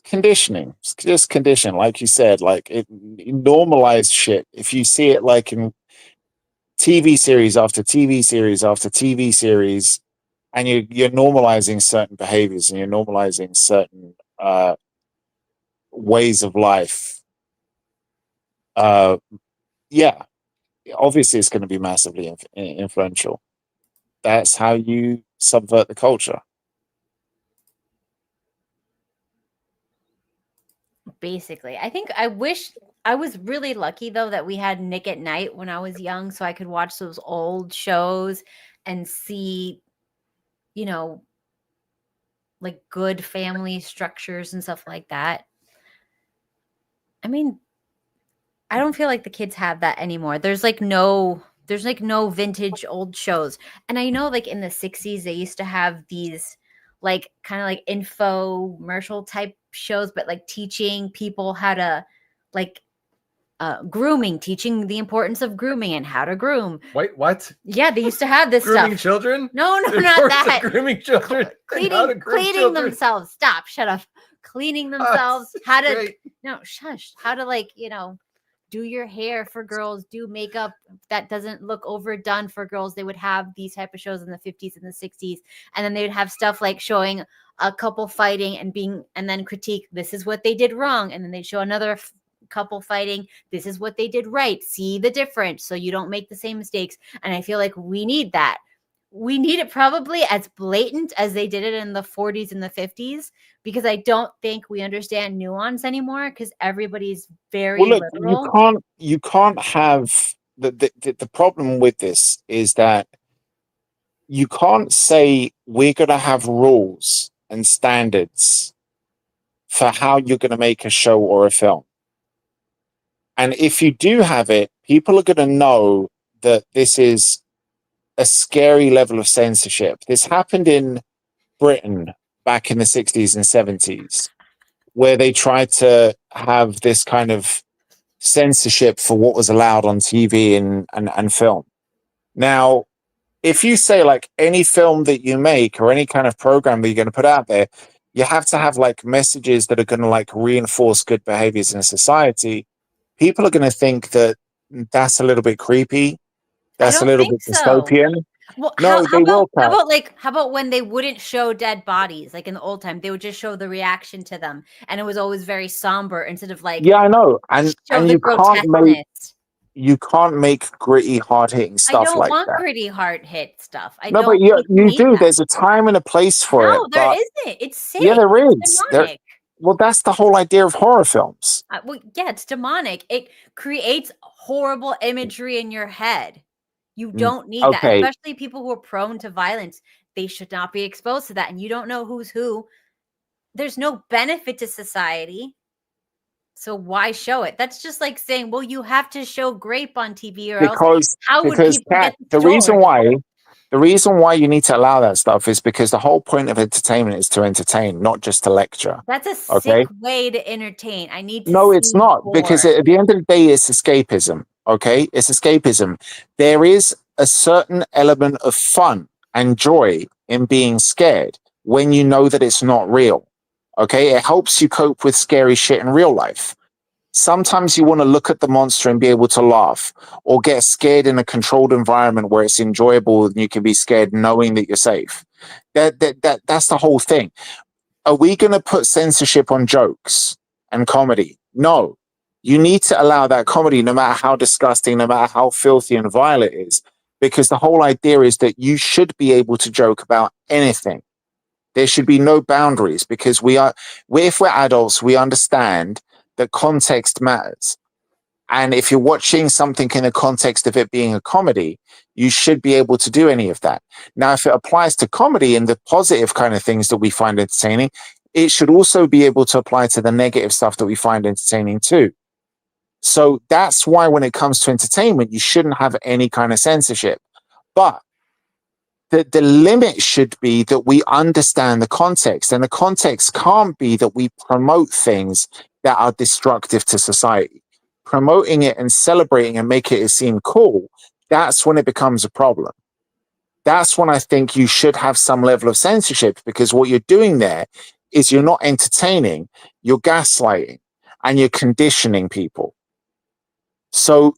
Conditioning, it's just condition, like you said, like it normalized shit. If you see it like in TV series after TV series after TV series, and you're normalizing certain behaviors and you're normalizing certain ways of life, yeah, obviously it's going to be massively influential. That's how you subvert the culture. Basically, I think I was really lucky though that we had Nick at Night when I was young, so I could watch those old shows and see you know, like good family structures and stuff like that. I mean, I don't feel like the kids have that anymore. There's no vintage old shows. And I know like in the 60s they used to have these like kind of like infomercial type shows, but like teaching people how to like grooming, teaching the importance of grooming and how to groom. Wait, what? Yeah, they used to have this Grooming stuff. children? No, The not importance of that. grooming children. And how to groom Cleaning children. themselves. Stop. Shut up. Cleaning themselves. How to Great. no, shush. How to like, do your hair for girls, do makeup that doesn't look overdone for girls. They would have these type of shows in the 50s and the 60s. And then they would have stuff like showing a couple fighting and then critique, this is what they did wrong. And then they'd show another couple fighting, this is what they did right. See the difference so you don't make the same mistakes. And I feel like we need that. We need it probably as blatant as they did it in the 40s and the 50s, because I don't think we understand nuance anymore because everybody's very Well, look, literal. you can't have the problem with this is that you can't say we're going to have rules and standards for how you're going to make a show or a film. And if you do have it, people are going to know that this is a scary level of censorship. This happened in Britain back in the 60s and 70s, where they tried to have this kind of censorship for what was allowed on TV and film. Now, if you say like any film that you make or any kind of program that you're going to put out there, you have to have like messages that are going to like reinforce good behaviors in a society. People are going to think that that's a little bit creepy. That's a don't little think bit so. dystopian. Well, No, how they will, Kat. how about when they wouldn't show dead bodies, like in the old time, they would just show the reaction to them, and it was always very somber instead of like Yeah, I know. And show the grotesqueness. you can't make gritty, hard hitting I stuff don't like want that. gritty heart hit stuff. I No, but don't you think we need do. that. There's a time and a place for it. No, there But isn't. It's sick. yeah, there It's is. demonic. Well, that's the whole idea of horror films. Well, yeah, it's demonic. It creates horrible imagery in your head. You don't need that, Okay, especially people who are prone to violence. They should not be exposed to that, and you don't know who's who. There's no benefit to society, so why show it? That's just like saying, well, you have to show grape on TV, or else how would because people Kat, get the story? the reason why you need to allow that stuff is because the whole point of entertainment is to entertain, not just to lecture. That's a sick Okay. way to entertain. I need to No, it's see not, gore. because at the end of the day, it's escapism. Okay, it's escapism. There is a certain element of fun and joy in being scared when you know that it's not real. Okay, it helps you cope with scary shit in real life. Sometimes you want to look at the monster and be able to laugh, or get scared in a controlled environment where it's enjoyable and you can be scared knowing that you're safe. That's the whole thing. Are we going to put censorship on jokes and comedy? No. You need to allow that comedy, no matter how disgusting, no matter how filthy and vile it is, because the whole idea is that you should be able to joke about anything. There should be no boundaries, because if we're adults, we understand that context matters. And if you're watching something in the context of it being a comedy, you should be able to do any of that. Now, if it applies to comedy and the positive kind of things that we find entertaining, it should also be able to apply to the negative stuff that we find entertaining too. So that's why when it comes to entertainment, you shouldn't have any kind of censorship. But the limit should be that we understand the context, and the context can't be that we promote things that are destructive to society. Promoting it and celebrating and making it seem cool, that's when it becomes a problem. That's when I think you should have some level of censorship, because what you're doing there is you're not entertaining, you're gaslighting, and you're conditioning people. So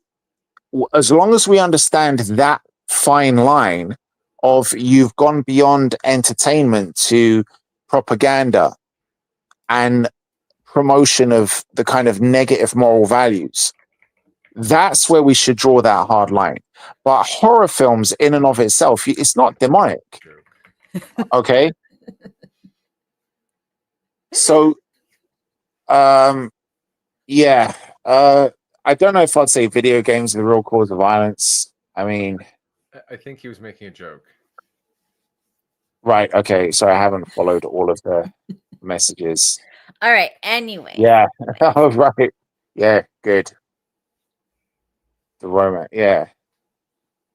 as long as we understand that fine line of you've gone beyond entertainment to propaganda and promotion of the kind of negative moral values, that's where we should draw that hard line. But horror films in and of itself, it's not demonic. Okay. So, yeah, I don't know if I'd say video games are the real cause of violence. I mean, I think he was making a joke. Right. Okay. So I haven't followed all of the messages. All right. Anyway. Yeah. Oh, right. Yeah. Good. The romance. Yeah.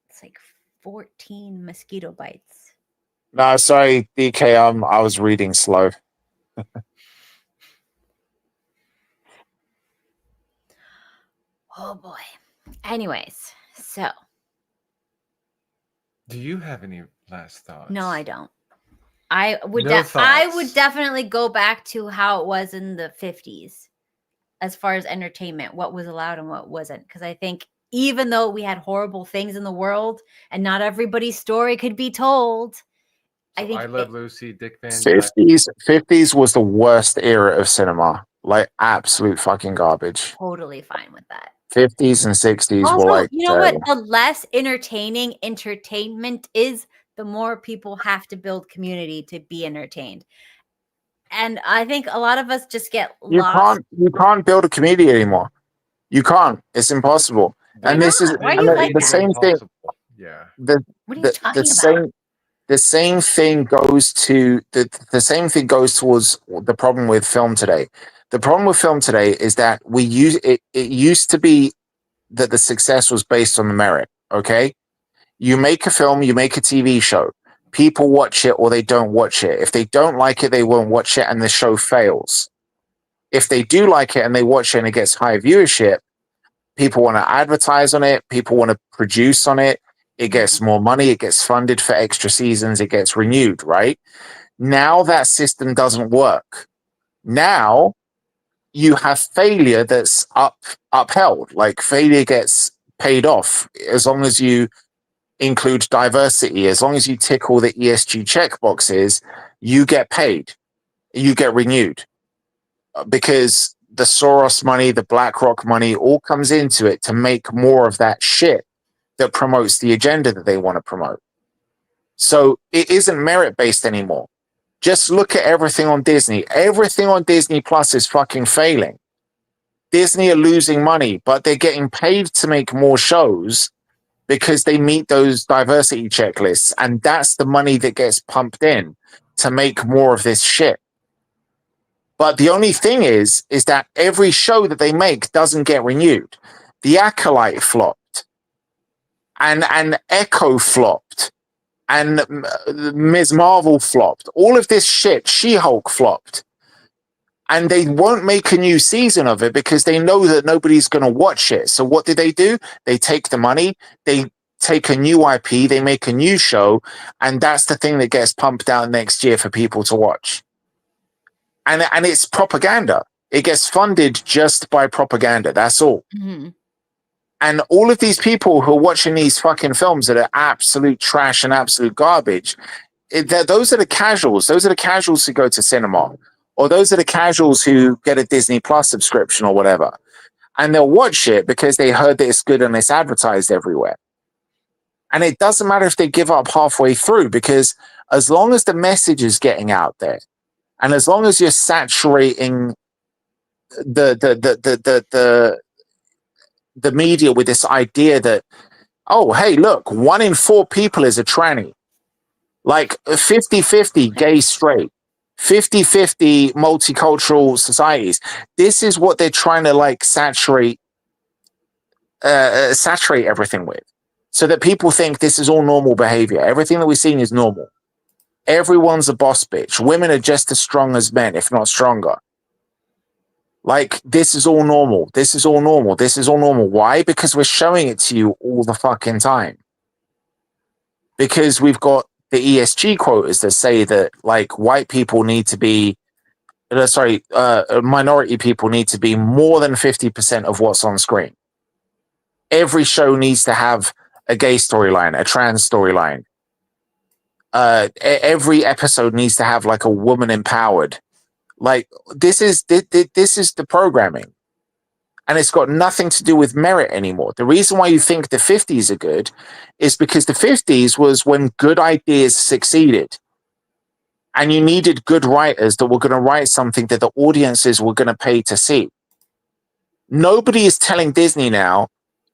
It's like 14 mosquito bites. No, sorry, DK. I was reading slow. Oh boy. Anyways, so Do you have any last thoughts? no, I don't. I would No I would thoughts. definitely go back to how it was in the 50s as far as entertainment, what was allowed and what wasn't. Because I think even though we had horrible things in the world and not everybody's story could be told, I So think I Love Lucy, Dick Van Dyke. 50s was the worst era of cinema. Like absolute fucking garbage. totally fine with that. 50s and 60s were Also, like you know what? The less entertaining entertainment is, the more people have to build community to be entertained. And I think a lot of us just get lost. you can't build a community anymore. You can't. It's impossible. And Why this is not? Why and do you the, like the that? same thing. Yeah. What are you talking about? The same thing goes to the same thing goes towards the problem with film today. The problem with film today is that it used to be that the success was based on the merit. Okay, you make a film, you make a TV show, people watch it or they don't watch it. If they don't like it, they won't watch it, and the show fails. If they do like it and they watch it and it gets high viewership, people want to advertise on it, people want to produce on it. It gets more money, it gets funded for extra seasons, it gets renewed, right? Now that system doesn't work. Now you have failure that's upheld. Like failure gets paid off as long as you include diversity, as long as you tick all the ESG check boxes, you get paid, you get renewed. Because the Soros money, the BlackRock money all comes into it to make more of that shit that promotes the agenda that they want to promote. So it isn't merit based anymore. Just look at everything on Disney. Everything on Disney Plus is fucking failing. Disney are losing money, but they're getting paid to make more shows because they meet those diversity checklists. And that's the money that gets pumped in to make more of this shit. But the only thing is that every show that they make doesn't get renewed. The Acolyte flopped. And Echo flopped. And Ms. Marvel flopped. All of this shit, She-Hulk flopped. And they won't make a new season of it because they know that nobody's going to watch it. So what do? They take the money, they take a new IP, they make a new show, and that's the thing that gets pumped out next year for people to watch. And it's propaganda. It gets funded just by propaganda. That's all. Mm-hmm. And all of these people who are watching these fucking films that are absolute trash and absolute garbage, those are the casuals. Those are the casuals who go to cinema. Or those are the casuals who get a Disney Plus subscription or whatever. And they'll watch it because they heard that it's good and it's advertised everywhere. And it doesn't matter if they give up halfway through, because as long as the message is getting out there, and as long as you're saturating the media with this idea that, oh, hey, look, 1 in 4 people is a tranny. Like 50-50 gay straight. 50-50 multicultural societies. This is what they're trying to like saturate everything with, so that people think this is all normal behavior. Everything that we're seeing is normal. Everyone's a boss bitch. Women are just as strong as men, if not stronger. Like, this is all normal. This is all normal. This is all normal. Why? Because we're showing it to you all the fucking time. Because we've got the ESG quotas that say that, like, white people need to be, minority people need to be more than 50% of what's on screen. Every show needs to have a gay storyline, a trans storyline. Every episode needs to have, like, a woman empowered. Like, this is the programming. And it's got nothing to do with merit anymore. The reason why you think the 50s are good is because the 50s was when good ideas succeeded. And you needed good writers that were going to write something that the audiences were going to pay to see. Nobody is telling Disney now,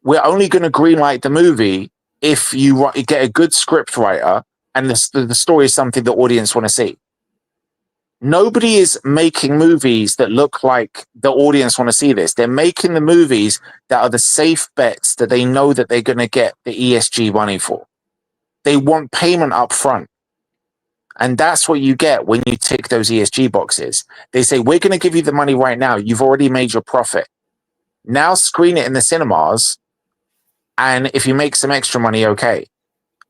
we're only going to greenlight the movie if you get a good script writer and the story is something the audience want to see. Nobody is making movies that look like the audience want to see this. They're making the movies that are the safe bets that they know that they're going to get the ESG money for. They want payment up front. And that's what you get when you tick those ESG boxes. They say, we're going to give you the money right now. You've already made your profit. Now screen it in the cinemas. And if you make some extra money, okay.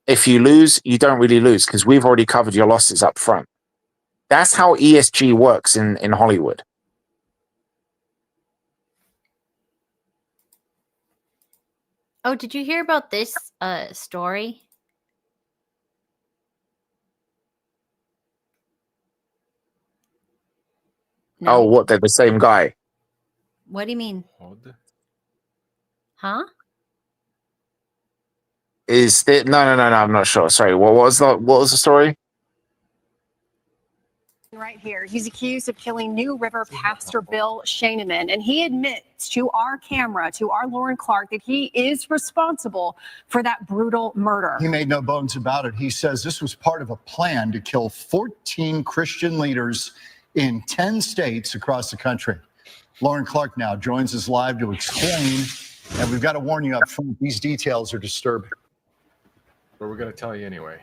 If you lose, you don't really lose because we've already covered your losses up front. That's how ESG works in Hollywood. Oh, did you hear about this story? No. Oh, what? They're the same guy. What do you mean? Huh? Is that no? I'm not sure. Sorry. What was the story? Right here, he's accused of killing New River pastor Bill Shaneman, and he admits to our camera, to our Lauren Clark, that he is responsible for that brutal murder. He made no bones about it. He says this was part of a plan to kill 14 Christian leaders in 10 states across the country. Lauren Clark now joins us live to explain, and we've got to warn you up front, these details are disturbing. But we're going to tell you anyway.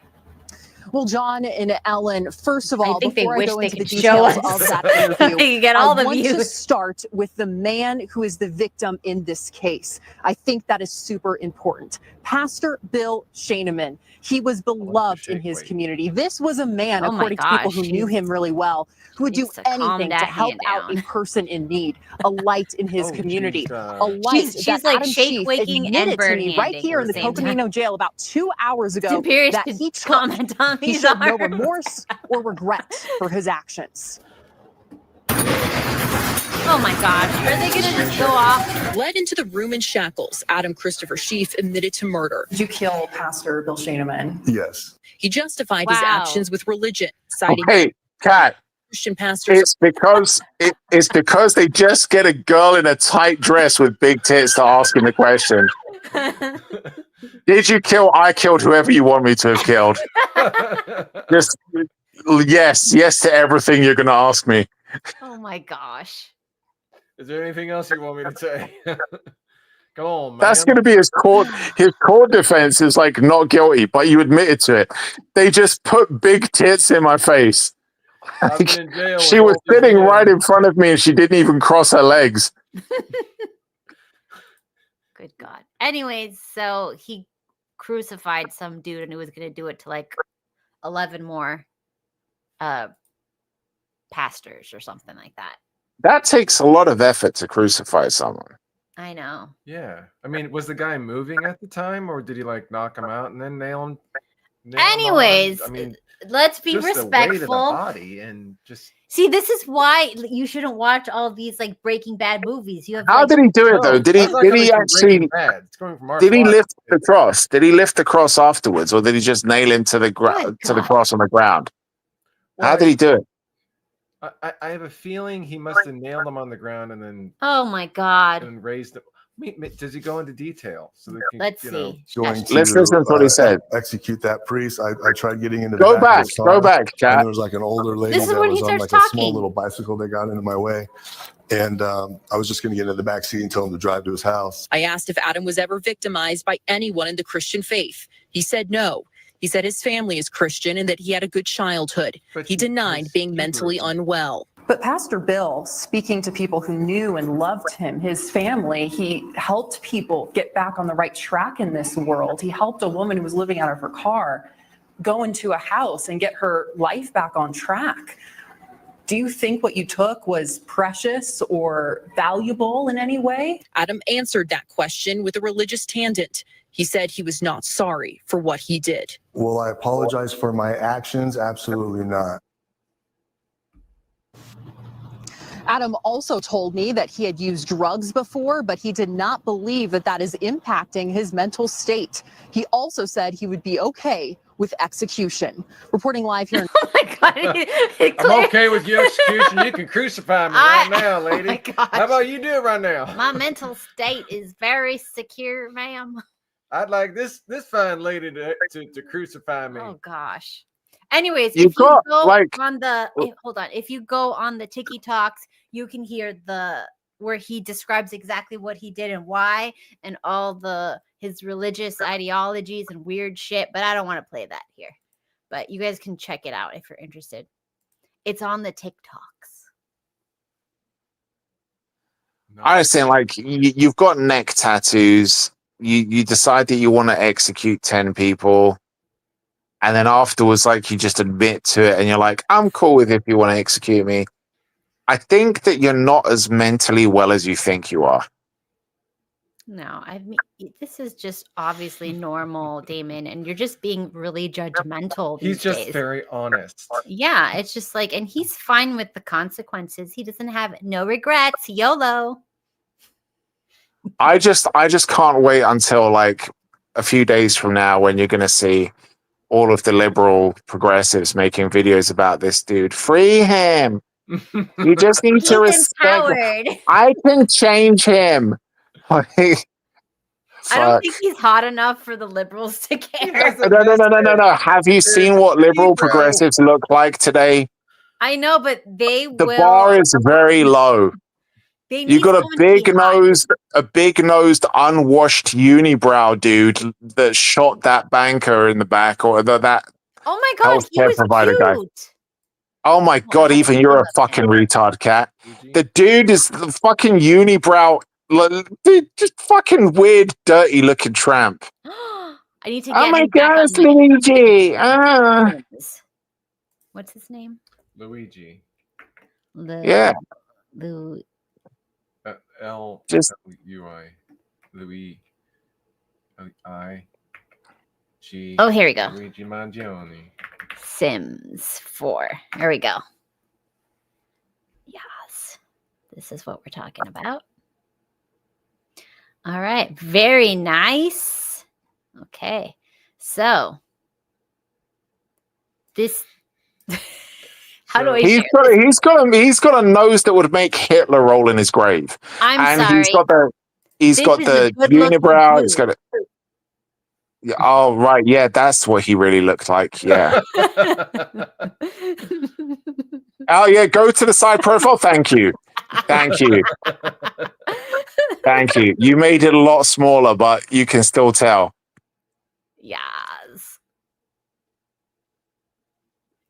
Well, John and Ellen, first of all, I think they before I wish go they into the could show details us. of that interview, You get all I the want to views. start with the man who is the victim in this case. I think that is super important. Pastor Bill Shaneman. He was beloved in his community. This was a man, Oh my according to people who gosh, knew him really well, who would do needs to calm anything to that help hand out a down. person in need, a light in his Oh, community, geez, a light She's that like Adam shake Schiff waking and admitted to bird me right handing here at in the the same time. Coconino jail about 2 hours ago Superior that should he took. comment on He these showed no arms. remorse or regret for his actions. Oh my gosh, are they gonna just go off? Led into the room in shackles, Adam Christopher Schiff admitted to murder. Did you kill Pastor Bill Shaneman? Yes. He justified his Wow. actions with religion, citing Okay, Kat. Christian pastors. It's because they just get a girl in a tight dress with big tits to ask him the question. Did you kill? I killed whoever you want me to have killed. Just yes to everything you're going to ask me. Oh my gosh. Is there anything else you want me to say? Come on, man. That's going to be his court defense is like not guilty, but you admitted to it. They just put big tits in my face. I've been in jail She with was all these sitting men. right in front of me and she didn't even cross her legs. Good God. Anyways, so he crucified some dude and he was gonna do it to like 11 more pastors or something like that. That takes a lot of effort to crucify someone. I know. Yeah. I mean, was the guy moving at the time or did he like knock him out and then nail him? Anyways, I mean, let's be just the weight of the respectful. body and just See, this is why you shouldn't watch all these like Breaking Bad movies. You have How like, did he do it though? No, Did he that's not coming from actually Breaking Bad. It's coming from our did he heart. lift the cross? Did he lift the cross afterwards, or did he just nail him to the Good to the God. cross on the ground? How Well, did he do it? I have a feeling he must have nailed him on the ground and then oh my God. raised him. I mean, does he go into detail so they can? Let's you know, see. Going to Let's listen to what he said. execute that priest. I tried getting into the Go back back, of his go car, back, and chat. there was like an older lady This is that when he was on starts like a small talking. little bicycle that got into my way, and I was just going to get into the back seat and tell him to drive to his house. I asked if Adam was ever victimized by anyone in the Christian faith. He said no. He said his family is Christian and that he had a good childhood. But He denied his being mentally Hebrew- unwell. But Pastor Bill, speaking to people who knew and loved him, his family, he helped people get back on the right track in this world. He helped a woman who was living out of her car go into a house and get her life back on track. Do you think what you took was precious or valuable in any way? Adam answered that question with a religious tangent. He said he was not sorry for what he did. Will I apologize for my actions? Absolutely not. Adam also told me that he had used drugs before, but he did not believe that that is impacting his mental state. He also said he would be okay with execution. Reporting live here in Oh my God. I'm okay with your execution. You can crucify me right now, lady. Oh my gosh. How about you do it right now? My mental state is very secure, ma'am. I'd like this fine lady to crucify me. Oh gosh. Anyways, You've if you got, go like- on the hold on, if you go on the Tiki Talks, you can hear where he describes exactly what he did and why, and all his religious ideologies and weird shit. But I don't want to play that here. But you guys can check it out if you're interested. It's on the TikToks. I understand, like, you've got neck tattoos. You decide that you want to execute 10 people. And then afterwards, like, you just admit to it and you're like, I'm cool with if you want to execute me. I think that you're not as mentally well as you think you are. No, I mean, this is just obviously normal, Damon, and you're just being really judgmental these He's just days. very honest. Yeah, it's just like, and he's fine with the consequences. He doesn't have no regrets. YOLO. I just can't wait until like a few days from now when you're going to see all of the liberal progressives making videos about this dude. Free him. You just need He's to respect. empowered. I can change him. Like, I don't fuck. think he's hot enough for the liberals to care. No. Have you seen what liberal progressives look like today? I know, but The bar is very low. They You need got a someone to be hot. big nosed, unwashed unibrow dude that shot that banker in the back, or that Oh my god, he healthcare was provider guy. cute. Oh my god, even you're a fucking retard, cat. The dude is the fucking unibrow, dude, just fucking weird, dirty looking tramp. I need to Oh get my him back god, on it's Luigi. What's his name? Luigi. Yeah. L-U-I. Louis. I-G. Oh, here we go. Luigi Mangione. Sims 4. There we go. Yes. This is what we're talking about. All right. Very nice. Okay. So this how do I He's share got a nose that would make Hitler roll in his grave. I'm and sorry. He's got the unibrow. He's got it. Yeah, oh right, yeah, that's what he really looked like. Yeah. Oh yeah, go to the side profile. Thank you. Thank you. Thank you. You made it a lot smaller, but you can still tell. Yes.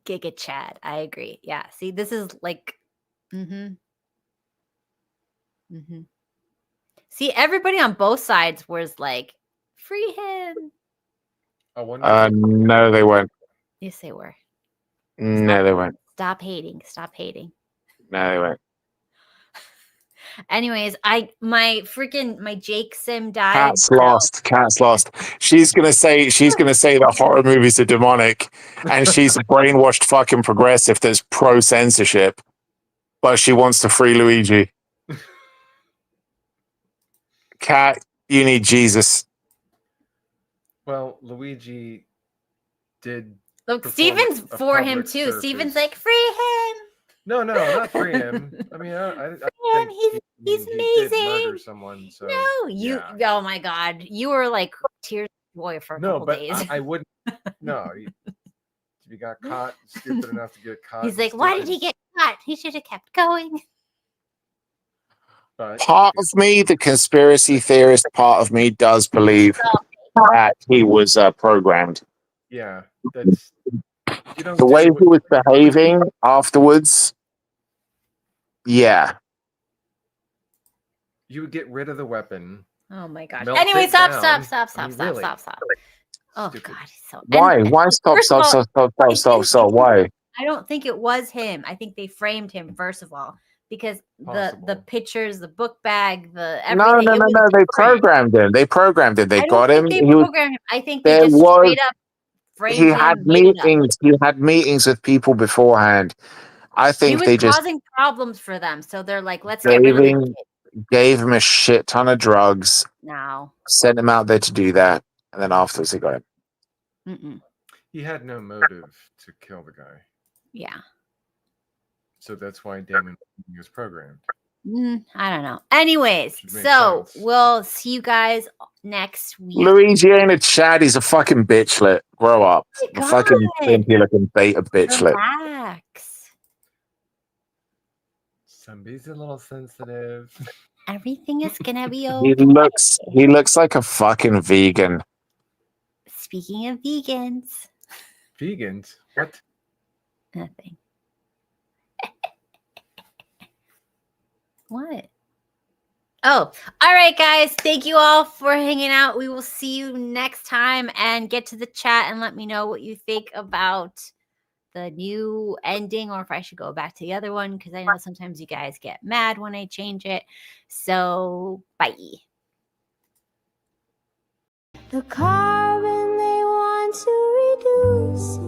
Giga Chad. I agree. Yeah. See, this is like See, everybody on both sides was like, free him. No, they won't. Yes, they were. No, they won't. Stop hating. Stop hating. No, they won't. Anyways, my Jake Sim died. Cat's lost. Cat's lost. She's gonna say that horror movies are demonic, and she's a brainwashed fucking progressive that's pro censorship, but she wants to free Luigi. Cat, you need Jesus. Well, Luigi did. Look, Steven's for him too. Service. Steven's like, free him. No, not free him. I mean, I think he's he amazing. did murder someone. So No, yeah. Oh my god, you were like tears of joy for a couple days. I wouldn't. No, if he got caught, stupid enough to get caught. He's like, why did he get caught? He should have kept going. But part of me, the conspiracy theorist part of me, does believe that he was programmed. Yeah, that's the way he was behaving afterwards. Yeah, you would get rid of the weapon. Oh my god. Melt Anyway, it stop. down. Stop. Really? Oh Stupid. god, he's so. why? Why? Stop! Why? I don't think it was him. I think they framed him first of all because the pictures, the book bag, the everything. No. They programmed him. They got him. They programmed him. I think they just straight up framed him. He had meetings. He had meetings with people beforehand. I think he was causing problems for them, so they're like, let's get rid of this kid. Gave him a shit ton of drugs. Now sent him out there to do that, and then afterwards he got him. He had no motive to kill the guy. Yeah. So that's why Damon was programmed. I don't know. Anyways, Should make so sense. we'll see you guys next week. Luigi ain't a Chad. He's a fucking bitchlet. Grow up. Oh my A fucking God. pimpy looking beta bitchlet. Relax. Somebody's a little sensitive. Everything is gonna be He okay. looks like a fucking vegan. Speaking of vegans, Vegans? What? nothing. What? Oh, all right, guys. Thank you all for hanging out. We will see you next time, and get to the chat and let me know what you think about the new ending, or if I should go back to the other one, because I know sometimes you guys get mad when I change it. So, bye. The carbon they want to reduce